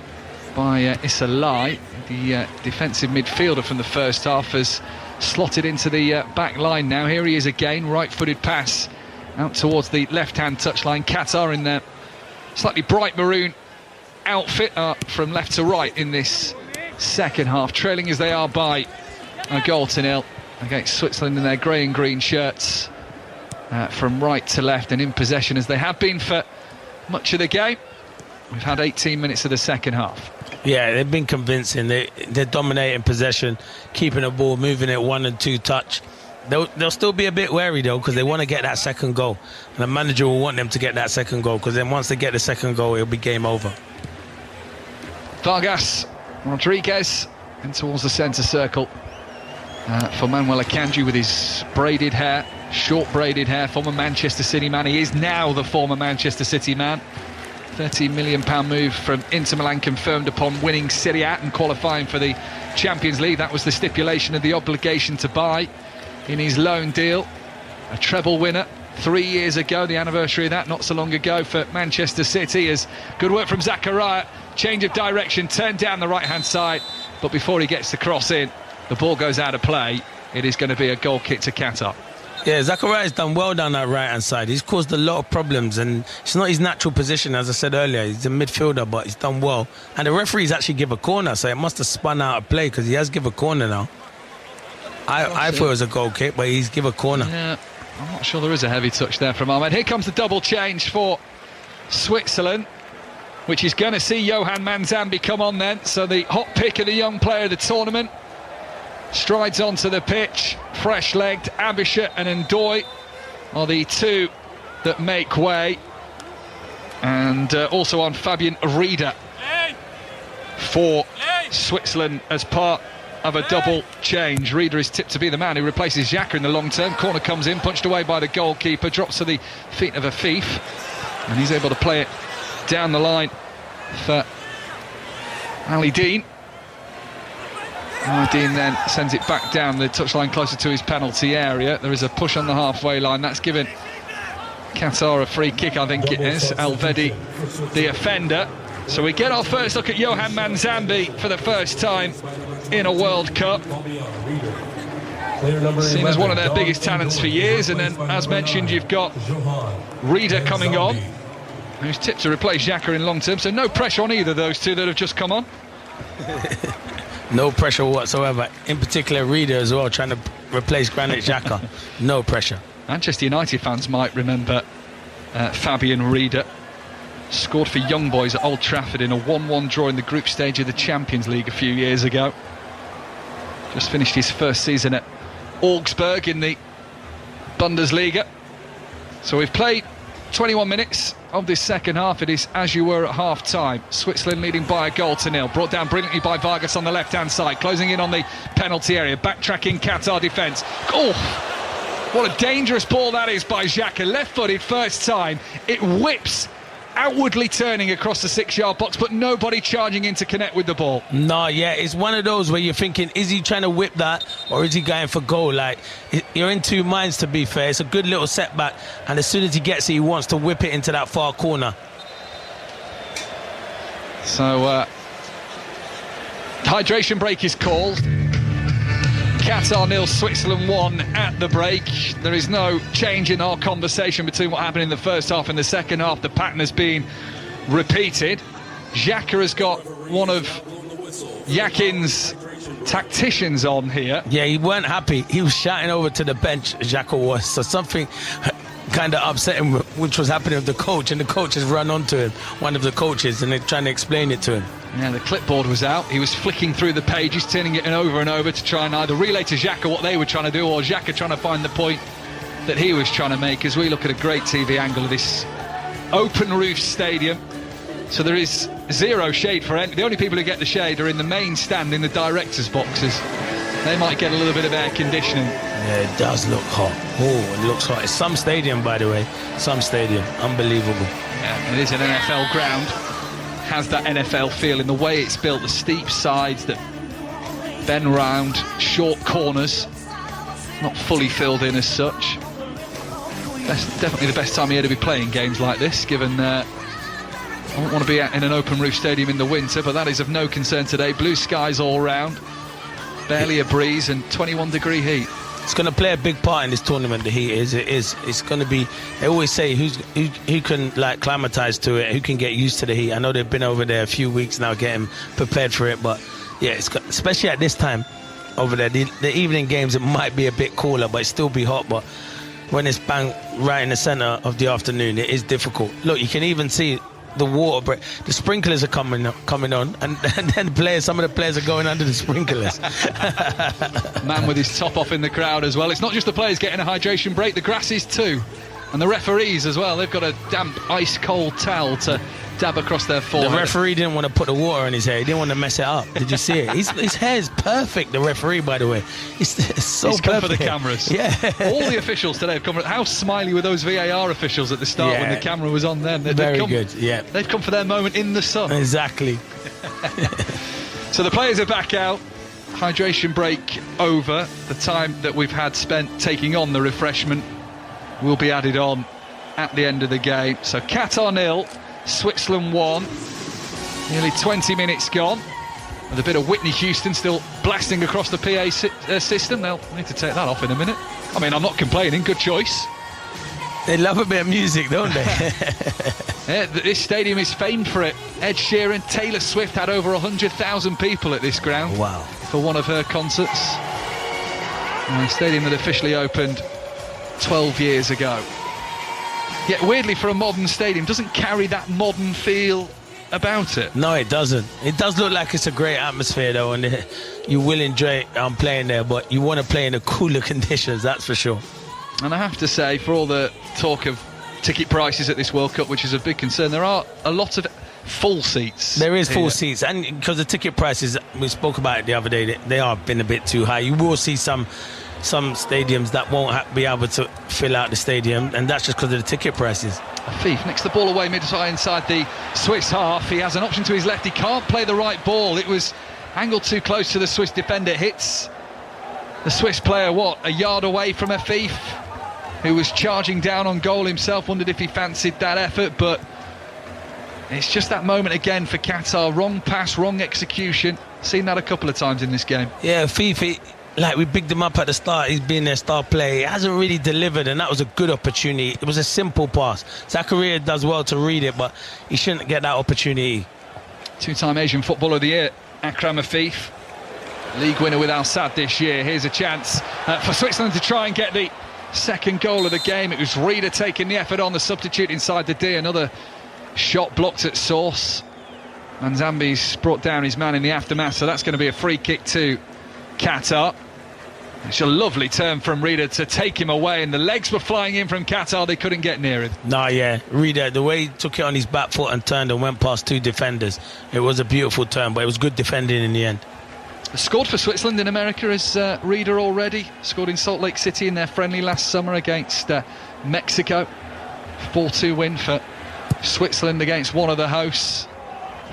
by Issa Lai. The defensive midfielder from the first half has slotted into the back line now. Here he is again, right-footed pass out towards the left-hand touchline. Qatar in their slightly bright maroon outfit from left to right in this second half, trailing as they are by a 0 against Switzerland in their grey and green shirts, from right to left and in possession as they have been for much of the game. We've had 18 minutes of the second half. Yeah, they've been convincing. They're dominating possession, keeping the ball, moving it 1 and 2 touch. They'll still be a bit wary though, because they want to get that second goal, and the manager will want them to get that second goal, because then once they get the second goal, it'll be game over. Vargas, Rodriguez in towards the centre circle for Manuel Akanji with his braided hair, short braided hair, former Manchester City man. He is now the former Manchester City man. £13 million move from Inter Milan confirmed upon winning Serie A and qualifying for the Champions League. That was the stipulation of the obligation to buy in his loan deal. A treble winner 3 years ago, the anniversary of that, not so long ago for Manchester City. As good work from Zakaria, change of direction, turned down the right hand side, but before he gets the cross in, the ball goes out of play. It is going to be a goal kick to Qatar. Yeah, Zakaria's done well down that right hand side. He's caused a lot of problems, and it's not his natural position, as I said earlier. He's a midfielder, but he's done well, and the referees actually give a corner, so it must have spun out of play, because he has give a corner now. I thought it was a goal kick, but he's give a corner. Yeah, I'm not sure there is a heavy touch there from Ahmed. Here comes the double change for Switzerland, which is going to see Johan Manzambi come on then. So the hot pick of the young player of the tournament strides onto the pitch. Fresh-legged Abisha and Ndoye are the two that make way. And also on Fabian Rieder for Switzerland as part of a double change. Rieder is tipped to be the man who replaces Xhaka in the long term. Corner comes in, punched away by the goalkeeper, drops to the feet of Afif, and he's able to play it down the line for Ali Dean. Ali Dean then sends it back down the touchline closer to his penalty area. There is a push on the halfway line. That's given Qatar a free kick, I think it is. Elvedi, the offender. So we get our first look at Johan Manzambi for the first time in a World Cup. Seen as one of their biggest talents for years, and then, as mentioned, you've got Rieder coming on, who's tipped to replace Xhaka in long term, so no pressure on either of those two that have just come on. No pressure whatsoever. In particular, Reader as well, trying to replace Granit Xhaka. No pressure. Manchester United fans might remember Fabian Reader. Scored for Young Boys at Old Trafford in a 1-1 draw in the group stage of the Champions League a few years ago. Just finished his first season at Augsburg in the Bundesliga. So we've played 21 minutes of this second half. It is as you were at half-time. Switzerland leading by 1-0. Brought down brilliantly by Vargas on the left-hand side. Closing in on the penalty area. Backtracking Qatar defence. Oh, what a dangerous ball that is by Xhaka. Left-footed first time. It whips outwardly turning across the 6-yard box, but nobody charging in to connect with the ball. No, yeah, it's one of those where you're thinking, is he trying to whip that or is he going for goal? Like, you're in two minds, to be fair. It's a good little setback, and as soon as he gets it, he wants to whip it into that far corner. So hydration break is called. Qatar 0, Switzerland 1 at the break. There is no change in our conversation between what happened in the first half and the second half. The pattern has been repeated. Xhaka has got one of Yakin's tacticians on here. Yeah, he weren't happy. He was shouting over to the bench, Xhaka was. So something kind of upset him, which was happening with the coach, and the coach has run onto him, one of the coaches, and they're trying to explain it to him. Yeah, the clipboard was out. He was flicking through the pages, turning it over and over to try and either relay to Xhaka what they were trying to do, or Xhaka trying to find the point that he was trying to make, as we look at a great TV angle of this open roof stadium. So there is zero shade for any. The only people who get the shade are in the main stand in the directors' boxes. They might get a little bit of air conditioning. Yeah, it does look hot. Oh, it looks hot. It's some stadium, by the way. Some stadium. Unbelievable. Yeah, it is an NFL ground. Has that NFL feel in the way it's built, the steep sides that bend round, short corners, not fully filled in as such. That's definitely the best time of year to be playing games like this, given I wouldn't want to be in an open roof stadium in the winter, but that is of no concern today. Blue skies all round, barely a breeze, and 21-degree heat. It's going to play a big part in this tournament, the heat is. It's going to be, they always say who can like climatize to it, who can get used to the heat. I know they've been over there a few weeks now getting prepared for it, but yeah, especially at this time over there, the evening games, it might be a bit cooler, but it still be hot. But when it's bang right in the centre of the afternoon, it is difficult. Look, you can even see the water break. The sprinklers are coming on, and then some of the players are going under the sprinklers. Man with his top off in the crowd as well. It's not just the players getting a hydration break, the grasses too, and the referees as well. They've got a damp, ice cold towel to dab across their forehead. The referee didn't want to put the water in his hair. He didn't want to mess it up. Did you see it? His hair is perfect, the referee, by the way. It's so He's perfect. come for the cameras. Yeah. All the officials today have come. How smiley were those VAR officials at the start when the camera was on them? Very good, yeah. They've come for their moment in the sun. Exactly. So the players are back out. Hydration break over. The time that we've had spent taking on the refreshment will be added on at the end of the game. So Qatar 0, Switzerland 1. Nearly 20 minutes gone. With a bit of Whitney Houston still blasting across the PA system. They'll need to take that off in a minute. I mean, I'm not complaining. Good choice. They love a bit of music, don't they? Yeah, this stadium is famed for it. Ed Sheeran, Taylor Swift had over 100,000 people at this ground. Wow. For one of her concerts. A stadium that officially opened 12 years ago. Yet weirdly, for a modern stadium, doesn't carry that modern feel about it. No, it doesn't. It does look like it's a great atmosphere though, and you will enjoy playing there, but you want to play in the cooler conditions, that's for sure. And I have to say, for all the talk of ticket prices at this World Cup, which is a big concern, there are a lot of full seats. There is full seats, and because the ticket prices, we spoke about it the other day, they are been a bit too high. You will see some stadiums that won't be able to fill out the stadium, and that's just because of the ticket prices. Afif nicks the ball away mid-high inside the Swiss half. He has an option to his left. He can't play the right ball. It was angled too close to the Swiss defender. Hits the Swiss player, a yard away from Afif, who was charging down on goal himself. Wondered if he fancied that effort, but it's just that moment again for Qatar. Wrong pass, wrong execution. Seen that a couple of times in this game. Yeah, Afif, like we bigged him up at the start, he's been their star player. He hasn't really delivered, and that was a good opportunity. It was a simple pass. Zakaria does well to read it, but he shouldn't get that opportunity. Two-time Asian Footballer of the Year, Akram Afif. league winner with Al Sadd this year. Here's a chance for Switzerland to try and get the second goal of the game. It was Reeder taking the effort on, the substitute inside the D. Another shot blocked at source. Manzambi's brought down his man in the aftermath, so that's going to be a free kick to Qatar. It's a lovely turn from Reeder to take him away, and the legs were flying in from Qatar. They couldn't get near him. Reeder, the way he took it on his back foot and turned and went past two defenders, it was a beautiful turn, but it was good defending in the end. Scored for Switzerland in America is Reeder already. Scored in Salt Lake City in their friendly last summer against Mexico. 4-2 win for Switzerland against one of the hosts.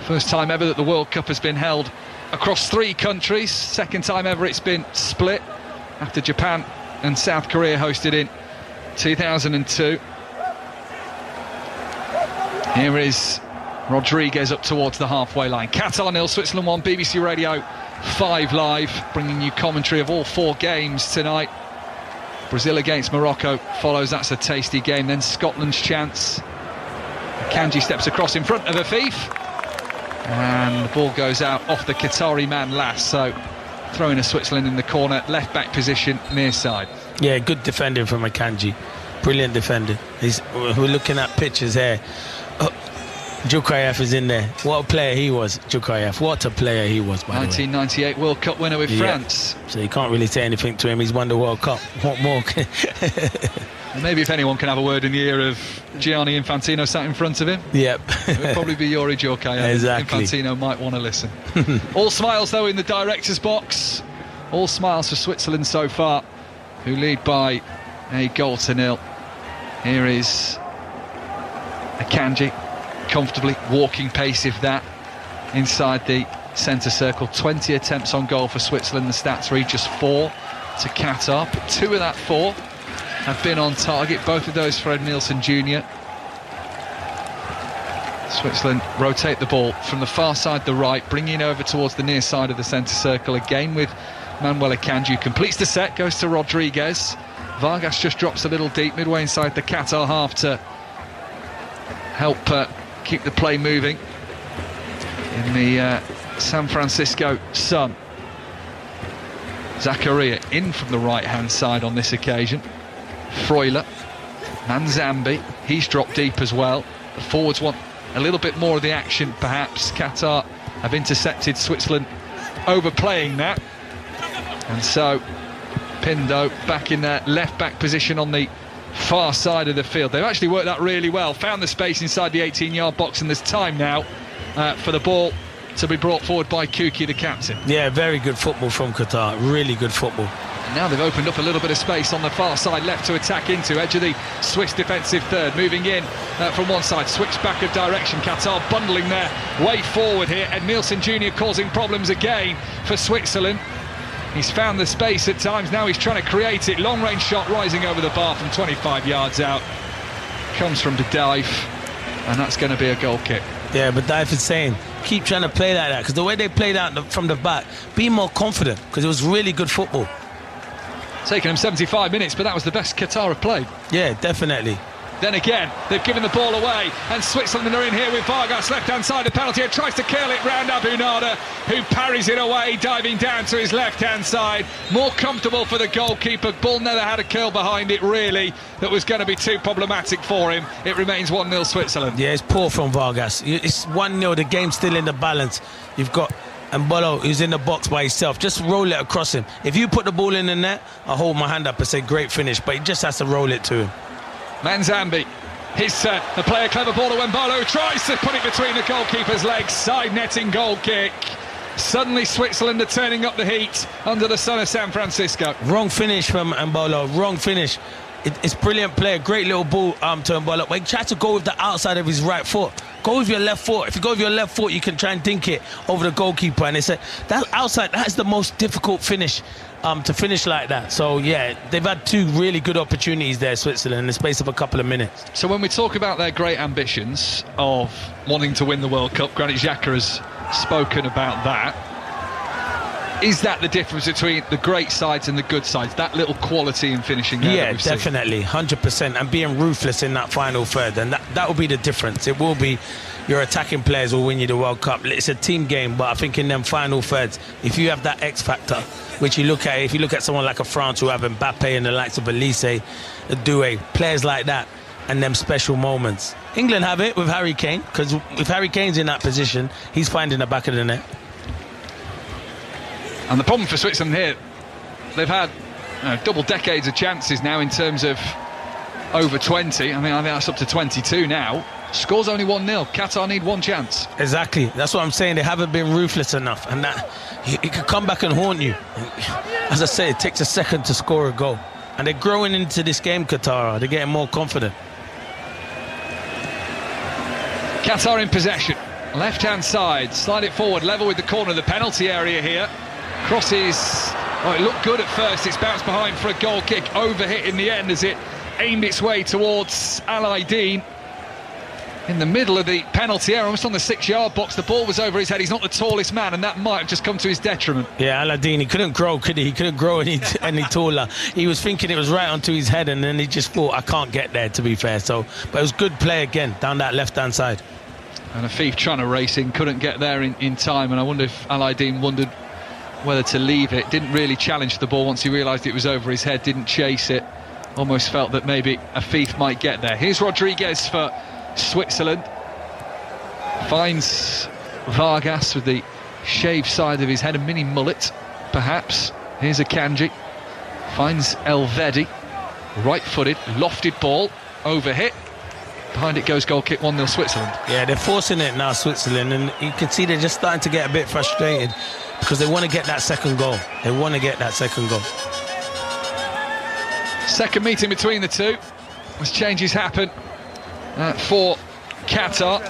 First time ever that the World Cup has been held across 3 countries. Second time ever it's been split, after Japan and South Korea hosted in 2002. Here is Rodriguez up towards the halfway line. Qatar 0, Switzerland 1, BBC Radio 5 Live, bringing you commentary of all 4 games tonight. Brazil against Morocco follows, that's a tasty game. Then Scotland's chance. Kanji steps across in front of Afif, and the ball goes out off the Qatari man last, so throwing a Switzerland in the corner, left back position, near side. Yeah, good defending from Akanji. Brilliant defending. We're looking at pictures here. Djukayev is in there. What a player he was, Djukayev. What a player he was, by 1998 World Cup winner with France. So you can't really say anything to him. He's won the World Cup. What more? And maybe if anyone can have a word in the ear of Gianni Infantino sat in front of him, yep, it would probably be Yuri Djurkaev. Exactly. Infantino might want to listen. All smiles though in the director's box. All smiles for Switzerland so far, who lead by a 0-0. Here is Akanji, comfortably walking pace, if that, inside the centre circle. 20 attempts on goal for Switzerland. The stats read just 4 to Qatar, but 2 of that 4 have been on target, both of those for Ed Nielsen Jr. Switzerland rotate the ball from the far side, the right, bringing over towards the near side of the centre circle again with Manuel Akanji. Completes the set, goes to Rodriguez. Vargas just drops a little deep midway inside the Qatar half to help keep the play moving in the San Francisco sun. Zakaria in from the right hand side on this occasion. Freuler, Manzambi, he's dropped deep as well. The forwards want a little bit more of the action perhaps. Qatar have intercepted Switzerland overplaying that, and so Pindo back in their left back position on the far side of the field. They've actually worked that really well, found the space inside the 18-yard box, and there's time now for the ball to be brought forward by Kuki, the captain. Yeah, very good football from Qatar, really good football. And now they've opened up a little bit of space on the far side left to attack into. Edge of the Swiss defensive third, moving in from one side, switch back of direction. Qatar bundling their way forward here. Ed Nielsen Jr. causing problems again for Switzerland. He's found the space at times, now he's trying to create it. Long range shot rising over the bar from 25 yards out. Comes from Badaif, and that's going to be a goal kick. Yeah, Badaif is saying, keep trying to play like that, because the way they played out from the back, be more confident, because it was really good football. Taken them 75 minutes, but that was the best Qatar have played. Yeah, definitely. Then again, they've given the ball away, and Switzerland are in here with Vargas, left-hand side of penalty, and tries to curl it round Abu Nada, who parries it away, diving down to his left-hand side. More comfortable for the goalkeeper. Ball never had a curl behind it, really, that was going to be too problematic for him. It remains 1-0 Switzerland. Yeah, it's poor from Vargas. It's 1-0, the game's still in the balance. You've got Mbolo, who's in the box by himself. Just roll it across him. If you put the ball in the net, I'll hold my hand up and say great finish, but he just has to roll it to him. Manzambi, his turn, the player, clever ball to Mbolo, tries to put it between the goalkeeper's legs, side netting goal kick. Suddenly Switzerland are turning up the heat under the sun of San Francisco. Wrong finish from Mbolo, wrong finish. It's brilliant play, great little ball to Mbolo, but he tried to go with the outside of his right foot. Go with your left foot. If you go with your left foot, you can try and dink it over the goalkeeper, and they said that outside, that's the most difficult finish to finish like that. So yeah, they've had 2 really good opportunities there, Switzerland, in the space of a couple of minutes. So when we talk about their great ambitions of wanting to win the World Cup, Granit Xhaka has spoken about that. is that the difference between the great sides and the good sides? That little quality in finishing there? Yeah, definitely, 100%, and being ruthless in that final third, and that will be the difference. It will be your attacking players will win you the World Cup. It's a team game, but I think in them final thirds, if you have that X factor, which you look at, if you look at someone like a France who have Mbappe and the likes of Elise, Doué, players like that, and them special moments. England have it with Harry Kane, because if Harry Kane's in that position, he's finding the back of the net. And the problem for Switzerland here, they've had double decades of chances now in terms of over 20. I think that's up to 22 now. Scores only 1-0. Qatar need one chance. Exactly. That's what I'm saying. They haven't been ruthless enough, and that it could come back and haunt you. As I say, it takes a second to score a goal, and they're growing into this game. Qatar, they're getting more confident. Qatar in possession, left-hand side, slide it forward, level with the corner of the penalty area here. Crosses, it looked good at first, it's bounced behind for a goal kick, overhit in the end as it aimed its way towards Al-Aidin. In the middle of the penalty area, almost on the 6-yard box, the ball was over his head. He's not the tallest man, and that might have just come to his detriment. Yeah, Al-Aidin, he couldn't grow, could he? He couldn't grow any taller. He was thinking it was right onto his head, and then he just thought, I can't get there, to be fair. So, but it was good play again, down that left-hand side. And Afif trying to race in, couldn't get there in time, and I wonder if Al-Aidin wondered whether to leave it. Didn't really challenge the ball once he realised it was over his head, didn't chase it. Almost felt that maybe Afif might get there. Here's Rodriguez for Switzerland. Finds Vargas with the shaved side of his head, a mini mullet, perhaps. Here's Akanji. Finds Elvedi. Right-footed, lofted ball, overhit. Behind it goes goal kick, 1-0 Switzerland. Yeah, they're forcing it now, Switzerland, and you can see they're just starting to get a bit frustrated because they want to get that second goal. They want to get that second goal. Second meeting between the two as changes happen for Qatar.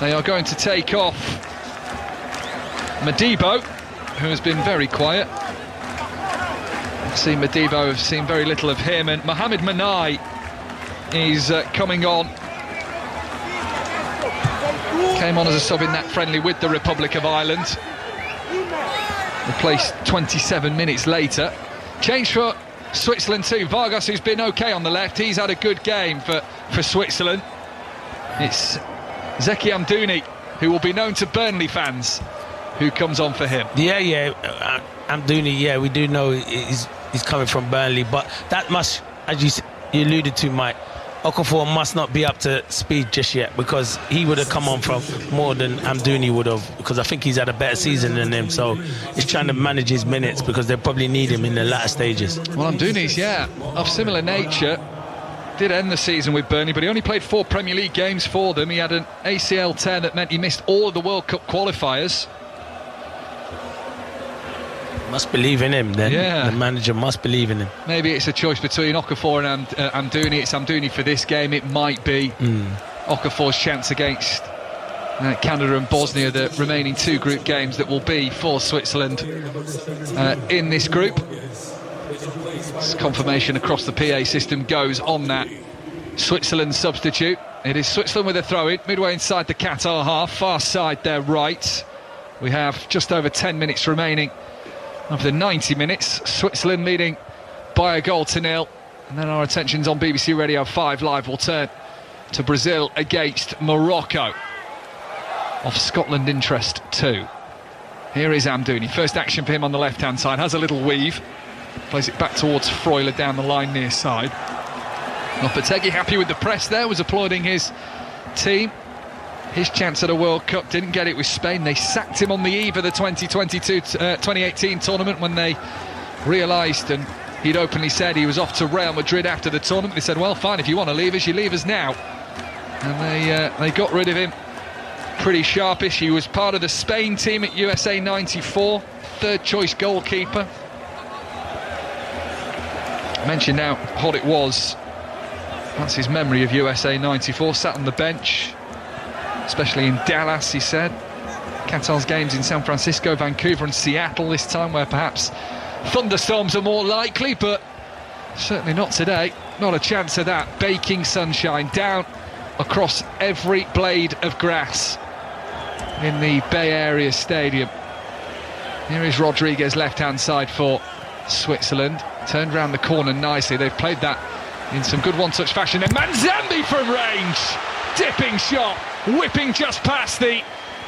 They are going to take off Madibo, who has been very quiet. I've seen Madibo, I've seen very little of him, and Mohamed Manai is coming on. Came on as a sub in that friendly with the Republic of Ireland. Replaced 27 minutes later. Change for Switzerland too. Vargas, who's been okay on the left, he's had a good game for Switzerland. It's Zeki Amdouni, who will be known to Burnley fans, who comes on for him. Yeah, Amdouni, we do know he's coming from Burnley, but that must, as you alluded to, Mike, Okafor must not be up to speed just yet, because he would have come on from more than Amdouni would have, because I think he's had a better season than him, so he's trying to manage his minutes because they probably need him in the latter stages. Well, Amdouni's, of similar nature. Did end the season with Burnley, but he only played 4 Premier League games for them. He had an ACL tear that meant he missed all of the World Cup qualifiers. Must believe in him then. Yeah. The manager must believe in him. Maybe it's a choice between Okafor and Amdouni. It's Amdouni for this game. It might be Okafor's chance against Canada and Bosnia, the remaining 2 group games that will be for Switzerland in this group. Confirmation across the PA system goes on that Switzerland substitute. It is Switzerland with a throw-in, midway inside the Qatar half, far side their right. We have just over 10 minutes remaining of the 90 minutes. Switzerland leading by a goal to 0. And then our attentions on BBC Radio 5 Live will turn to Brazil against Morocco. Of Scotland interest too. Here is Amdouni. First action for him on the left-hand side. Has a little weave. Plays it back towards Freuler down the line near side. Lopetegui happy with the press there, was applauding his team. His chance at a World Cup, didn't get it with Spain. They sacked him on the eve of the 2018 tournament when they realised, and he'd openly said he was off to Real Madrid after the tournament. They said, well, fine, if you want to leave us, you leave us now. And they got rid of him pretty sharpish. He was part of the Spain team at USA 94, third choice goalkeeper. Mentioned now what it was. That's his memory of USA 94. Sat on the bench, especially in Dallas, he said. Qatar's games in San Francisco, Vancouver and Seattle this time, where perhaps thunderstorms are more likely, but certainly not today. Not a chance of that. Baking sunshine down across every blade of grass in the Bay Area Stadium. Here is Rodriguez, left-hand side for Switzerland. Turned round the corner nicely. They've played that in some good one-touch fashion. And Manzambi from range. Dipping shot. Whipping just past the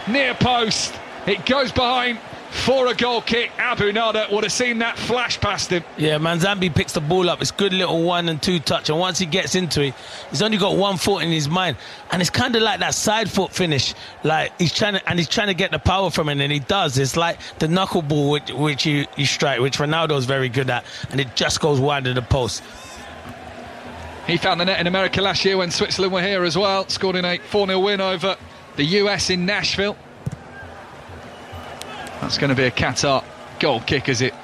near post. It goes behind for a goal kick. Abu Nada would have seen that flash past him. Yeah, Manzambi picks the ball up. It's good little 1 and 2 touch, and once he gets into it, he's only got one foot in his mind, and it's kind of like that side foot finish. Like he's trying to get the power from it, and he does. It's like the knuckleball which you strike, which Ronaldo's very good at, and it just goes wide of the post. He found the net in America last year when Switzerland were here as well. Scored in a 4-0 win over the US in Nashville. That's going to be a Qatar goal kick as it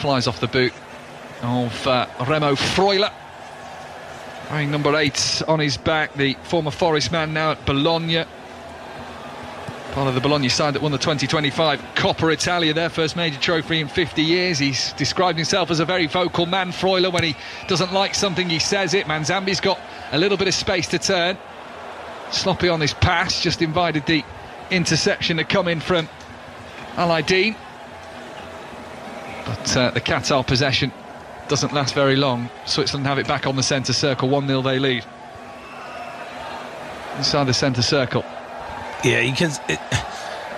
flies off the boot of Remo Freuler. Wearing number 8 on his back, the former Forest man now at Bologna. Part of the Bologna side that won the 2025 Coppa Italia, their first major trophy in 50 years. He's described himself as a very vocal man, Freuler. When he doesn't like something, he says it. Manzambi's got a little bit of space to turn. Sloppy on this pass, just invited the interception to come in from Al-Aidin, but the Qatar possession doesn't last very long. Switzerland have it back on the centre circle. 1-0 they lead. Inside the centre circle. Yeah, you can.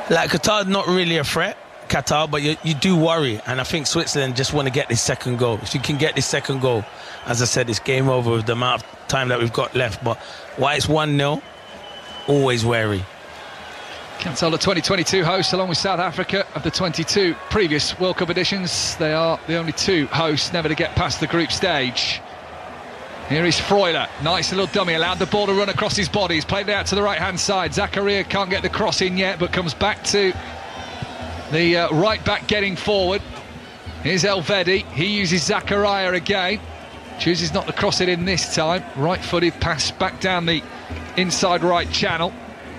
Like Qatar's not really a threat, Qatar, but you do worry, and I think Switzerland just want to get this second goal. If you can get this second goal, as I said, it's game over with the amount of time that we've got left. But why it's 1-0, always wary. Qatar, the 2022 hosts, along with South Africa, of the 22 previous World Cup editions. They are the only 2 hosts never to get past the group stage. Here is Freuler, nice little dummy, allowed the ball to run across his body. He's played it out to the right-hand side. Zakaria can't get the cross in yet, but comes back to the right back getting forward. Here's Elvedi, he uses Zakaria again. Chooses not to cross it in this time. Right-footed pass back down the inside right channel.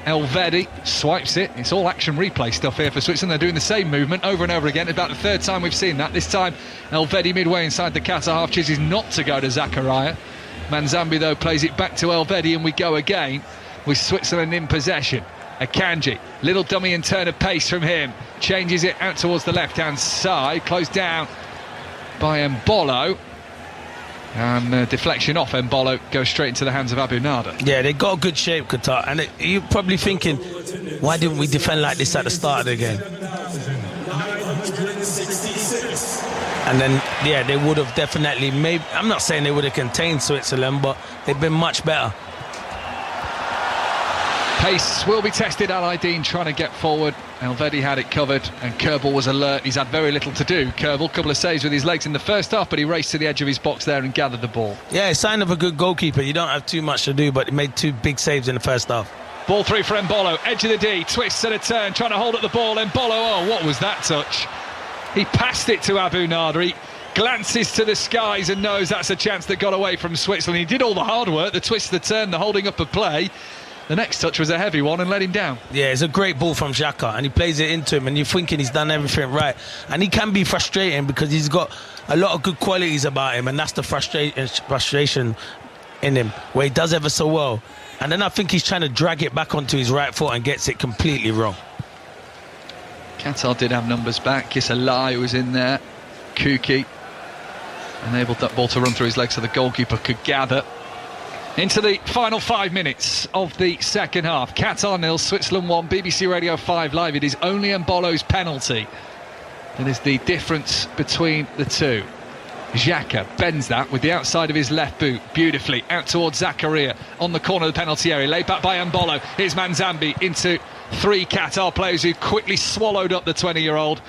Elvedi swipes it. It's all action replay stuff here for Switzerland. They're doing the same movement over and over again. It's about the 3rd time we've seen that. This time Elvedi midway inside the Qatar half chooses not to go to Zakaria. Manzambi though plays it back to Elvedi, and we go again with Switzerland in possession. Akanji, little dummy and turn of pace from him, changes it out towards the left hand side, closed down by Mbolo. And deflection off Mbolo goes straight into the hands of Abu Nada. Yeah, they got a good shape, Qatar, and you're probably thinking, why didn't we defend like this at the start of the game? And then, yeah, they would have definitely I'm not saying they would have contained Switzerland, but they've been much better. Pace will be tested. Al-Aidin trying to get forward. Elvedi had it covered, and Kerbal was alert. He's had very little to do. Kerbal, couple of saves with his legs in the first half, but he raced to the edge of his box there and gathered the ball. Yeah, a sign of a good goalkeeper. You don't have too much to do, but he made 2 big saves in the first half. Ball through for Mbolo, edge of the D, twists and a turn, trying to hold up the ball. Mbolo, oh, what was that touch? He passed it to Abu Nada. He glances to the skies and knows that's a chance that got away from Switzerland. He did all the hard work, the twist, the turn, the holding up of play. The next touch was a heavy one and let him down. Yeah, it's a great ball from Xhaka, and he plays it into him, and you're thinking he's done everything right. And he can be frustrating because he's got a lot of good qualities about him, and that's the frustration in him, where he does ever so well. And then I think he's trying to drag it back onto his right foot and gets it completely wrong. Qatar did have numbers back. Kisalai was in there. Kuki enabled that ball to run through his legs so the goalkeeper could gather. Into the final 5 minutes of the second half. Qatar 0, Switzerland 1, BBC Radio 5 Live. It is only Mbolo's penalty that is the difference between the two. Xhaka bends that with the outside of his left boot beautifully out towards Zakaria on the corner of the penalty area, laid back by Mbolo. Here's Manzambi into 3 Qatar players who quickly swallowed up the 20-year-old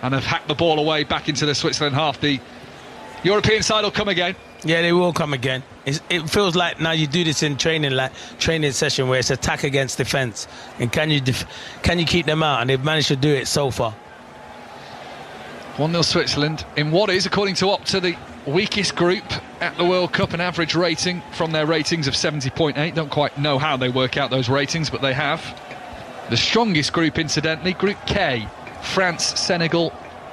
and have hacked the ball away back into the Switzerland half. The European side will come again. Yeah, they will come again. It feels like now you do this in training, like training session, where it's attack against defence, and can you keep them out? And they've managed to do it so far. 1-0 Switzerland in what is, according to Opta, the weakest group at the World Cup, an average rating from their ratings of 70.8. Don't quite know how they work out those ratings, but they have. The strongest group, incidentally, Group K: France, Senegal,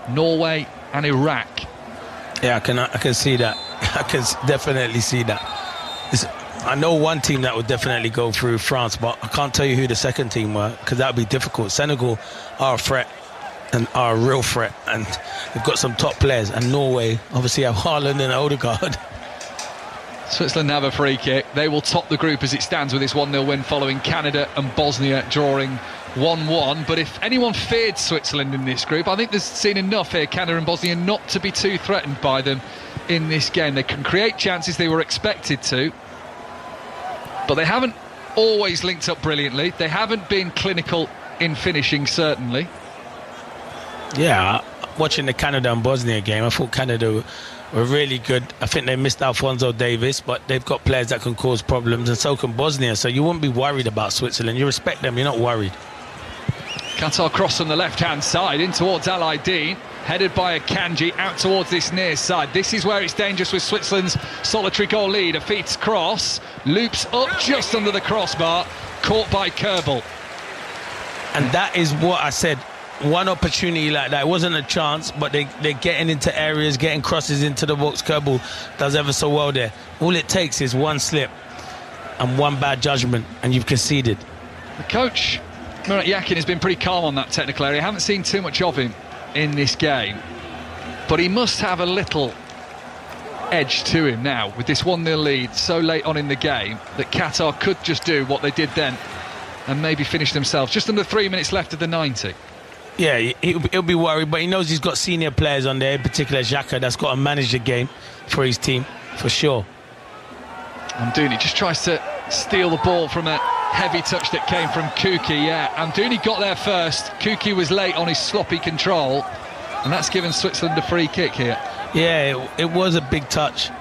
Norway and Iraq. Yeah, I can see that. I can definitely see that. I know one team that would definitely go through, France, but I can't tell you who the second team were, because that would be difficult. Senegal are a threat. and are a real threat, and they've got some top players, and Norway obviously have Haaland and Odegaard. Switzerland have a free kick. They will top the group as it stands with this 1-0 win following Canada and Bosnia drawing 1-1. But if anyone feared Switzerland in this group, I think there's seen enough here, Canada and Bosnia, not to be too threatened by them in this game. They can create chances, they were expected to, but they haven't always linked up brilliantly. They haven't been clinical in finishing, certainly. Yeah, watching the Canada and Bosnia game, I thought Canada were really good. I think they missed Alphonso Davies, but they've got players that can cause problems, and so can Bosnia, so you wouldn't be worried about Switzerland. You respect them, you're not worried. Qatar cross on the left-hand side in towards Al-Aidin, headed by Akanji out towards this near side. This is where it's dangerous with Switzerland's solitary goal lead. A feet's cross, loops up just under the crossbar, caught by Kerbal. And that is what I said. One opportunity like that, it wasn't a chance, but they're getting into areas, getting crosses into the box. Kerbal does ever so well there. All it takes is one slip and one bad judgment, and you've conceded. The coach, Murat Yakin, has been pretty calm on that technical area. I haven't seen too much of him in this game, but he must have a little edge to him now with this 1-0 lead so late on in the game that Qatar could just do what they did then and maybe finish themselves. Just under 3 minutes left of the 90. Yeah, he'll be worried, but he knows he's got senior players on there, in particular Xhaka, that's got to manage the game for his team, for sure. Amdouni just tries to steal the ball from a heavy touch that came from Kuki. Yeah, Amdouni got there first. Kuki was late on his sloppy control, and that's given Switzerland a free kick here. Yeah, it was a big touch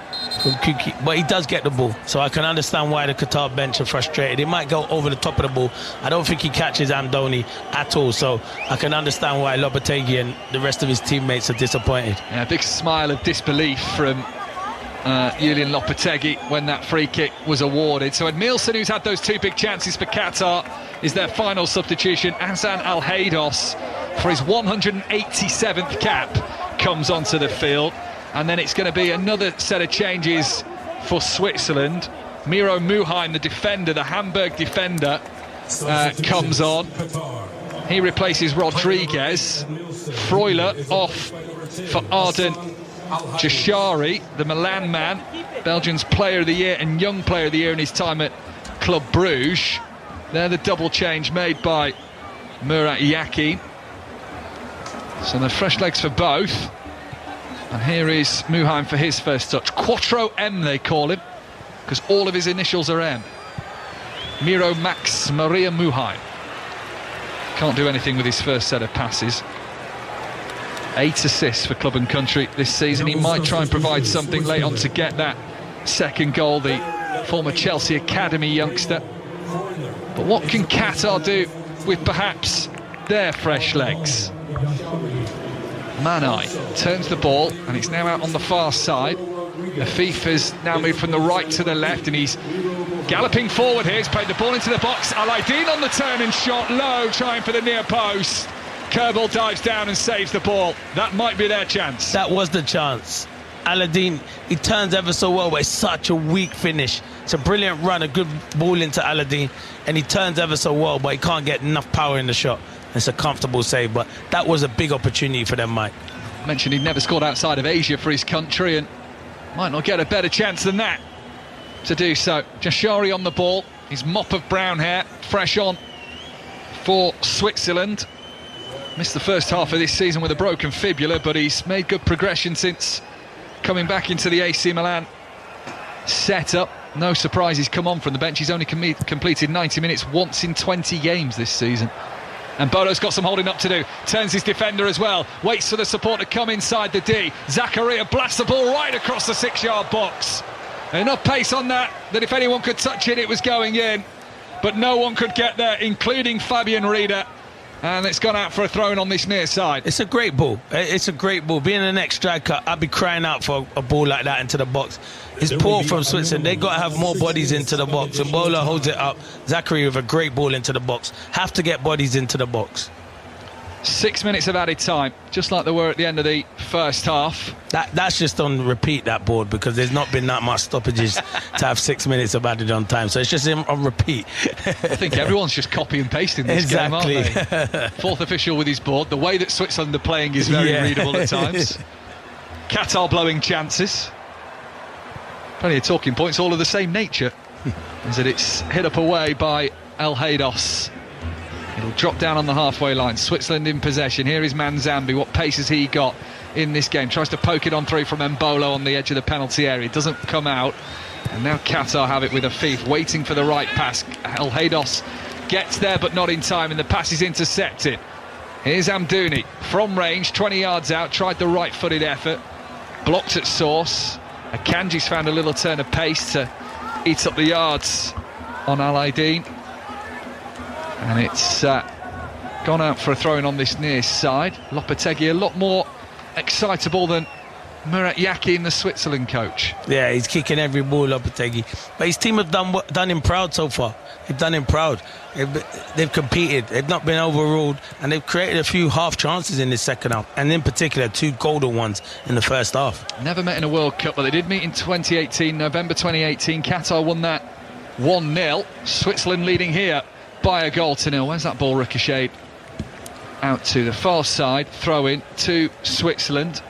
from Kuki, but he does get the ball, so I can understand why the Qatar bench are frustrated. It might go over the top of the ball. I don't think he catches Amdouni at all, so I can understand why Lopetegui and the rest of his teammates are disappointed. Yeah, a big smile of disbelief from Julian Lopetegui when that free kick was awarded. So Edmilson, who's had those two big chances for Qatar, is their final substitution. Hassan Al-Haydos, for his 187th cap, comes onto the field. And then it's going to be another set of changes for Switzerland. Miro Muheim, the defender, the Hamburg defender, comes on. He replaces Rodriguez. Freuler off for Arden Jashari, the Milan man, Belgium's player of the year and young player of the year in his time at Club Bruges. They're the double change made by Murat Yakin. So they're fresh legs for both. And here is Muheim for his first touch. Quattro M, they call him, because all of his initials are M. Miro Max Maria Muheim. Can't do anything with his first set of passes. 8 assists for club and country this season. He might try and provide something late on to get that second goal, the former Chelsea Academy youngster. But what can Qatar do with perhaps their fresh legs? Manai turns the ball, and it's now out on the far side. Afif has now moved from the right to the left, and he's galloping forward here. He's played the ball into the box. Al-Aidin on the turn and shot low, trying for the near post. Kerbal dives down and saves the ball. That might be their chance. That was the chance. Al-Aidin, he turns ever so well, but it's such a weak finish. It's a brilliant run, a good ball into Al-Aidin, and he turns ever so well, but he can't get enough power in the shot. It's a comfortable save, but that was a big opportunity for them, Mike. Mentioned he'd never scored outside of Asia for his country, and might not get a better chance than that to do so. Jashari on the ball, his mop of brown hair, fresh on for Switzerland. Missed the first half of this season with a broken fibula, but he's made good progression since coming back into the AC Milan setup. No surprise he's come on from the bench. He's only completed 90 minutes once in 20 games this season. And Bono's got some holding up to do. Turns his defender as well. Waits for the support to come inside the D. Zakaria blasts the ball right across the 6-yard box. Enough pace on that if anyone could touch it, it was going in. But no one could get there, including Fabian Rieder. And it's gone out for a throw-in on this near side. It's a great ball. It's a great ball. Being the next striker, I'd be crying out for a ball like that into the box. It's poor from Switzerland. They've got to have more bodies into the box. And Bola holds it up. Zachary with a great ball into the box. Have to get bodies into the box. 6 minutes of added time, just like there were at the end of the first half. That's just on repeat, that board, because there's not been that much stoppages to have 6 minutes of added on time. So it's just on repeat. I think everyone's just copy and pasting this game, aren't they? Fourth official with his board. The way that Switzerland are playing is very readable at times. Qatar blowing chances. Plenty of talking points, all of the same nature. Is that it's hit up away by El Haydos. It'll drop down on the halfway line. Switzerland in possession. Here is Manzambi. What pace has he got in this game? Tries to poke it on through from Mbolo on the edge of the penalty area. It doesn't come out. And now Qatar have it with Afif, waiting for the right pass. El Haydos gets there, but not in time, and the pass is intercepted. Here's Amdouni from range, 20 yards out. Tried the right-footed effort. Blocked at source. Akanji's found a little turn of pace to eat up the yards on Al-Aidin. And it's gone out for a throw-in on this near side. Lopetegui a lot more excitable than Murat Yakin, the Switzerland coach. Yeah, he's kicking every ball, Lopetegui. But his team have done him proud so far. They've done him proud. They've competed. They've not been overruled. And they've created a few half chances in this second half. And in particular, 2 golden ones in the first half. Never met in a World Cup, but they did meet in 2018, November 2018. Qatar won that 1-0. Switzerland leading here by a goal to 0. Where's that ball ricocheted? Out to the far side. Throw in to Switzerland.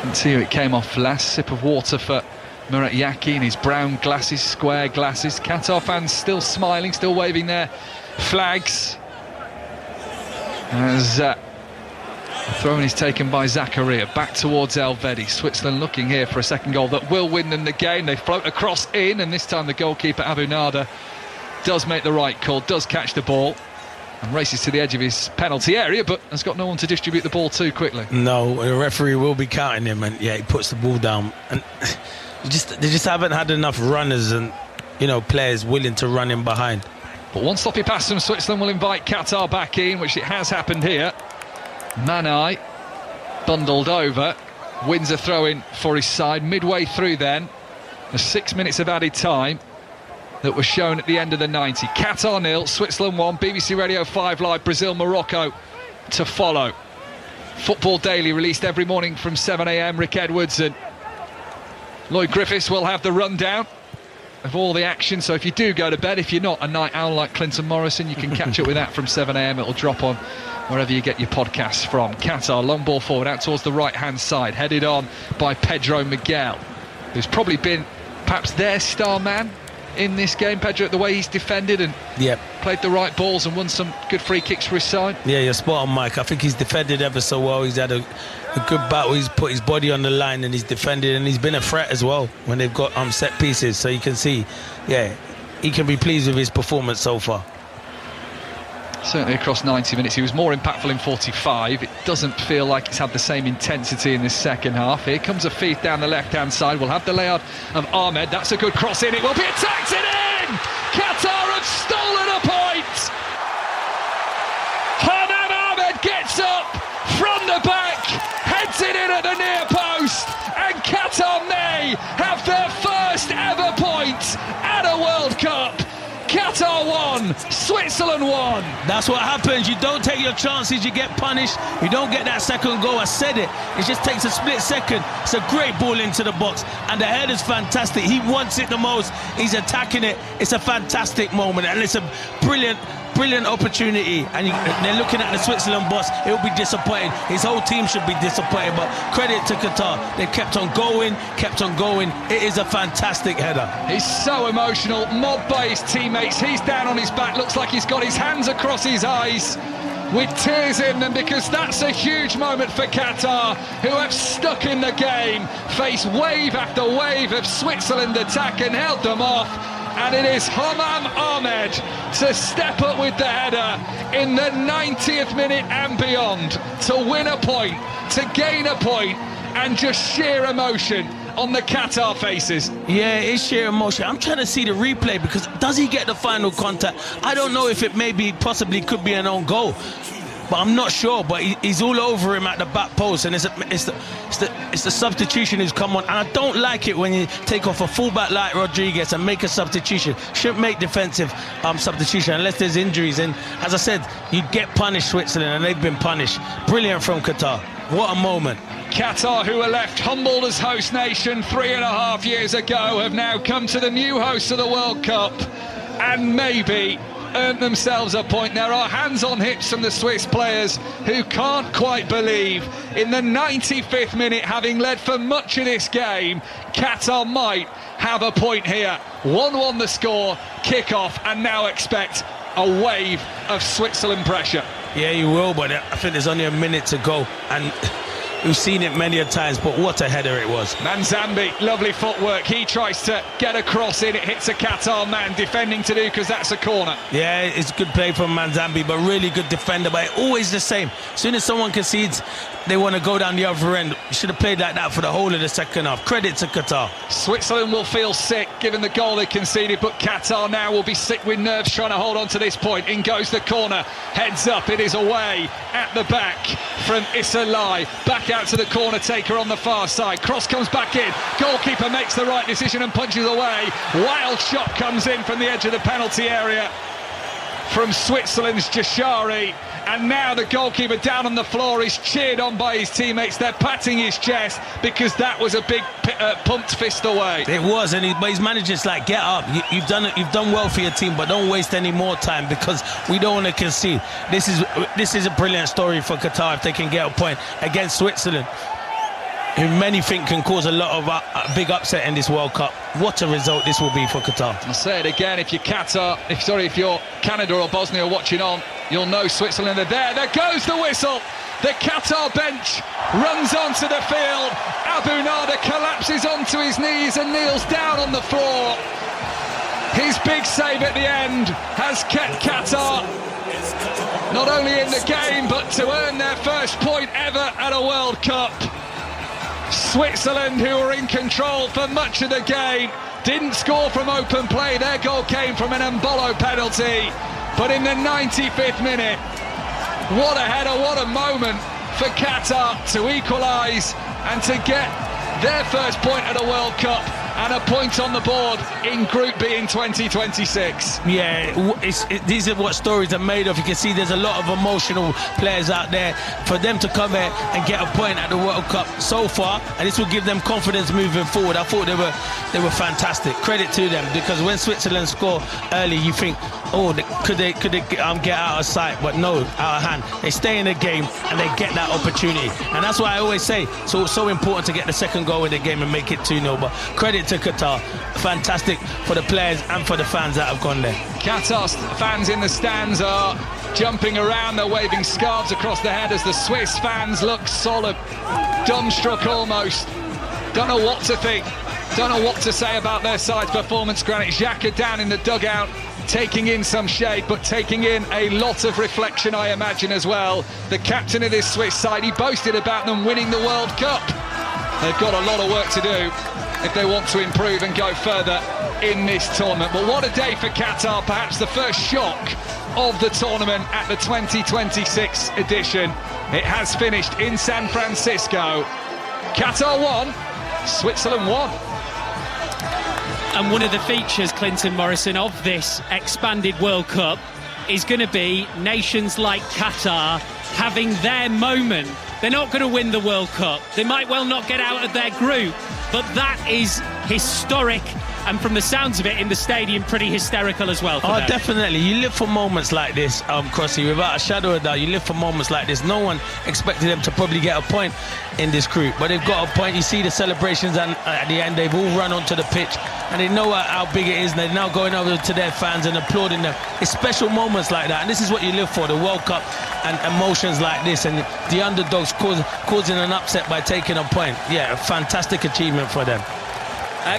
And see who it came off last. Sip of water for Murat Yakin, his brown glasses, square glasses. Qatar fans still smiling, still waving their flags. As the throw-in is taken by Zakaria. Back towards Elvedi. Switzerland looking here for a second goal that will win them the game. They float across in, and this time the goalkeeper Abu Nada does make the right call, does catch the ball and races to the edge of his penalty area, but has got no one to distribute the ball to quickly. No, the referee will be counting him, and he puts the ball down. And they just haven't had enough runners and players willing to run in behind. But one sloppy pass from Switzerland will invite Qatar back in, which it has happened here. Manai bundled over, wins a throw-in for his side. Midway through then, the 6 minutes of added time that was shown at the end of the 90. Qatar 0, Switzerland 1, BBC Radio 5 Live, Brazil, Morocco to follow. Football Daily released every morning from 7 a.m. Rick Edwards and Lloyd Griffiths will have the rundown of all the action. So if you do go to bed, if you're not a night owl like Clinton Morrison, you can catch up with that from 7 a.m. It'll drop on wherever you get your podcasts from. Qatar, long ball forward out towards the right-hand side, headed on by Pedro Miguel, who's probably been perhaps their star man in this game. Pedro, the way he's defended and played the right balls and won some good free kicks for his side. Yeah, you're spot on, Mike. I think he's defended ever so well. He's had a good battle. He's put his body on the line and he's defended, and he's been a threat as well when they've got set pieces. So you can see, he can be pleased with his performance so far. Certainly across 90 minutes. He was more impactful in 45. It doesn't feel like it's had the same intensity in this second half. Here comes a feed down the left-hand side. We'll have the layout of Ahmed. That's a good cross in. It will be attacked and in! Qatar have stolen a point! Hanan Ahmed gets up from the back, heads it in at the near post, and Qatar may have their first ever point at a World Cup. Qatar won, Switzerland won. That's what happens. You don't take your chances, you get punished. You don't get that second goal. I said it. It just takes a split second. It's a great ball into the box, and the head is fantastic. He wants it the most. He's attacking it. It's a fantastic moment, and it's a brilliant opportunity. And they're looking at the Switzerland boss. He'll be disappointed. His whole team should be disappointed. But credit to Qatar. They kept on going. It is a fantastic header. He's so emotional, mobbed by his teammates. He's down on his back. Looks like he's got his hands across his eyes with tears in them, because that's a huge moment for Qatar, who have stuck in the game, faced wave after wave of Switzerland attack and held them off. And it is Hammam Ahmed to step up with the header in the 90th minute and beyond to win a point, to gain a point, and just sheer emotion on the Qatar faces. Yeah, it's sheer emotion. I'm trying to see the replay, because does he get the final contact? I don't know if it possibly could be an own goal. but I'm not sure. But he's all over him at the back post, and it's the substitution who's come on. And I don't like it when you take off a fullback like Rodriguez and make a substitution. Shouldn't make defensive substitution unless there's injuries. And as I said, you get punished, Switzerland, and they've been punished. Brilliant from Qatar. What a moment. Qatar, who were left humbled as host nation 3.5 years ago, have now come to the new hosts of the World Cup and maybe earned themselves a point. There are hands on hips from the Swiss players who can't quite believe in the 95th minute, having led for much of this game, Qatar might have a point here. 1-1 the score, kick-off, and now expect a wave of Switzerland pressure. Yeah, you will, but I think there's only a minute to go, and we've seen it many a times, but what a header it was. Manzambi, lovely footwork. He tries to get a cross in. It hits a Qatar man, defending to do because that's a corner. Yeah, it's good play from Manzambi, but really good defender. But always the same. As soon as someone concedes, they want to go down the other end. You should have played like that for the whole of the second half. Credit to Qatar. Switzerland will feel sick given the goal they conceded, but Qatar now will be sick with nerves trying to hold on to this point. In goes the corner. Heads up. It is away at the back from Issa Lai. Back out to the corner taker on the far side. Cross comes back in. Goalkeeper makes the right decision and punches away. Wild shot comes in from the edge of the penalty area from Switzerland's Jashari. And now the goalkeeper down on the floor is cheered on by his teammates. They're patting his chest because that was a big pumped fist away. It was, but his manager's like, get up. You've done well for your team, but don't waste any more time because we don't want to concede. This is a brilliant story for Qatar if they can get a point against Switzerland, who many think can cause a lot of a big upset in this World Cup. What a result this will be for Qatar. I'll say it again, if you're Canada or Bosnia watching on, you'll know Switzerland are there. There goes the whistle. The Qatar bench runs onto the field. Abu Nada collapses onto his knees and kneels down on the floor. His big save at the end has kept Qatar not only in the game, but to earn their first point ever at a World Cup. Switzerland, who were in control for much of the game, didn't score from open play. Their goal came from an Mbolo penalty. But in the 95th minute, what a header, what a moment for Qatar to equalise and to get their first point at a World Cup and a point on the board in Group B in 2026. Yeah, these are what stories are made of. You can see there's a lot of emotional players out there. For them to come here and get a point at the World Cup so far, and this will give them confidence moving forward. I thought they were fantastic. Credit to them, because when Switzerland score early, you think, oh, could they get out of sight? But no, out of hand. They stay in the game and they get that opportunity. And that's why I always say so important to get the second goal in the game and make it 2-0. But credit to Qatar. Fantastic for the players and for the fans that have gone there. Qatar's fans in the stands are jumping around. They're waving scarves across the head as the Swiss fans look solid, dumbstruck almost. Don't know what to think. Don't know what to say about their side's performance. Granit Xhaka down in the dugout, taking in some shade, but taking in a lot of reflection, I imagine, as well. The captain of this Swiss side, he boasted about them winning the World Cup. They've got a lot of work to do if they want to improve and go further in this tournament. But what a day for Qatar, perhaps the first shock of the tournament at the 2026 edition. It has finished in San Francisco. Qatar won, Switzerland won. And one of the features, Clinton Morrison, of this expanded World Cup is going to be nations like Qatar having their moment. They're not going to win the World Cup. They might well not get out of their group, but that is historic. And from the sounds of it in the stadium, pretty hysterical as well. Oh, definitely. You live for moments like this, Crossy, without a shadow of doubt. You live for moments like this. No one expected them to probably get a point in this group, but they've got a point. You see the celebrations, and at the end, they've all run onto the pitch, and they know how big it is, and they're now going over to their fans and applauding them. It's special moments like that, and this is what you live for, the World Cup and emotions like this, and the underdogs causing an upset by taking a point. Yeah, a fantastic achievement for them.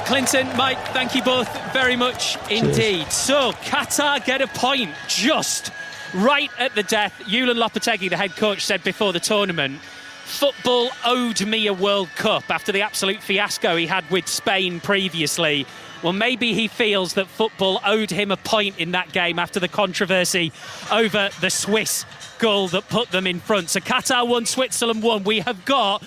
Clinton, Mike, thank you both very much indeed. Cheers. So, Qatar get a point just right at the death. Julen Lopetegui, the head coach, said before the tournament, football owed me a World Cup after the absolute fiasco he had with Spain previously. Well, maybe he feels that football owed him a point in that game after the controversy over the Swiss goal that put them in front. So Qatar 1, Switzerland 1. We have got